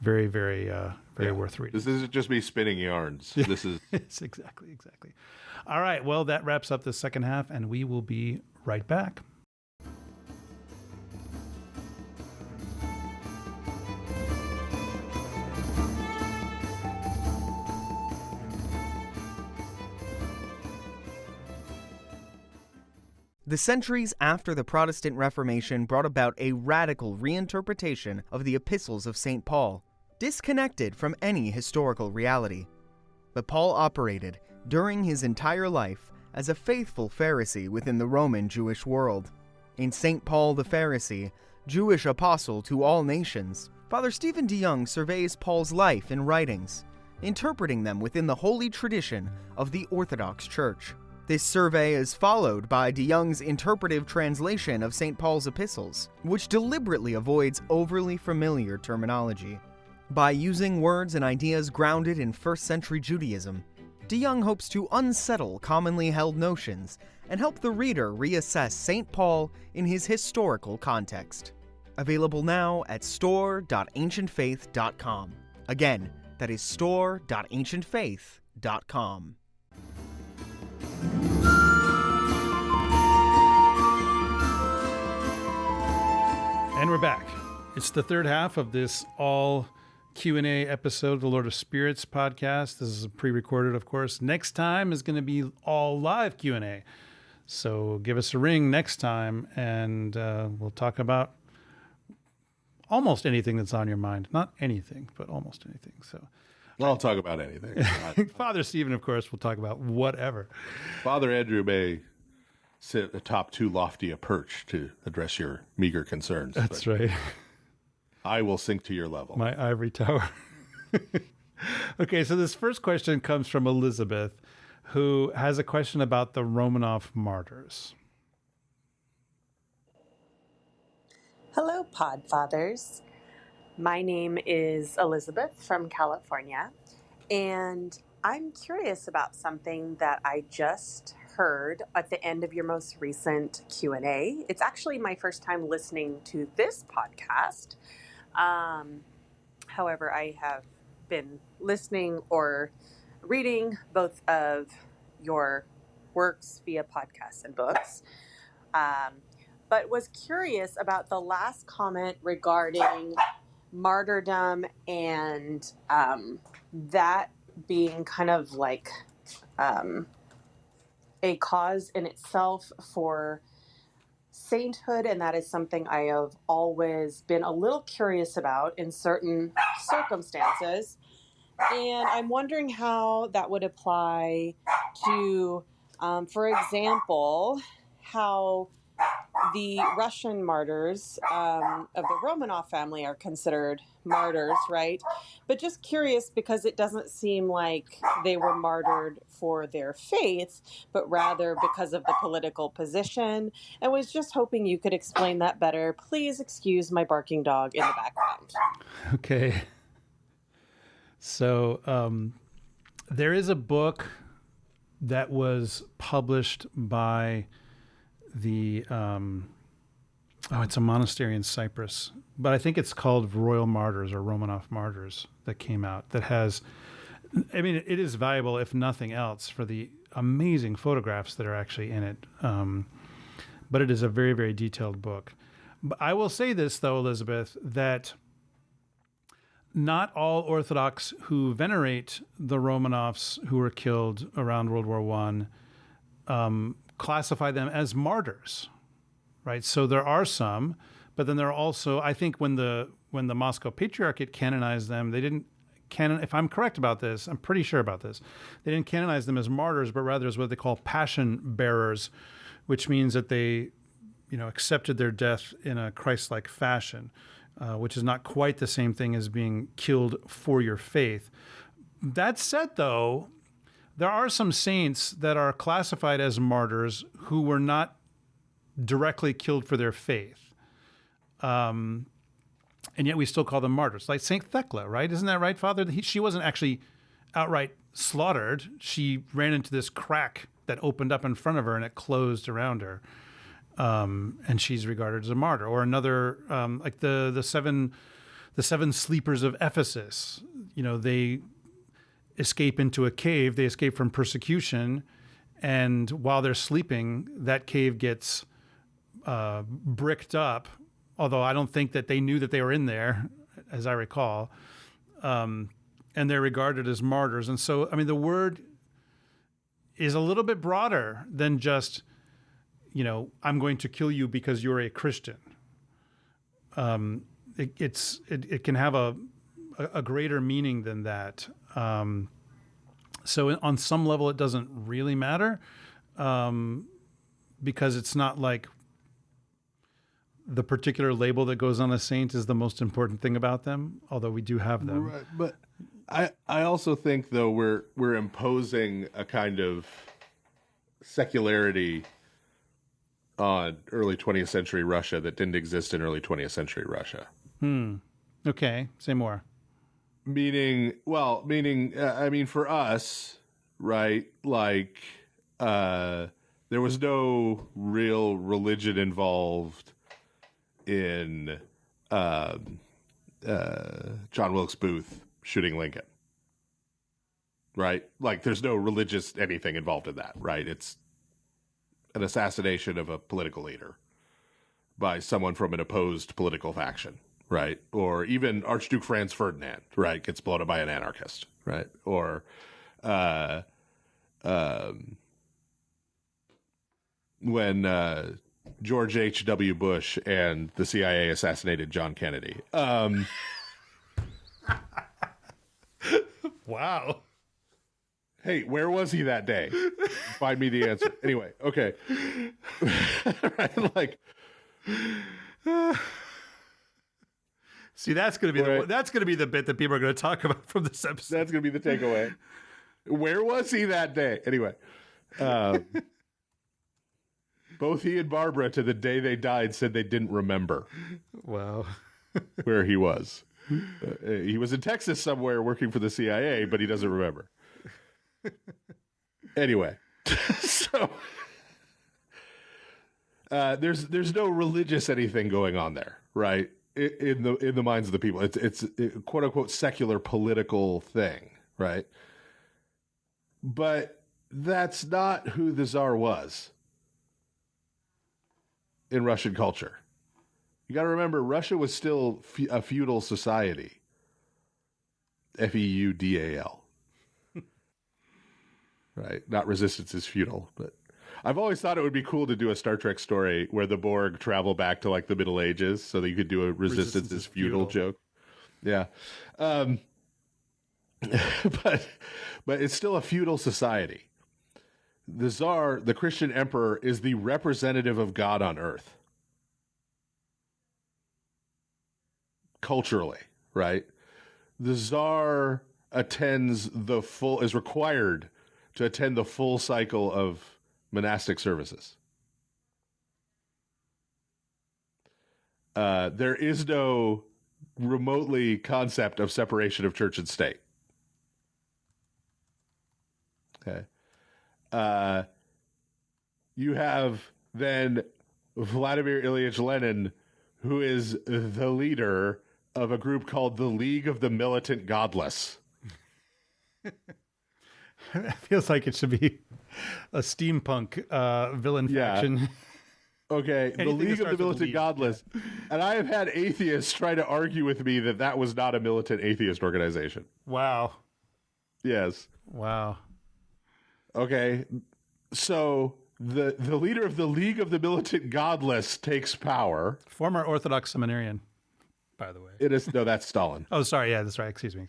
very worth reading. This isn't just me spinning yarns. This is it's exactly. All right. Well, that wraps up the second half, and we will be right back. The centuries after the Protestant Reformation brought about a radical reinterpretation of the epistles of St. Paul, disconnected from any historical reality. But Paul operated, during his entire life, as a faithful Pharisee within the Roman Jewish world. In St. Paul the Pharisee, Jewish apostle to all nations, Father Stephen DeYoung surveys Paul's life and writings, interpreting them within the holy tradition of the Orthodox Church. This survey is followed by DeYoung's interpretive translation of St. Paul's epistles, which deliberately avoids overly familiar terminology. By using words and ideas grounded in first-century Judaism, DeYoung hopes to unsettle commonly held notions and help the reader reassess St. Paul in his historical context. Available now at store.ancientfaith.com. Again, that is store.ancientfaith.com. And we're back. It's the third half of this all Q&A episode of the Lord of Spirits podcast. This is pre-recorded, of course. Next time is going to be all live Q&A. So give us a ring next time, and we'll talk about almost anything that's on your mind. Not anything, but almost anything. So I'll talk about anything. Father Stephen, of course, will talk about whatever. Father Andrew may sit atop too lofty a perch to address your meager concerns. That's right. I will sink to your level. My ivory tower. Okay, so this first question comes from Elizabeth, who has a question about the Romanov martyrs. Hello, Podfathers. My name is Elizabeth from California, and I'm curious about something that I just heard at the end of your most recent Q&A. It's actually my first time listening to this podcast. However, I have been listening or reading both of your works via podcasts and books, but was curious about the last comment regarding martyrdom and that being kind of like a cause in itself for sainthood, and that is something I have always been a little curious about in certain circumstances. And I'm wondering how that would apply to, for example, how the Russian martyrs of the Romanov family are considered martyrs, right? But just curious because it doesn't seem like they were martyred for their faith, but rather because of the political position. And was just hoping you could explain that better. Please excuse my barking dog in the background. Okay. So there is a book that was published by the it's a monastery in Cyprus, but I think it's called Royal Martyrs or Romanov Martyrs that came out that has, I mean, it is valuable if nothing else for the amazing photographs that are actually in it. But it is a very, very detailed book. But I will say this though, Elizabeth, that not all Orthodox who venerate the Romanovs who were killed around World War I classify them as martyrs, right? So there are some, but then there are also, I think when the Moscow Patriarchate canonized them, they didn't if I'm correct about this, I'm pretty sure about this, they didn't canonize them as martyrs, but rather as what they call passion bearers, which means that they, accepted their death in a Christ-like fashion, which is not quite the same thing as being killed for your faith. That said, though, there are some saints that are classified as martyrs who were not directly killed for their faith. And yet we still call them martyrs. Like St. Thecla, right? Isn't that right, Father? She wasn't actually outright slaughtered. She ran into this crack that opened up in front of her and it closed around her. And she's regarded as a martyr. Or another, like the seven sleepers of Ephesus, they escape into a cave. They escape from persecution. And while they're sleeping, that cave gets bricked up. Although I don't think that they knew that they were in there, as I recall. And they're regarded as martyrs. And so, I mean, the word is a little bit broader than just, I'm going to kill you because you're a Christian. It can have a greater meaning than that. So on some level, it doesn't really matter because it's not like the particular label that goes on a saint is the most important thing about them, although we do have them. Right, but I also think, though, we're imposing a kind of secularity on early 20th century Russia that didn't exist in early 20th century Russia. Okay, say more. Meaning, I mean, for us, right, like, there was no real religion involved in John Wilkes Booth shooting Lincoln, right? Like, there's no religious anything involved in that, right? It's an assassination of a political leader by someone from an opposed political faction, right? Or even Archduke Franz Ferdinand, right, gets blown up by an anarchist, right? Or when George H.W. Bush and the CIA assassinated John Kennedy. Wow. Hey, where was he that day? Find me the answer. Anyway, okay. Right, like, see, that's going to be that's going to be the bit that people are going to talk about from this episode. That's going to be the takeaway. Where was he that day? Anyway, both he and Barbara, to the day they died, said they didn't remember. Wow. Where he was. He was in Texas somewhere working for the CIA, but he doesn't remember. Anyway, so there's no religious anything going on there, right? In the minds of the people, it's quote unquote secular political thing, right? But that's not who the Tsar was in Russian culture. You got to remember, Russia was still a feudal society. Feudal. Right? Not resistance is feudal, but I've always thought it would be cool to do a Star Trek story where the Borg travel back to like the Middle Ages so that you could do a resistance is feudal joke. Yeah. But it's still a feudal society. The Tsar, the Christian emperor, is the representative of God on earth. Culturally, right? The Tsar is required to attend the full cycle of monastic services. There is no remotely concept of separation of church and state. Okay. You have then Vladimir Ilyich Lenin, who is the leader of a group called the League of the Militant Godless. It feels like it should be a steampunk villain faction. Okay, the League of the Militant Godless. Yeah. And I have had atheists try to argue with me that was not a militant atheist organization. Wow. Yes. Wow. Okay, so the leader of the League of the Militant Godless takes power. Former Orthodox seminarian, by the way. It is, no, that's Stalin. Oh, sorry, yeah, that's right. Excuse me.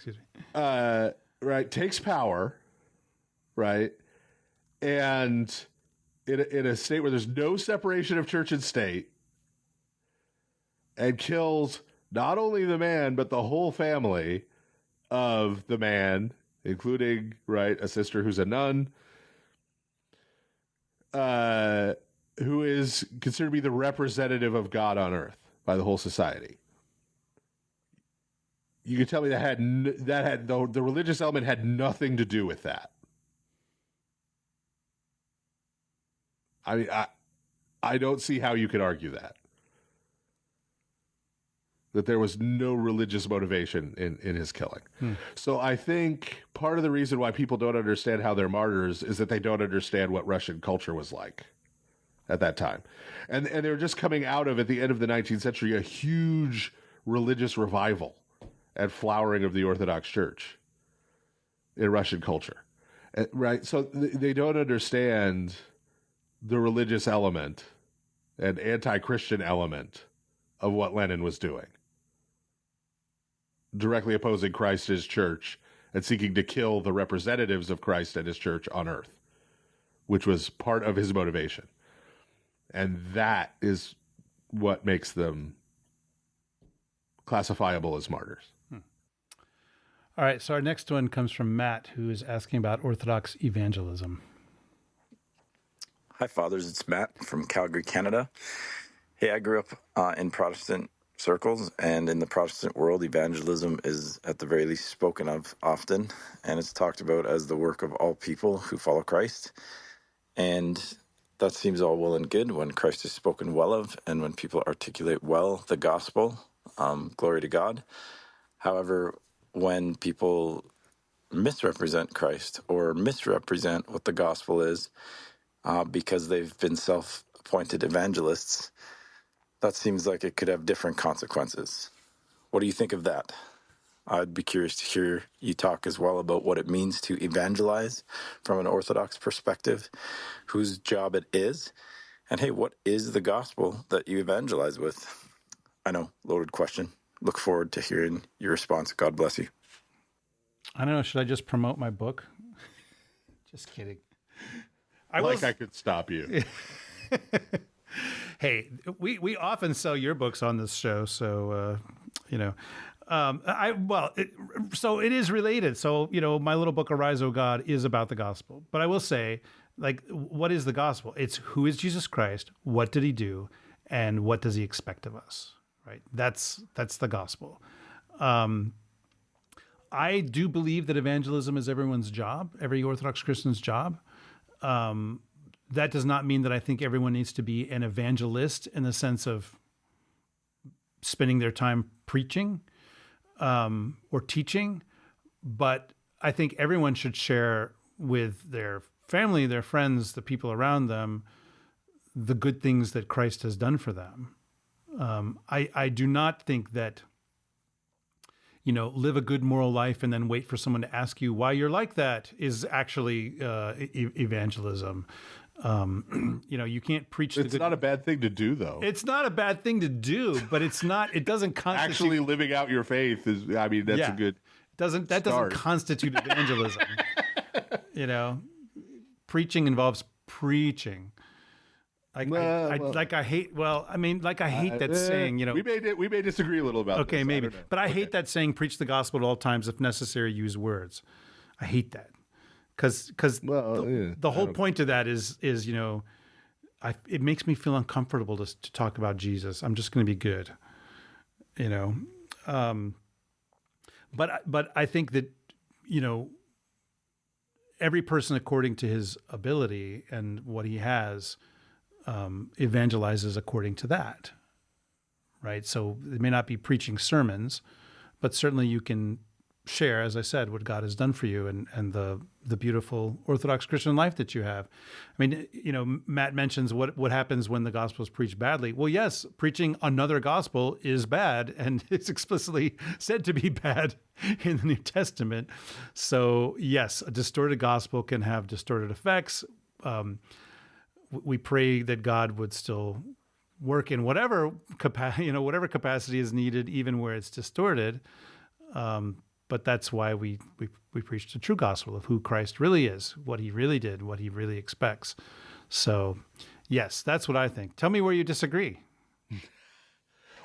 Right, takes power, right, and in a state where there's no separation of church and state, and kills not only the man, but the whole family of the man, including, right, a sister who's a nun, who is considered to be the representative of God on earth by the whole society. You could tell me that the religious element had nothing to do with that. I mean, I don't see how you could argue that there was no religious motivation in his killing. So I think part of the reason why people don't understand how they're martyrs is that they don't understand what Russian culture was like at that time. And they were just coming out of, at the end of the 19th century, a huge religious revival and flowering of the Orthodox Church in Russian culture. Right? So they don't understand the religious element and anti-Christian element of what Lenin was doing. Directly opposing Christ and his church and seeking to kill the representatives of Christ and his church on earth, which was part of his motivation. And that is what makes them classifiable as martyrs. All right, so our next one comes from Matt, who is asking about Orthodox evangelism. Hi, Fathers. It's Matt from Calgary, Canada. Hey, I grew up in Protestant circles, and in the Protestant world, evangelism is at the very least spoken of often, and it's talked about as the work of all people who follow Christ. And that seems all well and good when Christ is spoken well of and when people articulate well the gospel. Glory to God. However, when people misrepresent Christ or misrepresent what the gospel is because they've been self-appointed evangelists, that seems like it could have different consequences. What do you think of that? I'd be curious to hear you talk as well about what it means to evangelize from an Orthodox perspective, whose job it is, and hey, what is the gospel that you evangelize with? I know, loaded question. Look forward to hearing your response. God bless you. I don't know. Should I just promote my book? Just kidding. I could stop you. Hey, we often sell your books on this show, so so it is related. So my little book, Arise, O God, is about the gospel. But I will say, like, what is the gospel? It's who is Jesus Christ? What did he do? And what does he expect of us? Right? That's the gospel. I do believe that evangelism is everyone's job, every Orthodox Christian's job. That does not mean that I think everyone needs to be an evangelist in the sense of spending their time preaching or teaching. But I think everyone should share with their family, their friends, the people around them, the good things that Christ has done for them. I do not think that, live a good moral life and then wait for someone to ask you why you're like that is actually evangelism. You can't preach. It's not a bad thing to do, though. It's not a bad thing to do, but it doesn't constitute. Actually living out your faith is, that's a good That doesn't constitute evangelism. Preaching involves preaching. I hate that saying, we may disagree a little about okay, this. maybe. But I hate that saying, preach the gospel at all times, if necessary, use words. I hate that. Because the whole point of that is it makes me feel uncomfortable to talk about Jesus. I'm just going to be good, But I think that every person according to his ability and what he has evangelizes according to that, right? So it may not be preaching sermons, but certainly you can share, as I said, what God has done for you and the beautiful Orthodox Christian life that you have. I mean, Matt mentions what happens when the gospel is preached badly. Well, yes, preaching another gospel is bad, and it's explicitly said to be bad in the New Testament. So yes, a distorted gospel can have distorted effects. We pray that God would still work in whatever capacity is needed, even where it's distorted. But that's why we preach the true gospel of who Christ really is, what he really did, what he really expects. So, yes, that's what I think. Tell me where you disagree.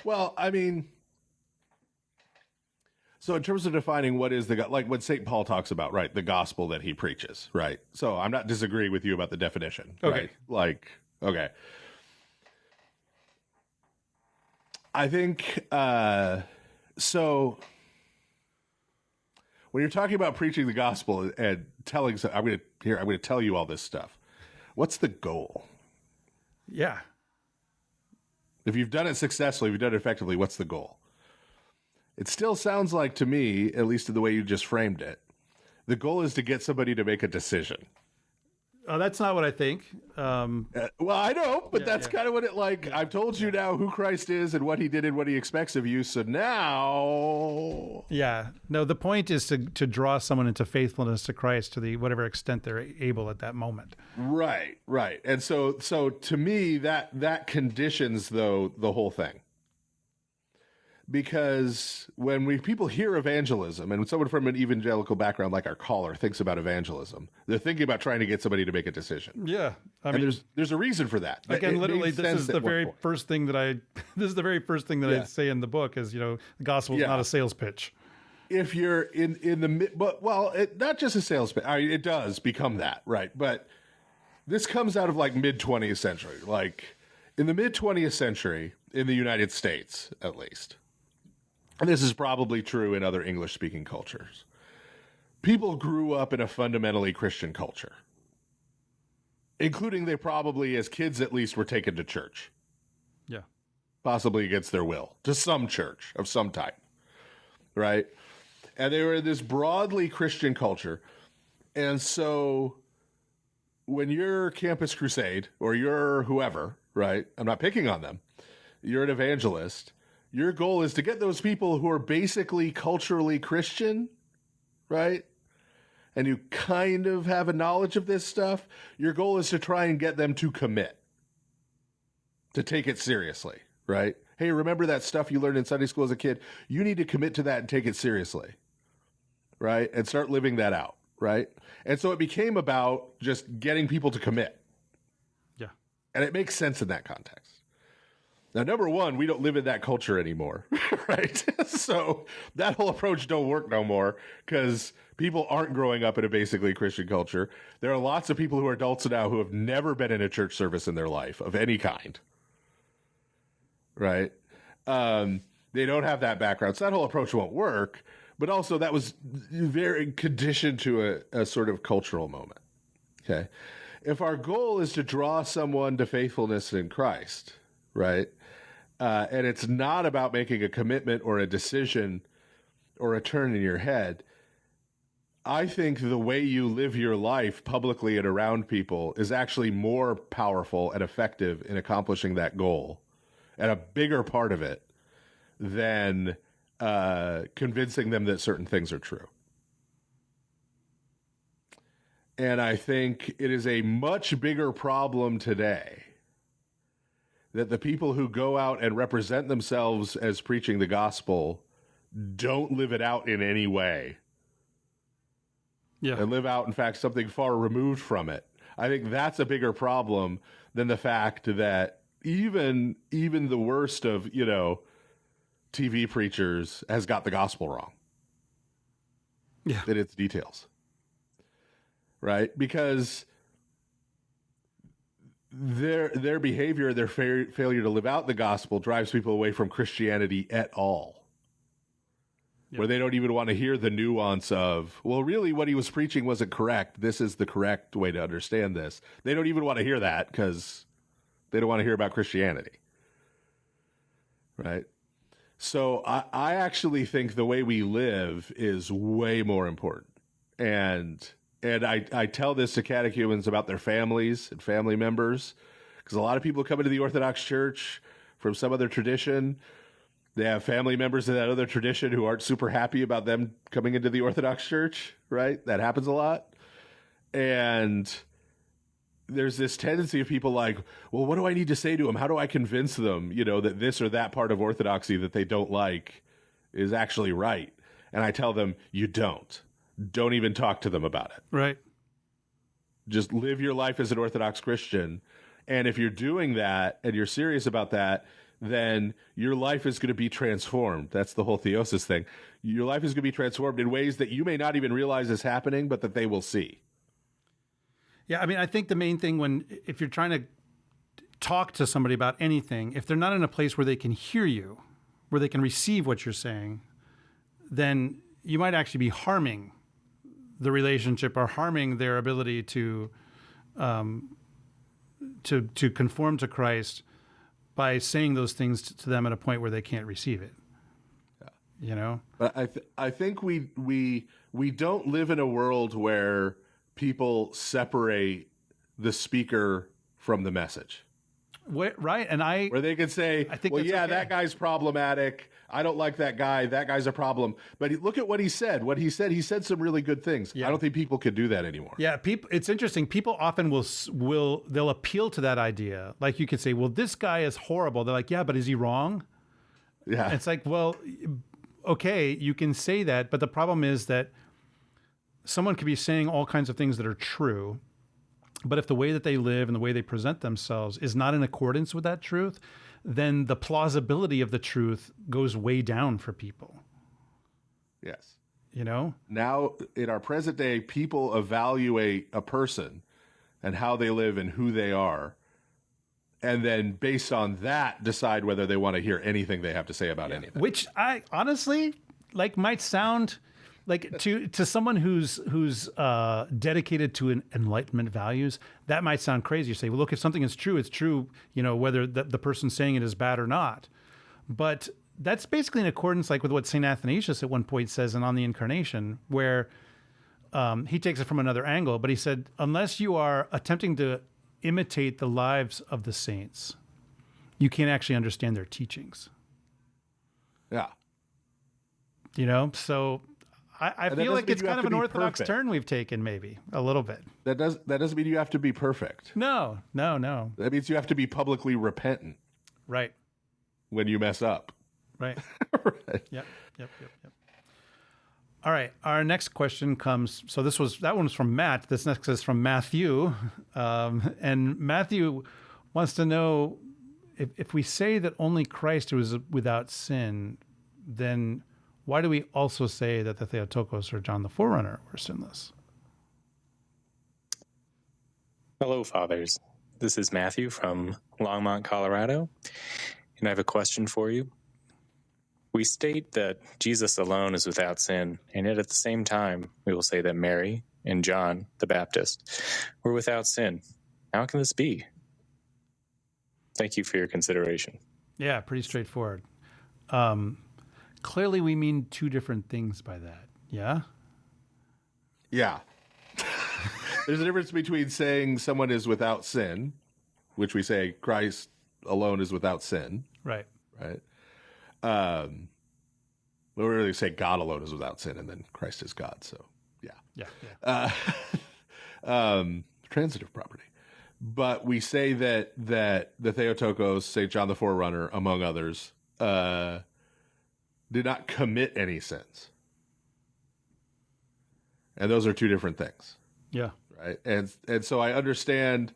Well, I mean, so in terms of defining what is like what St. Paul talks about, right? The gospel that he preaches, right? So I'm not disagreeing with you about the definition, okay. Right? Okay. I think, so when you're talking about preaching the gospel and telling, I'm going to tell you all this stuff. What's the goal? Yeah. If you've done it successfully, if you've done it effectively, what's the goal? It still sounds like to me, at least in the way you just framed it, the goal is to get somebody to make a decision. That's not what I think. Well, I know, but that's kind of what I've told you now who Christ is and what he did and what he expects of you. So now. Yeah. No, the point is to draw someone into faithfulness to Christ to whatever extent they're able at that moment. Right. And so to me, that conditions, though, the whole thing. because when people hear evangelism, and when someone from an evangelical background like our caller thinks about evangelism, they're thinking about trying to get somebody to make a decision. Yeah, I and mean, there's a reason for that. Again, literally, this is the very first thing that I I say in the book is, the gospel is not a sales pitch. If you're in the not just a sales pitch. I mean, it does become that, right? But this comes out of like mid 20th century, like in the mid 20th century in the United States, at least. And this is probably true in other English-speaking cultures. People grew up in a fundamentally Christian culture, including they probably, as kids at least, were taken to church. Yeah. Possibly against their will, to some church of some type, right? And they were in this broadly Christian culture. And so when you're Campus Crusade, or you're whoever, right? I'm not picking on them. You're an evangelist. Your goal is to get those people who are basically culturally Christian, right? And you kind of have a knowledge of this stuff. Your goal is to try and get them to commit, to take it seriously, right? Hey, remember that stuff you learned in Sunday school as a kid? You need to commit to that and take it seriously, right? And start living that out, right? And so it became about just getting people to commit. Yeah. And it makes sense in that context. Now, number one, we don't live in that culture anymore, right? So that whole approach don't work no more because people aren't growing up in a basically Christian culture. There are lots of people who are adults now who have never been in a church service in their life of any kind, right? They don't have that background. So that whole approach won't work, but also that was very conditioned to a sort of cultural moment, okay? If our goal is to draw someone to faithfulness in Christ, right? And it's not about making a commitment or a decision or a turn in your head. I think the way you live your life publicly and around people is actually more powerful and effective in accomplishing that goal, and a bigger part of it than convincing them that certain things are true. And I think it is a much bigger problem today that the people who go out and represent themselves as preaching the gospel don't live it out in any way. Yeah. And live out, in fact, something far removed from it. I think that's a bigger problem than the fact that even the worst of, TV preachers has got the gospel wrong. Yeah. In its details. Right? Because their behavior, their failure to live out the gospel drives people away from Christianity at all. Yep. Where they don't even want to hear the nuance of, well, really what he was preaching wasn't correct. This is the correct way to understand this. They don't even want to hear that because they don't want to hear about Christianity. Right? So I actually think the way we live is way more important. And I tell this to catechumens about their families and family members, because a lot of people come into the Orthodox Church from some other tradition. They have family members in that other tradition who aren't super happy about them coming into the Orthodox Church, right? That happens a lot. And there's this tendency of people like, well, what do I need to say to them? How do I convince them, that this or that part of Orthodoxy that they don't like is actually right? And I tell them, you don't. Don't even talk to them about it. Right. Just live your life as an Orthodox Christian. And if you're doing that and you're serious about that, then your life is going to be transformed. That's the whole theosis thing. Your life is going to be transformed in ways that you may not even realize is happening, but that they will see. Yeah, I mean, I think the main thing if you're trying to talk to somebody about anything, if they're not in a place where they can hear you, where they can receive what you're saying, then you might actually be harming the relationship or harming their ability to conform to Christ by saying those things to them at a point where they can't receive it. Yeah. But I think we don't live in a world where people separate the speaker from the message. Right, and where they could say, well, yeah, okay, that guy's problematic. I don't like that guy. That guy's a problem. But look at what he said. He said some really good things. Yeah. I don't think people could do that anymore. Yeah, it's interesting. People often they'll appeal to that idea. Like you could say, well, this guy is horrible. They're like, yeah, but is he wrong? Yeah. It's like, well, okay, you can say that, but the problem is that someone could be saying all kinds of things that are true, but if the way that they live and the way they present themselves is not in accordance with that truth, then the plausibility of the truth goes way down for people. Yes. You know? Now, in our present day, people evaluate a person and how they live and who they are, and then based on that, decide whether they want to hear anything they have to say about anything. Which I honestly might sound like to someone who's dedicated to enlightenment values, that might sound crazy. You say, well, look, if something is true, it's true, whether the person saying it is bad or not. But that's basically in accordance with what St. Athanasius at one point says in On the Incarnation, where he takes it from another angle, but he said, unless you are attempting to imitate the lives of the saints, you can't actually understand their teachings. Yeah. So I feel like it's kind of an Orthodox turn we've taken, maybe a little bit. That doesn't mean you have to be perfect. No. That means you have to be publicly repentant. Right. When you mess up. Right. Right. Yep. All right. Our next question comes. So that one was from Matt. This next is from Matthew. And Matthew wants to know if we say that only Christ was without sin, then why do we also say that the Theotokos or John the Forerunner were sinless? Hello, Fathers. This is Matthew from Longmont, Colorado, and I have a question for you. We state that Jesus alone is without sin, and yet at the same time, we will say that Mary and John the Baptist were without sin. How can this be? Thank you for your consideration. Yeah, pretty straightforward. Clearly, we mean two different things by that. Yeah? Yeah. There's a difference between saying someone is without sin, which we say Christ alone is without sin. Right. Right. We really say God alone is without sin, and then Christ is God. So, yeah. Transitive property. But we say that the Theotokos, St. John the Forerunner, among others, did not commit any sins. And those are two different things. Yeah. Right. And so I understand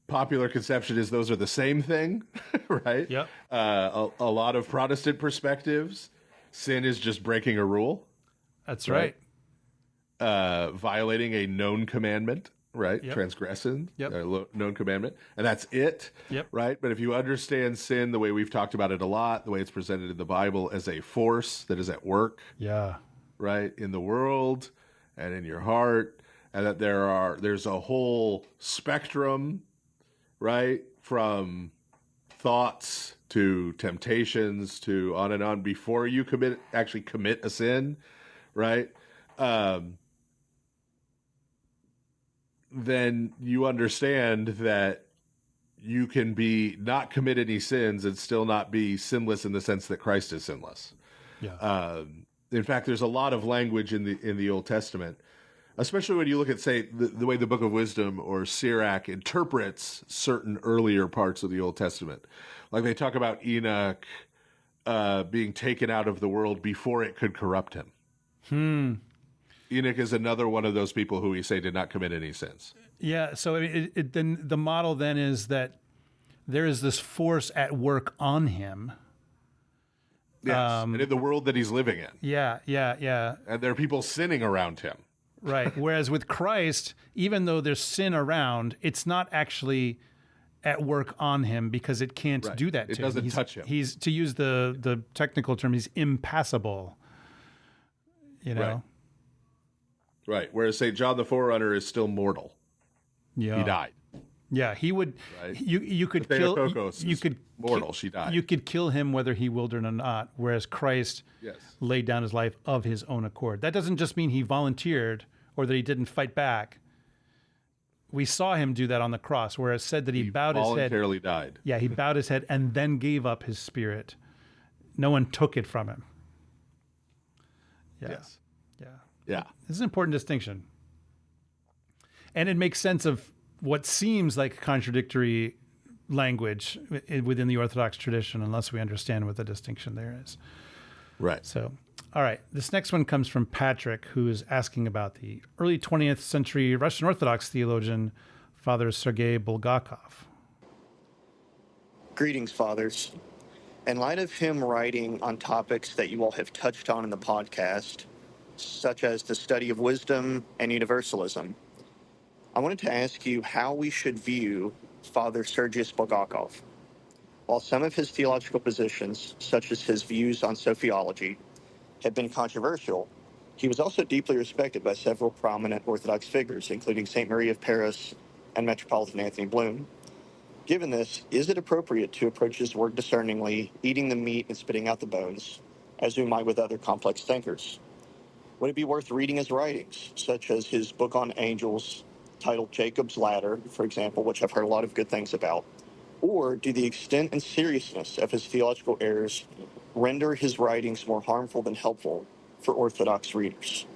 popular conception is those are the same thing, right? Yeah. A lot of Protestant perspectives, sin is just breaking a rule. That's right. Violating a known commandment, right? Yep. Transgressing Yep. a known commandment, and that's it. Yep. Right. But if you understand sin the way we've talked about it a lot, the way it's presented in the Bible as a force that is at work, yeah, right, in the world and in your heart, and that there's a whole spectrum, right, from thoughts to temptations to on and on before you actually commit a sin, right? Then you understand that you can be not commit any sins and still not be sinless in the sense that Christ is sinless. Yeah. In fact, there's a lot of language in the Old Testament, especially when you look at, say, the way the Book of Wisdom or Sirach interprets certain earlier parts of the Old Testament. Like they talk about Enoch being taken out of the world before it could corrupt him. Enoch is another one of those people who we say did not commit any sins. Yeah. So then the model then is that there is this force at work on him. Yes, and in the world that he's living in. Yeah. And there are people sinning around him. Right. Whereas with Christ, even though there's sin around, it's not actually at work on him because it can't do that to him. It doesn't touch him. He's, to use the technical term, he's impassible. You know? Right. Whereas St. John the Forerunner is still mortal. Yeah. He died. Yeah, he would. Right. You could kill. You could mortal. She died. You could kill him whether he willed or not. Whereas Christ laid down his life of his own accord. That doesn't just mean he volunteered or that he didn't fight back. We saw him do that on the cross, where it said that he bowed his head. Voluntarily died. Yeah, he bowed his head and then gave up his spirit. No one took it from him. Yeah. Yes. Yeah. This is an important distinction, and it makes sense of what seems like contradictory language within the Orthodox tradition unless we understand what the distinction there is. Right. So, all right. This next one comes from Patrick, who is asking about the early 20th century Russian Orthodox theologian, Father Sergei Bulgakov. Greetings, Fathers. In light of him writing on topics that you all have touched on in the podcast, such as the study of wisdom and universalism, I wanted to ask you how we should view Father Sergei Bulgakov. While some of his theological positions, such as his views on sophiology, have been controversial, he was also deeply respected by several prominent Orthodox figures, including St. Marie of Paris and Metropolitan Anthony Bloom. Given this, is it appropriate to approach his work discerningly, eating the meat and spitting out the bones, as we might with other complex thinkers? Would it be worth reading his writings, such as his book on angels, titled Jacob's Ladder, for example, which I've heard a lot of good things about? Or do the extent and seriousness of his theological errors render his writings more harmful than helpful for Orthodox readers?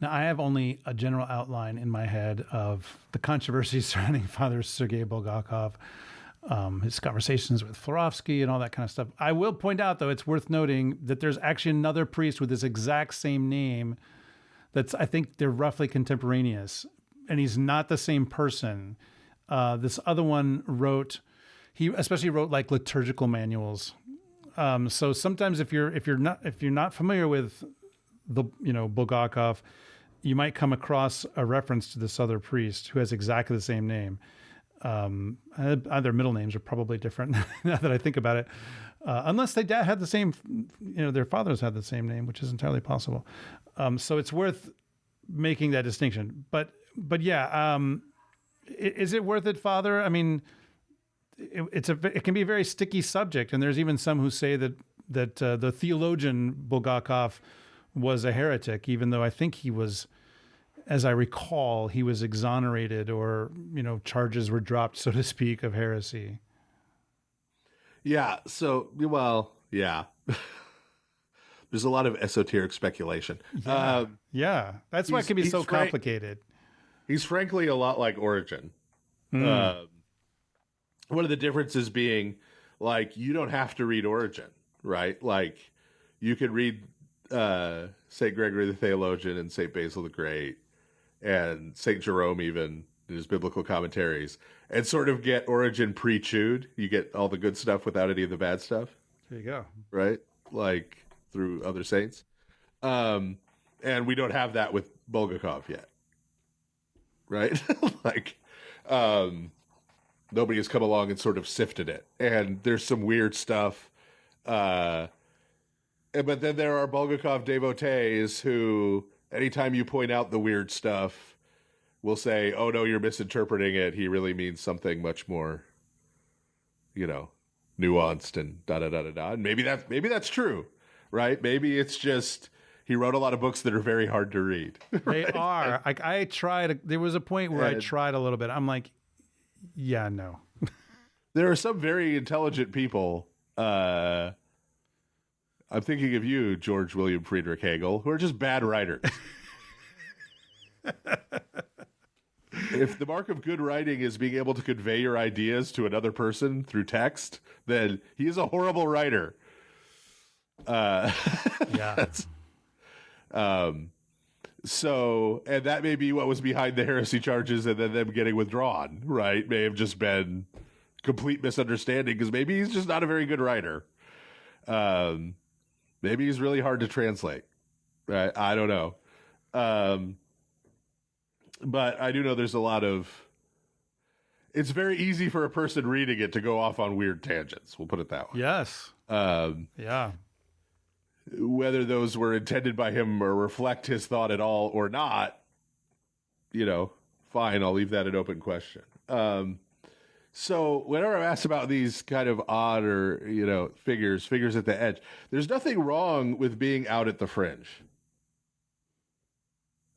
Now, I have only a general outline in my head of the controversies surrounding Father Sergei Bulgakov, his conversations with Florovsky and all that kind of stuff. I will point out, though, it's worth noting that there's actually another priest with his exact same name that's, I think they're roughly contemporaneous, and he's not the same person. This other one he especially wrote like liturgical manuals. So sometimes if you're not familiar with Bulgakov, you might come across a reference to this other priest who has exactly the same name. Their middle names are probably different now that I think about it, unless they had the same, their fathers had the same name, which is entirely possible. So it's worth making that distinction. But yeah, is it worth it, Father? I mean, it can be a very sticky subject, and there's even some who say that the theologian Bulgakov was a heretic, even though I think he was, as I recall, he was exonerated or, charges were dropped, so to speak, of heresy. Yeah. So, yeah. There's a lot of esoteric speculation. Yeah. That's why it can be so complicated. He's frankly a lot like Origen. One of the differences being, like, you don't have to read Origen, right? Like, you could read St. Gregory the Theologian and St. Basil the Great and St. Jerome even in his biblical commentaries and sort of get Origen pre-chewed. You get all the good stuff without any of the bad stuff. There you go. Right? Like through other saints. And we don't have that with Bulgakov yet. Right? Like, nobody has come along and sort of sifted it. And there's some weird stuff. But then there are Bulgakov devotees who, anytime you point out the weird stuff, will say, oh, no, you're misinterpreting it. He really means something much more, nuanced and da-da-da-da-da. And maybe that's true, right? Maybe it's just he wrote a lot of books that are very hard to read. They are. I tried. There was a point where I tried a little bit. I'm like, yeah, no. There are some very intelligent people, I'm thinking of you, George William Friedrich Hegel, who are just bad writers. If the mark of good writing is being able to convey your ideas to another person through text, then he is a horrible writer. Yeah. So, and that may be what was behind the heresy charges and then them getting withdrawn, right? May have just been complete misunderstanding because maybe he's just not a very good writer. Maybe he's really hard to translate. Right? I don't know. But I do know there's a lot of... It's very easy for a person reading it to go off on weird tangents. We'll put it that way. Yes. Yeah. Whether those were intended by him or reflect his thought at all or not, fine. I'll leave that an open question. So whenever I'm asked about these kind of odd or, figures at the edge, there's nothing wrong with being out at the fringe.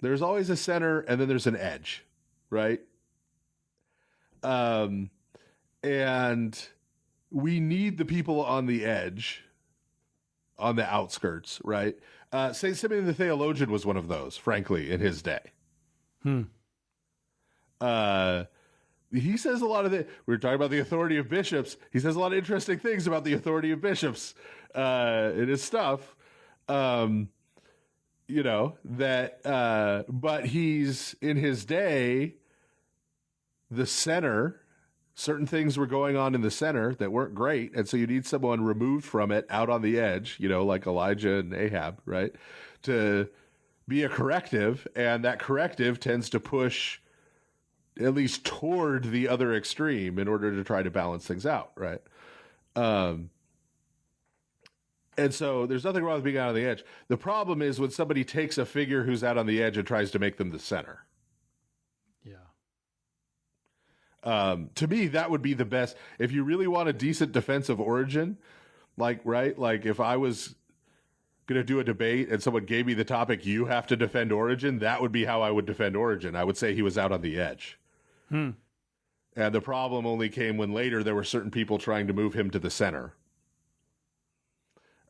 There's always a center and then there's an edge, right? And we need the people on the edge, on the outskirts, right? St. Simeon the Theologian was one of those, frankly, in his day. he says a lot of we were talking about the authority of bishops. He says a lot of interesting things about the authority of bishops in his stuff. But he's in his day, the center, certain things were going on in the center that weren't great. And so you need someone removed from it out on the edge, like Elijah and Ahab, right? To be a corrective. And that corrective tends to push at least toward the other extreme in order to try to balance things out, right? And so there's nothing wrong with being out on the edge. The problem is when somebody takes a figure who's out on the edge and tries to make them the center. Yeah. To me, that would be the best. If you really want a decent defense of Origin, like if I was going to do a debate and someone gave me the topic, you have to defend Origin, that would be how I would defend Origin. I would say he was out on the edge. And the problem only came when later there were certain people trying to move him to the center.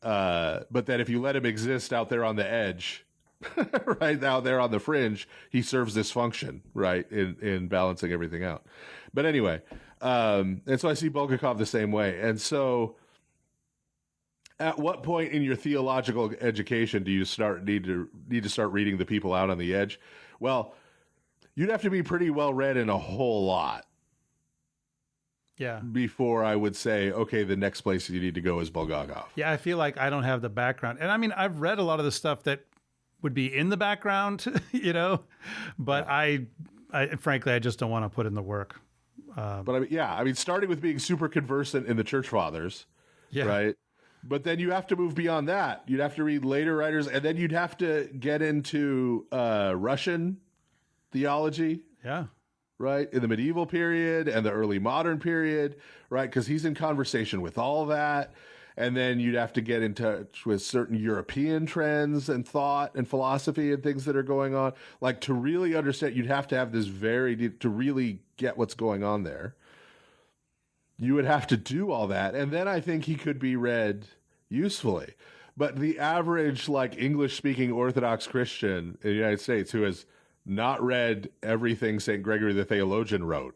But that if you let him exist out there on the edge, right, out there on the fringe, he serves this function, right, in balancing everything out. But anyway, and so I see Bulgakov the same way. And so at what point in your theological education do you need to start reading the people out on the edge? Well, you'd have to be pretty well read in a whole lot. Yeah. Before I would say, okay, the next place you need to go is Bulgakov. Yeah, I feel like I don't have the background. And I mean, I've read a lot of the stuff that would be in the background, but I frankly, I just don't want to put in the work. But I mean, starting with being super conversant in the Church Fathers, right? But then you have to move beyond that. You'd have to read later writers, and then you'd have to get into Russian theology. Yeah. Right, in the medieval period and the early modern period, right? Because he's in conversation with all that. And then you'd have to get in touch with certain European trends and thought and philosophy and things that are going on. Like, to really understand, you'd have to have this very deep, to really get what's going on there. You would have to do all that. And then I think he could be read usefully. But the average, English-speaking Orthodox Christian in the United States who has not read everything St. Gregory the Theologian wrote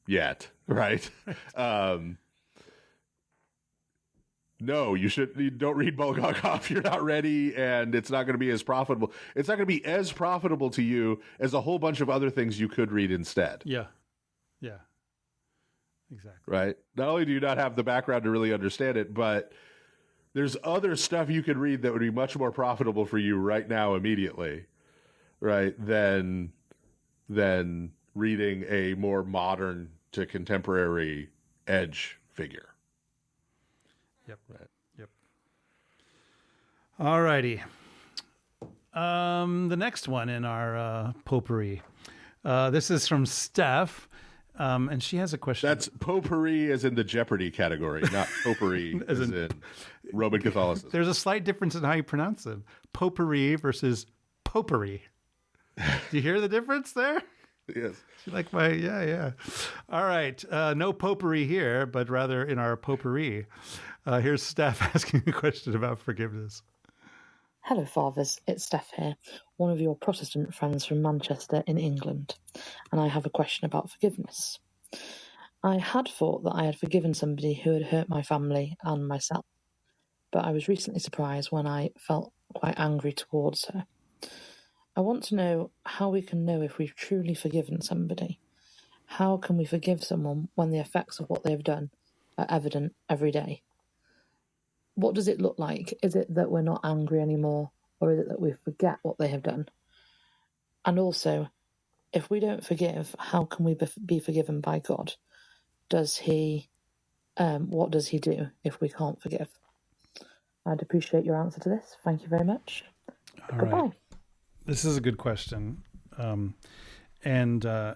yet, right? No, you don't read Bulgakov. You're not ready, and it's not going to be as profitable. It's not going to be as profitable to you as a whole bunch of other things you could read instead. Yeah. Yeah. Exactly. Right? Not only do you not have the background to really understand it, but there's other stuff you could read that would be much more profitable for you right now, immediately. Right, than reading a more modern to contemporary edge figure. Yep. Right. Yep. All righty. The next one in our potpourri. This is from Steph, and she has a question. That's potpourri as in the Jeopardy category, not potpourri as in Roman Catholicism. There's a slight difference in how you pronounce it. Potpourri versus potpourri. Do you hear the difference there? Yes. Like yeah. All right. No potpourri here, but rather in our potpourri. Here's Steph asking a question about forgiveness. Hello, Fathers. It's Steph here, one of your Protestant friends from Manchester in England, and I have a question about forgiveness. I had thought that I had forgiven somebody who had hurt my family and myself, but I was recently surprised when I felt quite angry towards her. I want to know how we can know if we've truly forgiven somebody. How can we forgive someone when the effects of what they've done are evident every day? What does it look like? Is it that we're not angry anymore, or is it that we forget what they have done? And also, if we don't forgive, how can we be forgiven by God? What does he do if we can't forgive? I'd appreciate your answer to this. Thank you very much. Goodbye. Right. This is a good question. And I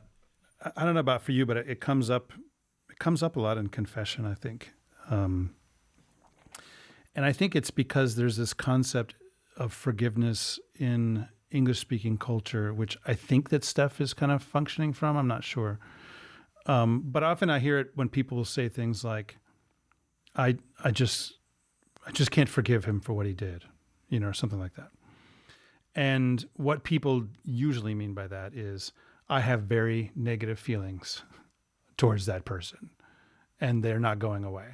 don't know about for you, but it comes up a lot in confession, I think. And I think it's because there's this concept of forgiveness in English-speaking culture, which I think that Steph is kind of functioning from. I'm not sure. But often I hear it when people will say things like, I just can't forgive him for what he did, or something like that. And what people usually mean by that is, I have very negative feelings towards that person, and they're not going away.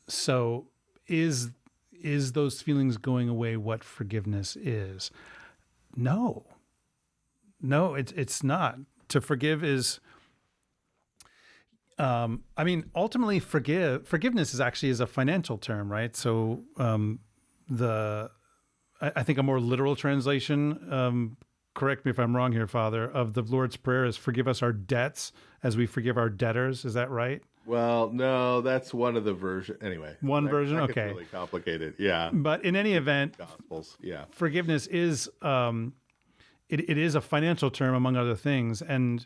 So is those feelings going away what forgiveness is? No, it's not. To forgive is, ultimately forgiveness is actually a financial term, right? So I think a more literal translation, correct me if I'm wrong here, Father, of the Lord's Prayer is forgive us our debts as we forgive our debtors. Is that right? Well, no, that's one of the versions. Anyway, version. That Okay, gets really complicated. Yeah, but in any event, Gospels. Yeah, forgiveness is it is a financial term among other things, and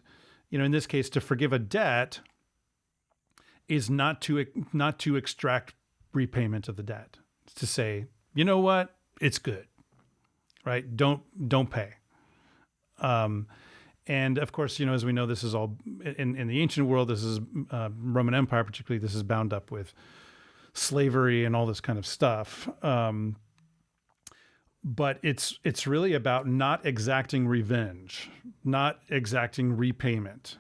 in this case, to forgive a debt is not to extract repayment of the debt. It's to say, you know what, it's good, right? Don't pay. And of course, as we know, this is all in the ancient world. This is Roman Empire, particularly. This is bound up with slavery and all this kind of stuff. But it's really about not exacting revenge, not exacting repayment,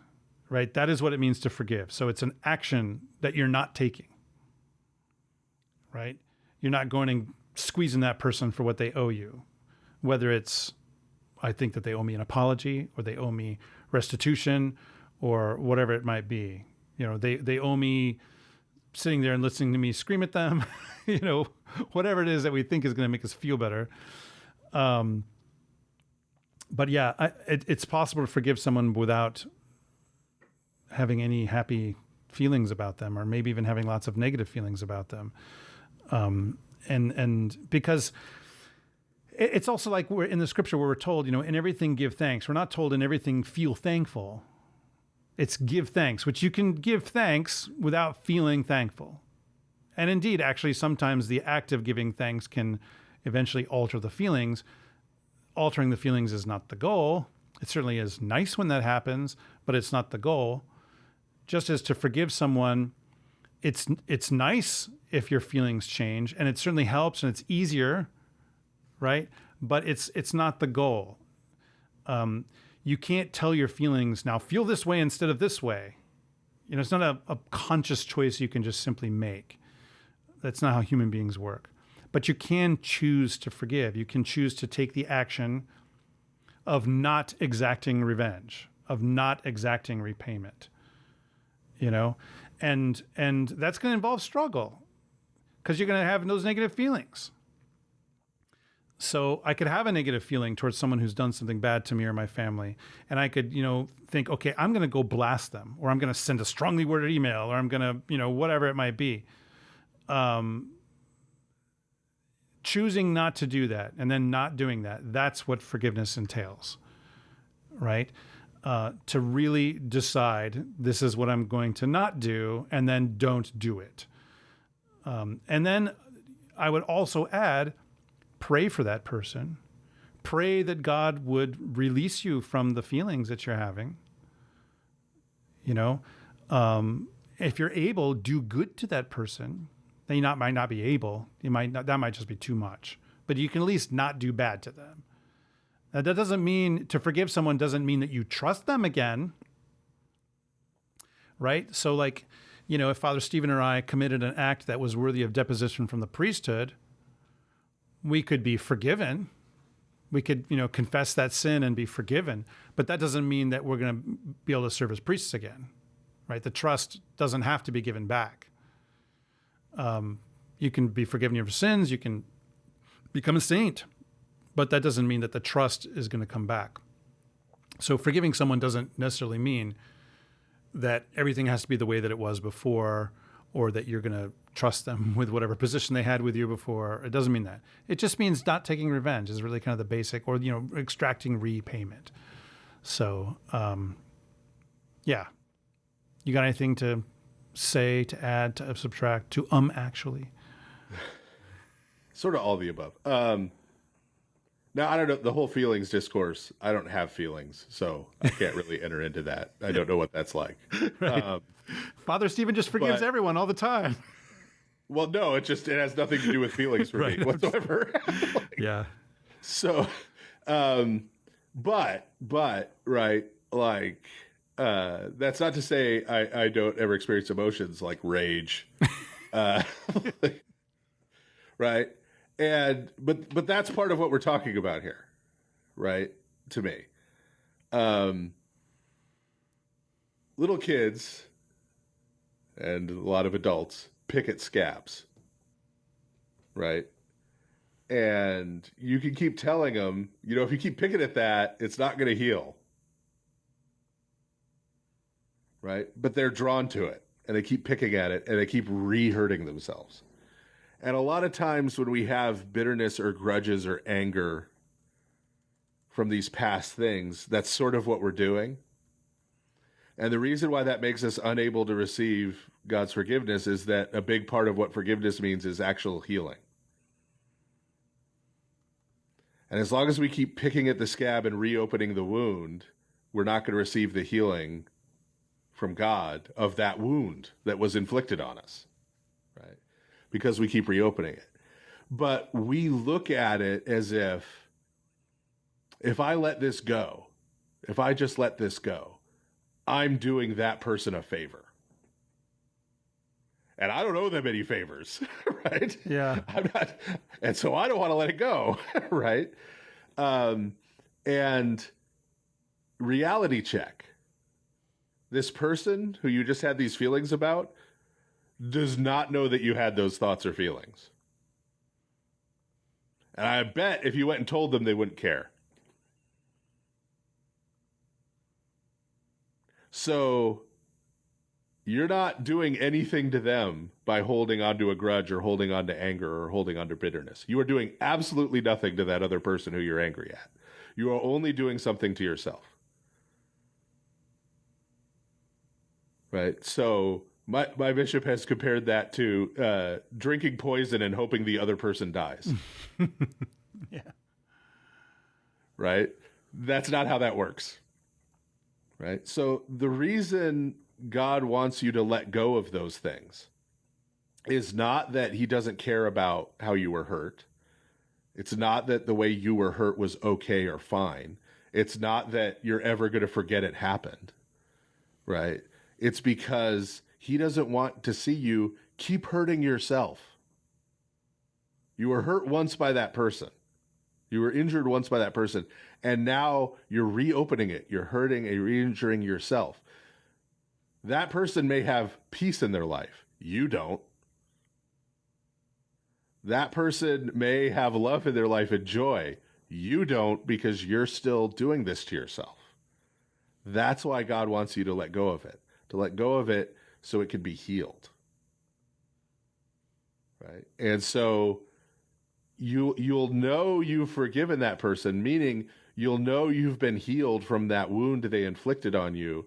right? That is what it means to forgive. So it's an action that you're not taking, right? You're not going and squeezing that person for what they owe you, whether it's, I think that they owe me an apology, or they owe me restitution, or whatever it might be. They owe me sitting there and listening to me scream at them, whatever it is that we think is going to make us feel better. But yeah, it's possible to forgive someone without having any happy feelings about them, or maybe even having lots of negative feelings about them. And because it's also like we're in the scripture where we're told, in everything give thanks. We're not told in everything feel thankful. It's give thanks, which you can give thanks without feeling thankful. And indeed, actually, sometimes the act of giving thanks can eventually alter the feelings. Altering the feelings is not the goal. It certainly is nice when that happens, but it's not the goal. Just as to forgive someone, it's nice if your feelings change, and it certainly helps, and it's easier, right? But it's not the goal. You can't tell your feelings, now feel this way instead of this way. It's not a conscious choice you can just simply make. That's not how human beings work. But you can choose to forgive. You can choose to take the action of not exacting revenge, of not exacting repayment. And that's going to involve struggle, because you're going to have those negative feelings. So I could have a negative feeling towards someone who's done something bad to me or my family. And I could, think, okay, I'm going to go blast them, or I'm going to send a strongly worded email, or I'm going to, whatever it might be. Choosing not to do that and then not doing that, that's what forgiveness entails, right? To really decide, this is what I'm going to not do, and then don't do it. And then I would also add, pray for that person. Pray that God would release you from the feelings that you're having. If you're able, do good to that person. They might not be able. That might just be too much. But you can at least not do bad to them. Now, that doesn't mean, to forgive someone doesn't mean that you trust them again, right? So if Father Stephen or I committed an act that was worthy of deposition from the priesthood, we could be forgiven. We could, confess that sin and be forgiven. But that doesn't mean that we're going to be able to serve as priests again, right? The trust doesn't have to be given back. You can be forgiven of your sins. You can become a saint. But that doesn't mean that the trust is going to come back. So forgiving someone doesn't necessarily mean that everything has to be the way that it was before, or that you're going to trust them with whatever position they had with you before. It doesn't mean that. It just means not taking revenge is really kind of the basic, or, extracting repayment. So, yeah. You got anything to say, to add, to subtract, to actually? Sort of all the above. Now, I don't know, the whole feelings discourse, I don't have feelings, so I can't really enter into that. I don't know what that's like. Right. Father Stephen just forgives everyone all the time. Well, no, it has nothing to do with feelings for me whatsoever. Yeah. So, But right, like that's not to say I don't ever experience emotions like rage, right? And but that's part of what we're talking about here, right? To me, little kids and a lot of adults pick at scabs, right? And you can keep telling them, if you keep picking at that, it's not going to heal, right? But they're drawn to it, and they keep picking at it, and they keep re-hurting themselves. And a lot of times when we have bitterness or grudges or anger from these past things, that's sort of what we're doing. And the reason why that makes us unable to receive God's forgiveness is that a big part of what forgiveness means is actual healing. And as long as we keep picking at the scab and reopening the wound, we're not going to receive the healing from God of that wound that was inflicted on us, right? Because we keep reopening it. But we look at it as if I let this go, if I just let this go, I'm doing that person a favor. And I don't owe them any favors, right? Yeah. I'm not, and so I don't want to let it go, right? And reality check. This person who you just had these feelings about does not know that you had those thoughts or feelings. And I bet if you went and told them, they wouldn't care. So you're not doing anything to them by holding on to a grudge or holding on to anger or holding on to bitterness. You are doing absolutely nothing to that other person who you're angry at. You are only doing something to yourself. Right? So my bishop has compared that to drinking poison and hoping the other person dies. Yeah. Right? That's not how that works. Right? So the reason God wants you to let go of those things is not that he doesn't care about how you were hurt. It's not that the way you were hurt was okay or fine. It's not that you're ever going to forget it happened, right? It's because he doesn't want to see you keep hurting yourself. You were hurt once by that person. You were injured once by that person, and now you're reopening it. You're hurting and re-injuring yourself. That person may have peace in their life. You don't. That person may have love in their life and joy. You don't, because you're still doing this to yourself. That's why God wants you to let go of it. To let go of it so it can be healed. Right? And so you'll know you've forgiven that person, meaning you'll know you've been healed from that wound they inflicted on you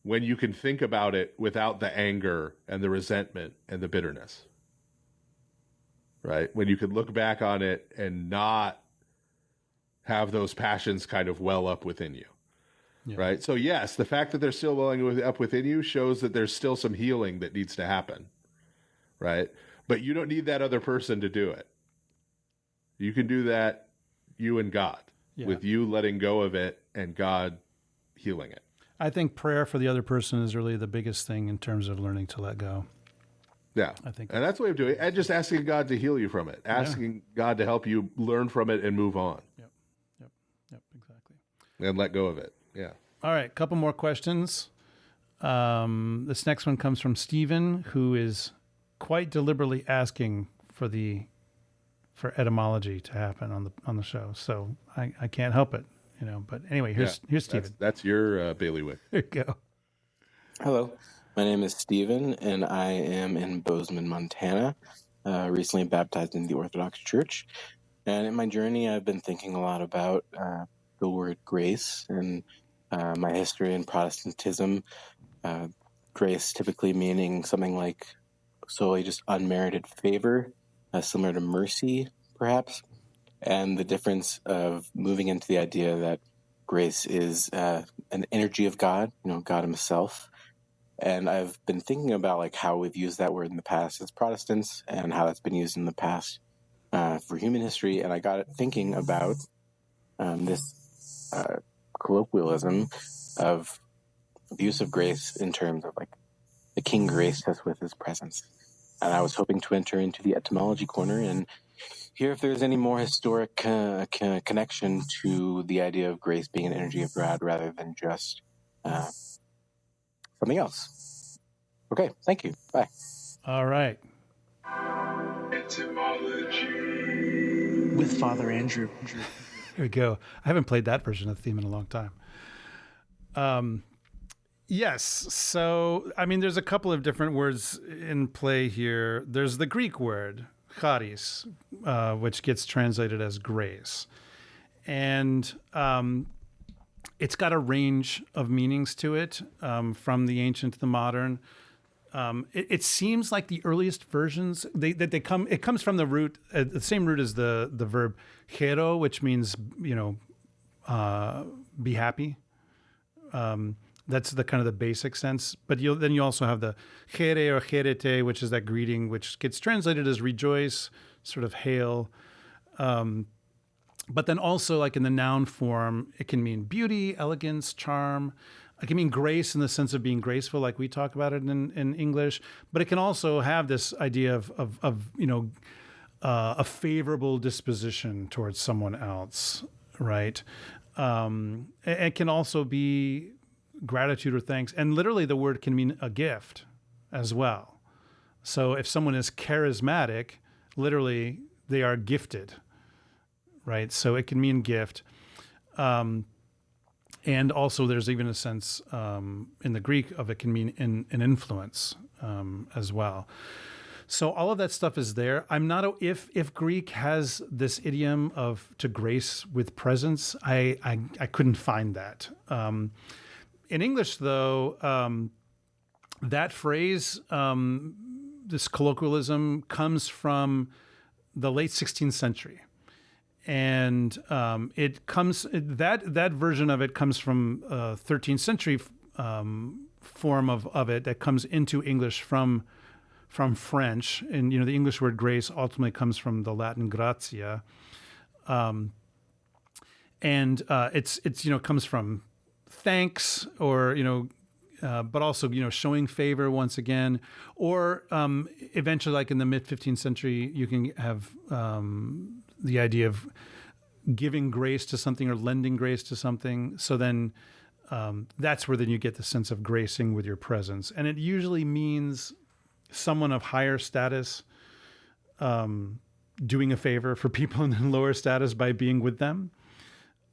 when you can think about it without the anger and the resentment and the bitterness. Right? When you can look back on it and not have those passions kind of well up within you. Yeah. Right? So yes, the fact that they're still welling up within you shows that there's still some healing that needs to happen. Right? But you don't need that other person to do it. You can do that, you and God, with you letting go of it and God healing it. I think prayer for the other person is really the biggest thing in terms of learning to let go. Yeah. I think, and that's the way of doing it. And just asking God to heal you from it, asking God to help you learn from it and move on. Yep, exactly. And let go of it. Yeah. All right, a couple more questions. This next one comes from Stephen, who is quite deliberately asking for etymology to happen on the show. So I can't help it, But anyway, here's Stephen. That's your bailiwick. There you go. Hello, my name is Stephen, and I am in Bozeman, Montana. Recently baptized in the Orthodox Church, and in my journey, I've been thinking a lot about the word grace and my history in Protestantism. Grace typically meaning something like solely just unmerited favor, similar to mercy, perhaps, and the difference of moving into the idea that grace is an energy of God, God himself. And I've been thinking about how we've used that word in the past as Protestants and how that's been used in the past for human history. And I got thinking about this colloquialism of abuse of grace in terms of like the king graced us with his presence. And I was hoping to enter into the etymology corner and hear if there's any more historic connection to the idea of grace being an energy of God rather than just something else. Okay, thank you. Bye. All right. With Father Andrew. Here we go. I haven't played that version of the theme in a long time. Yes. So, I mean, there's a couple of different words in play here. There's the Greek word, charis, which gets translated as grace. And it's got a range of meanings to it, from the ancient to the modern. It seems like the earliest versions, it comes from the root, the same root as the verb hero, which means, be happy. That's the kind of the basic sense. But then you also have the here or herete, which is that greeting, which gets translated as rejoice, sort of hail. But then also, like in the noun form, it can mean beauty, elegance, charm. It can mean grace in the sense of being graceful, like we talk about it in English. But it can also have this idea of a favorable disposition towards someone else, right? It can also be gratitude or thanks. And literally the word can mean a gift as well. So if someone is charismatic, literally they are gifted, right? So it can mean gift. And also there's even a sense in the Greek of it can mean an influence as well. So all of that stuff is there. I'm not if Greek has this idiom of to grace with presence, I couldn't find that. In English, though, that phrase, this colloquialism, comes from the late 16th century. And it comes that version of it comes from 13th century form of it that comes into English from French. And the English word grace ultimately comes from the Latin gratia, and it's comes from thanks or but also showing favor once again, or eventually, like in the mid 15th century, you can have the idea of giving grace to something or lending grace to something. So then that's where then you get the sense of gracing with your presence. And it usually means someone of higher status doing a favor for people in lower status by being with them.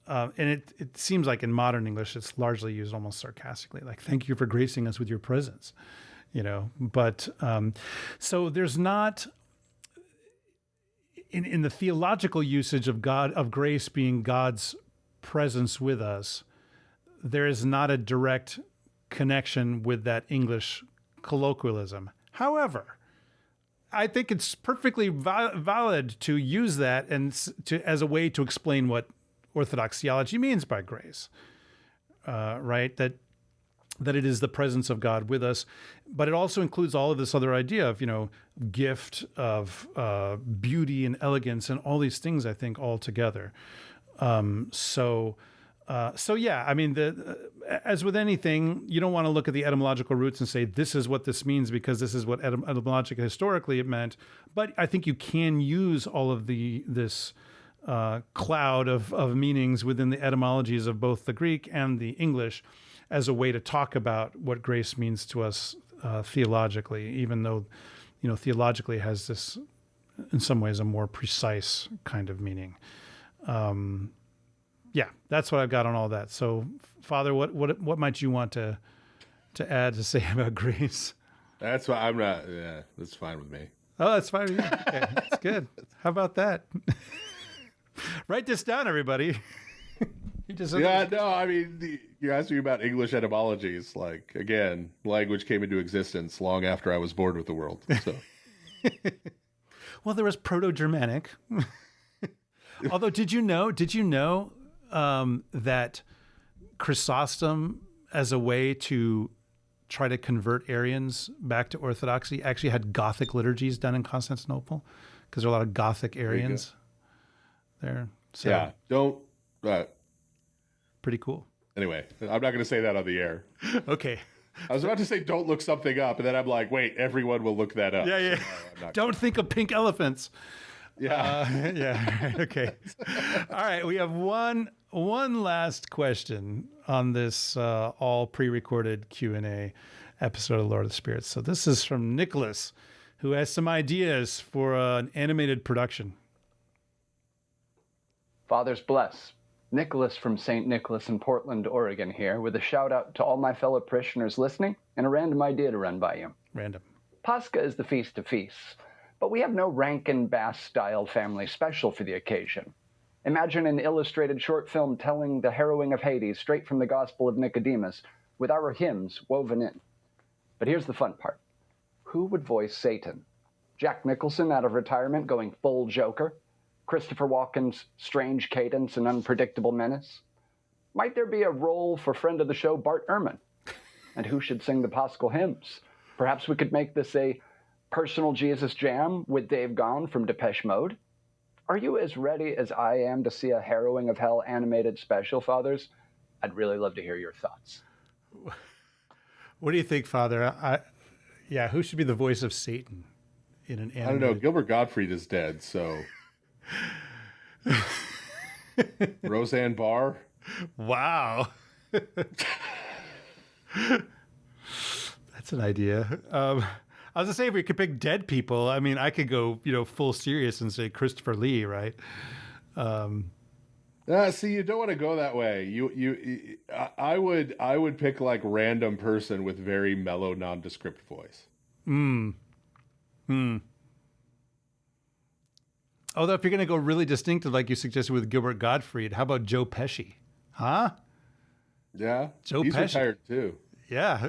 And it seems like in modern English, it's largely used almost sarcastically, like, thank you for gracing us with your presence, But so there's not... In the theological usage of grace being God's presence with us, there is not a direct connection with that English colloquialism. However, I think it's perfectly valid to use that as a way to explain what Orthodox theology means by grace, right? That it is the presence of God with us, but it also includes all of this other idea of, gift, of beauty and elegance and all these things, I think, all together. So yeah, I mean, as with anything, you don't want to look at the etymological roots and say, this is what this means because this is what etymologically historically it meant. But I think you can use all of this cloud of meanings within the etymologies of both the Greek and the English as a way to talk about what grace means to us theologically, even though, theologically it has this, in some ways, a more precise kind of meaning. Yeah, that's what I've got on all that. So, Father, what might you want to add to say about grace? That's why I'm not. Yeah, that's fine with me. Oh, that's fine with you. Okay, that's good. How about that? Write this down, everybody. I mean, you're asking about English etymologies. Like, again, language came into existence long after I was born with the world. So, well, there was Proto-Germanic. Although, did you know that Chrysostom, as a way to try to convert Arians back to Orthodoxy, actually had Gothic liturgies done in Constantinople because there are a lot of Gothic Arians there. So. Yeah, pretty cool. Anyway, I'm not going to say that on the air. Okay. I was about to say don't look something up, and then I'm like, wait, everyone will look that up. Yeah. So Don't think of pink elephants. Yeah. Yeah. Okay. All right. We have one last question on this all pre-recorded Q&A episode of Lord of the Spirits. So this is from Nicholas, who has some ideas for an animated production. Fathers bless. Nicholas from St. Nicholas in Portland, Oregon here, with a shout out to all my fellow parishioners listening and a random idea to run by you. Random. Pascha is the feast of feasts, but we have no Rankin Bass style family special for the occasion. Imagine an illustrated short film telling the Harrowing of Hades straight from the Gospel of Nicodemus with our hymns woven in. But here's the fun part. Who would voice Satan? Jack Nicholson out of retirement going full Joker? Christopher Walken's strange cadence and unpredictable menace? Might there be a role for friend of the show Bart Ehrman? And who should sing the Paschal hymns? Perhaps we could make this a personal Jesus jam with Dave Gahan from Depeche Mode? Are you as ready as I am to see a Harrowing of Hell animated special, Fathers? I'd really love to hear your thoughts. What do you think, Father? Who should be the voice of Satan in an animated? I don't know. Gilbert Gottfried is dead, so... Roseanne Barr? Wow. That's an idea. I was gonna say if we could pick dead people. I mean, I could go, full serious and say Christopher Lee, right? See, you don't want to go that way. I would pick like random person with very mellow, nondescript voice. Although if you're gonna go really distinctive, like you suggested with Gilbert Gottfried, how about Joe Pesci? Huh? Yeah, Joe he's Pesci. retired too. Yeah.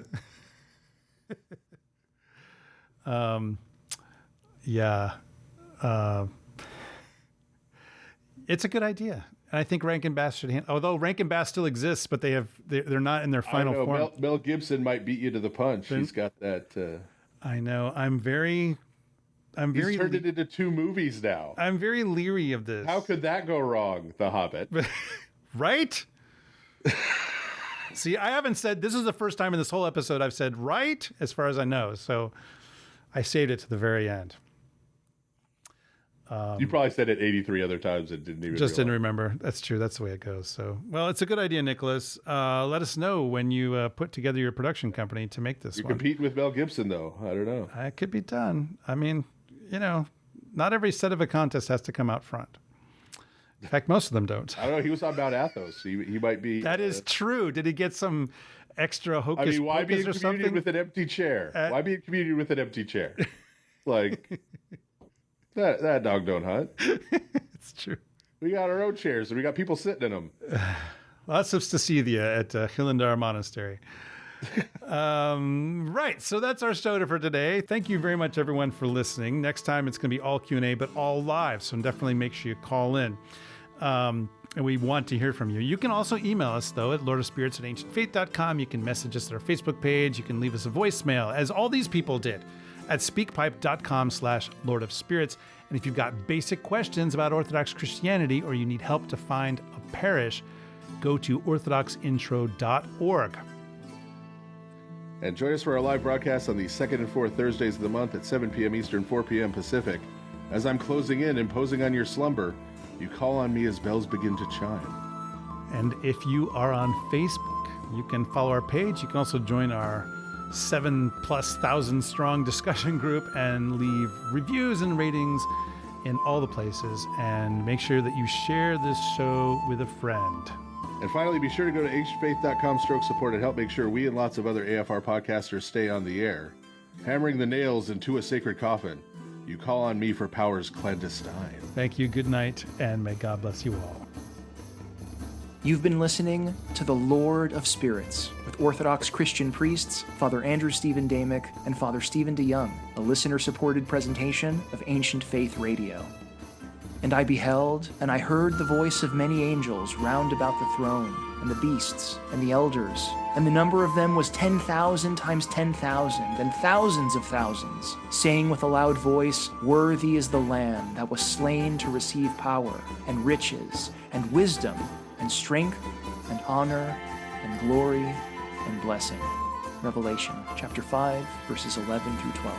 It's a good idea. And I think Rankin Bass should although Rankin Bass still exists, but they're not in their final form. Mel Gibson might beat you to the punch. He's got that. I know. He's turned it into 2 movies now. I'm very leery of this. How could that go wrong? The Hobbit. Right? See, I haven't said, this is the first time in this whole episode I've said right, as far as I know. So I saved it to the very end. You probably said it 83 other times and didn't remember. That's true. That's the way it goes. So, well, it's a good idea, Nicholas. Let us know when you put together your production company to make this one. You're competing with Mel Gibson, though. I don't know. It could be done. I mean, not every set of a contest has to come out front. In fact, most of them don't. I don't know. He was on Mount Athos. He might be. That is true. Did he get some extra hocus why be in pocus or community something? with an empty chair? Why be in community with an empty chair? Like, that dog don't hunt. It's true. We got our own chairs and we got people sitting in them. Lots of Cecilia at Hillendar Monastery. Right. So that's our show for today. Thank you very much, everyone, for listening. Next time it's going to be all Q&A, but all live. So definitely make sure you call in. And we want to hear from you. You can also email us, though, at lordofspirits@ancientfaith.com. You can message us at our Facebook page. You can leave us a voicemail, as all these people did, at speakpipe.com/lordofspirits. And if you've got basic questions about Orthodox Christianity or you need help to find a parish, go to orthodoxintro.org. And join us for our live broadcast on the second and fourth Thursdays of the month at 7 p.m. Eastern, 4 p.m. Pacific. As I'm closing in, imposing on your slumber, you call on me as bells begin to chime. And if you are on Facebook, you can follow our page. You can also join our 7,000+ strong discussion group and leave reviews and ratings in all the places. And make sure that you share this show with a friend. And finally, be sure to go to ancientfaith.com/support and help make sure we and lots of other AFR podcasters stay on the air. Hammering the nails into a sacred coffin, you call on me for powers clandestine. Thank you, good night, and may God bless you all. You've been listening to the Lord of Spirits with Orthodox Christian priests, Father Andrew Stephen Damick and Father Stephen DeYoung, a listener-supported presentation of Ancient Faith Radio. And I beheld, and I heard the voice of many angels round about the throne, and the beasts, and the elders, and the number of them was 10,000 times 10,000, and thousands of thousands, saying with a loud voice, "Worthy is the Lamb that was slain to receive power, and riches, and wisdom, and strength, and honor and glory and blessing. Revelation chapter 5, verses 11 through 12.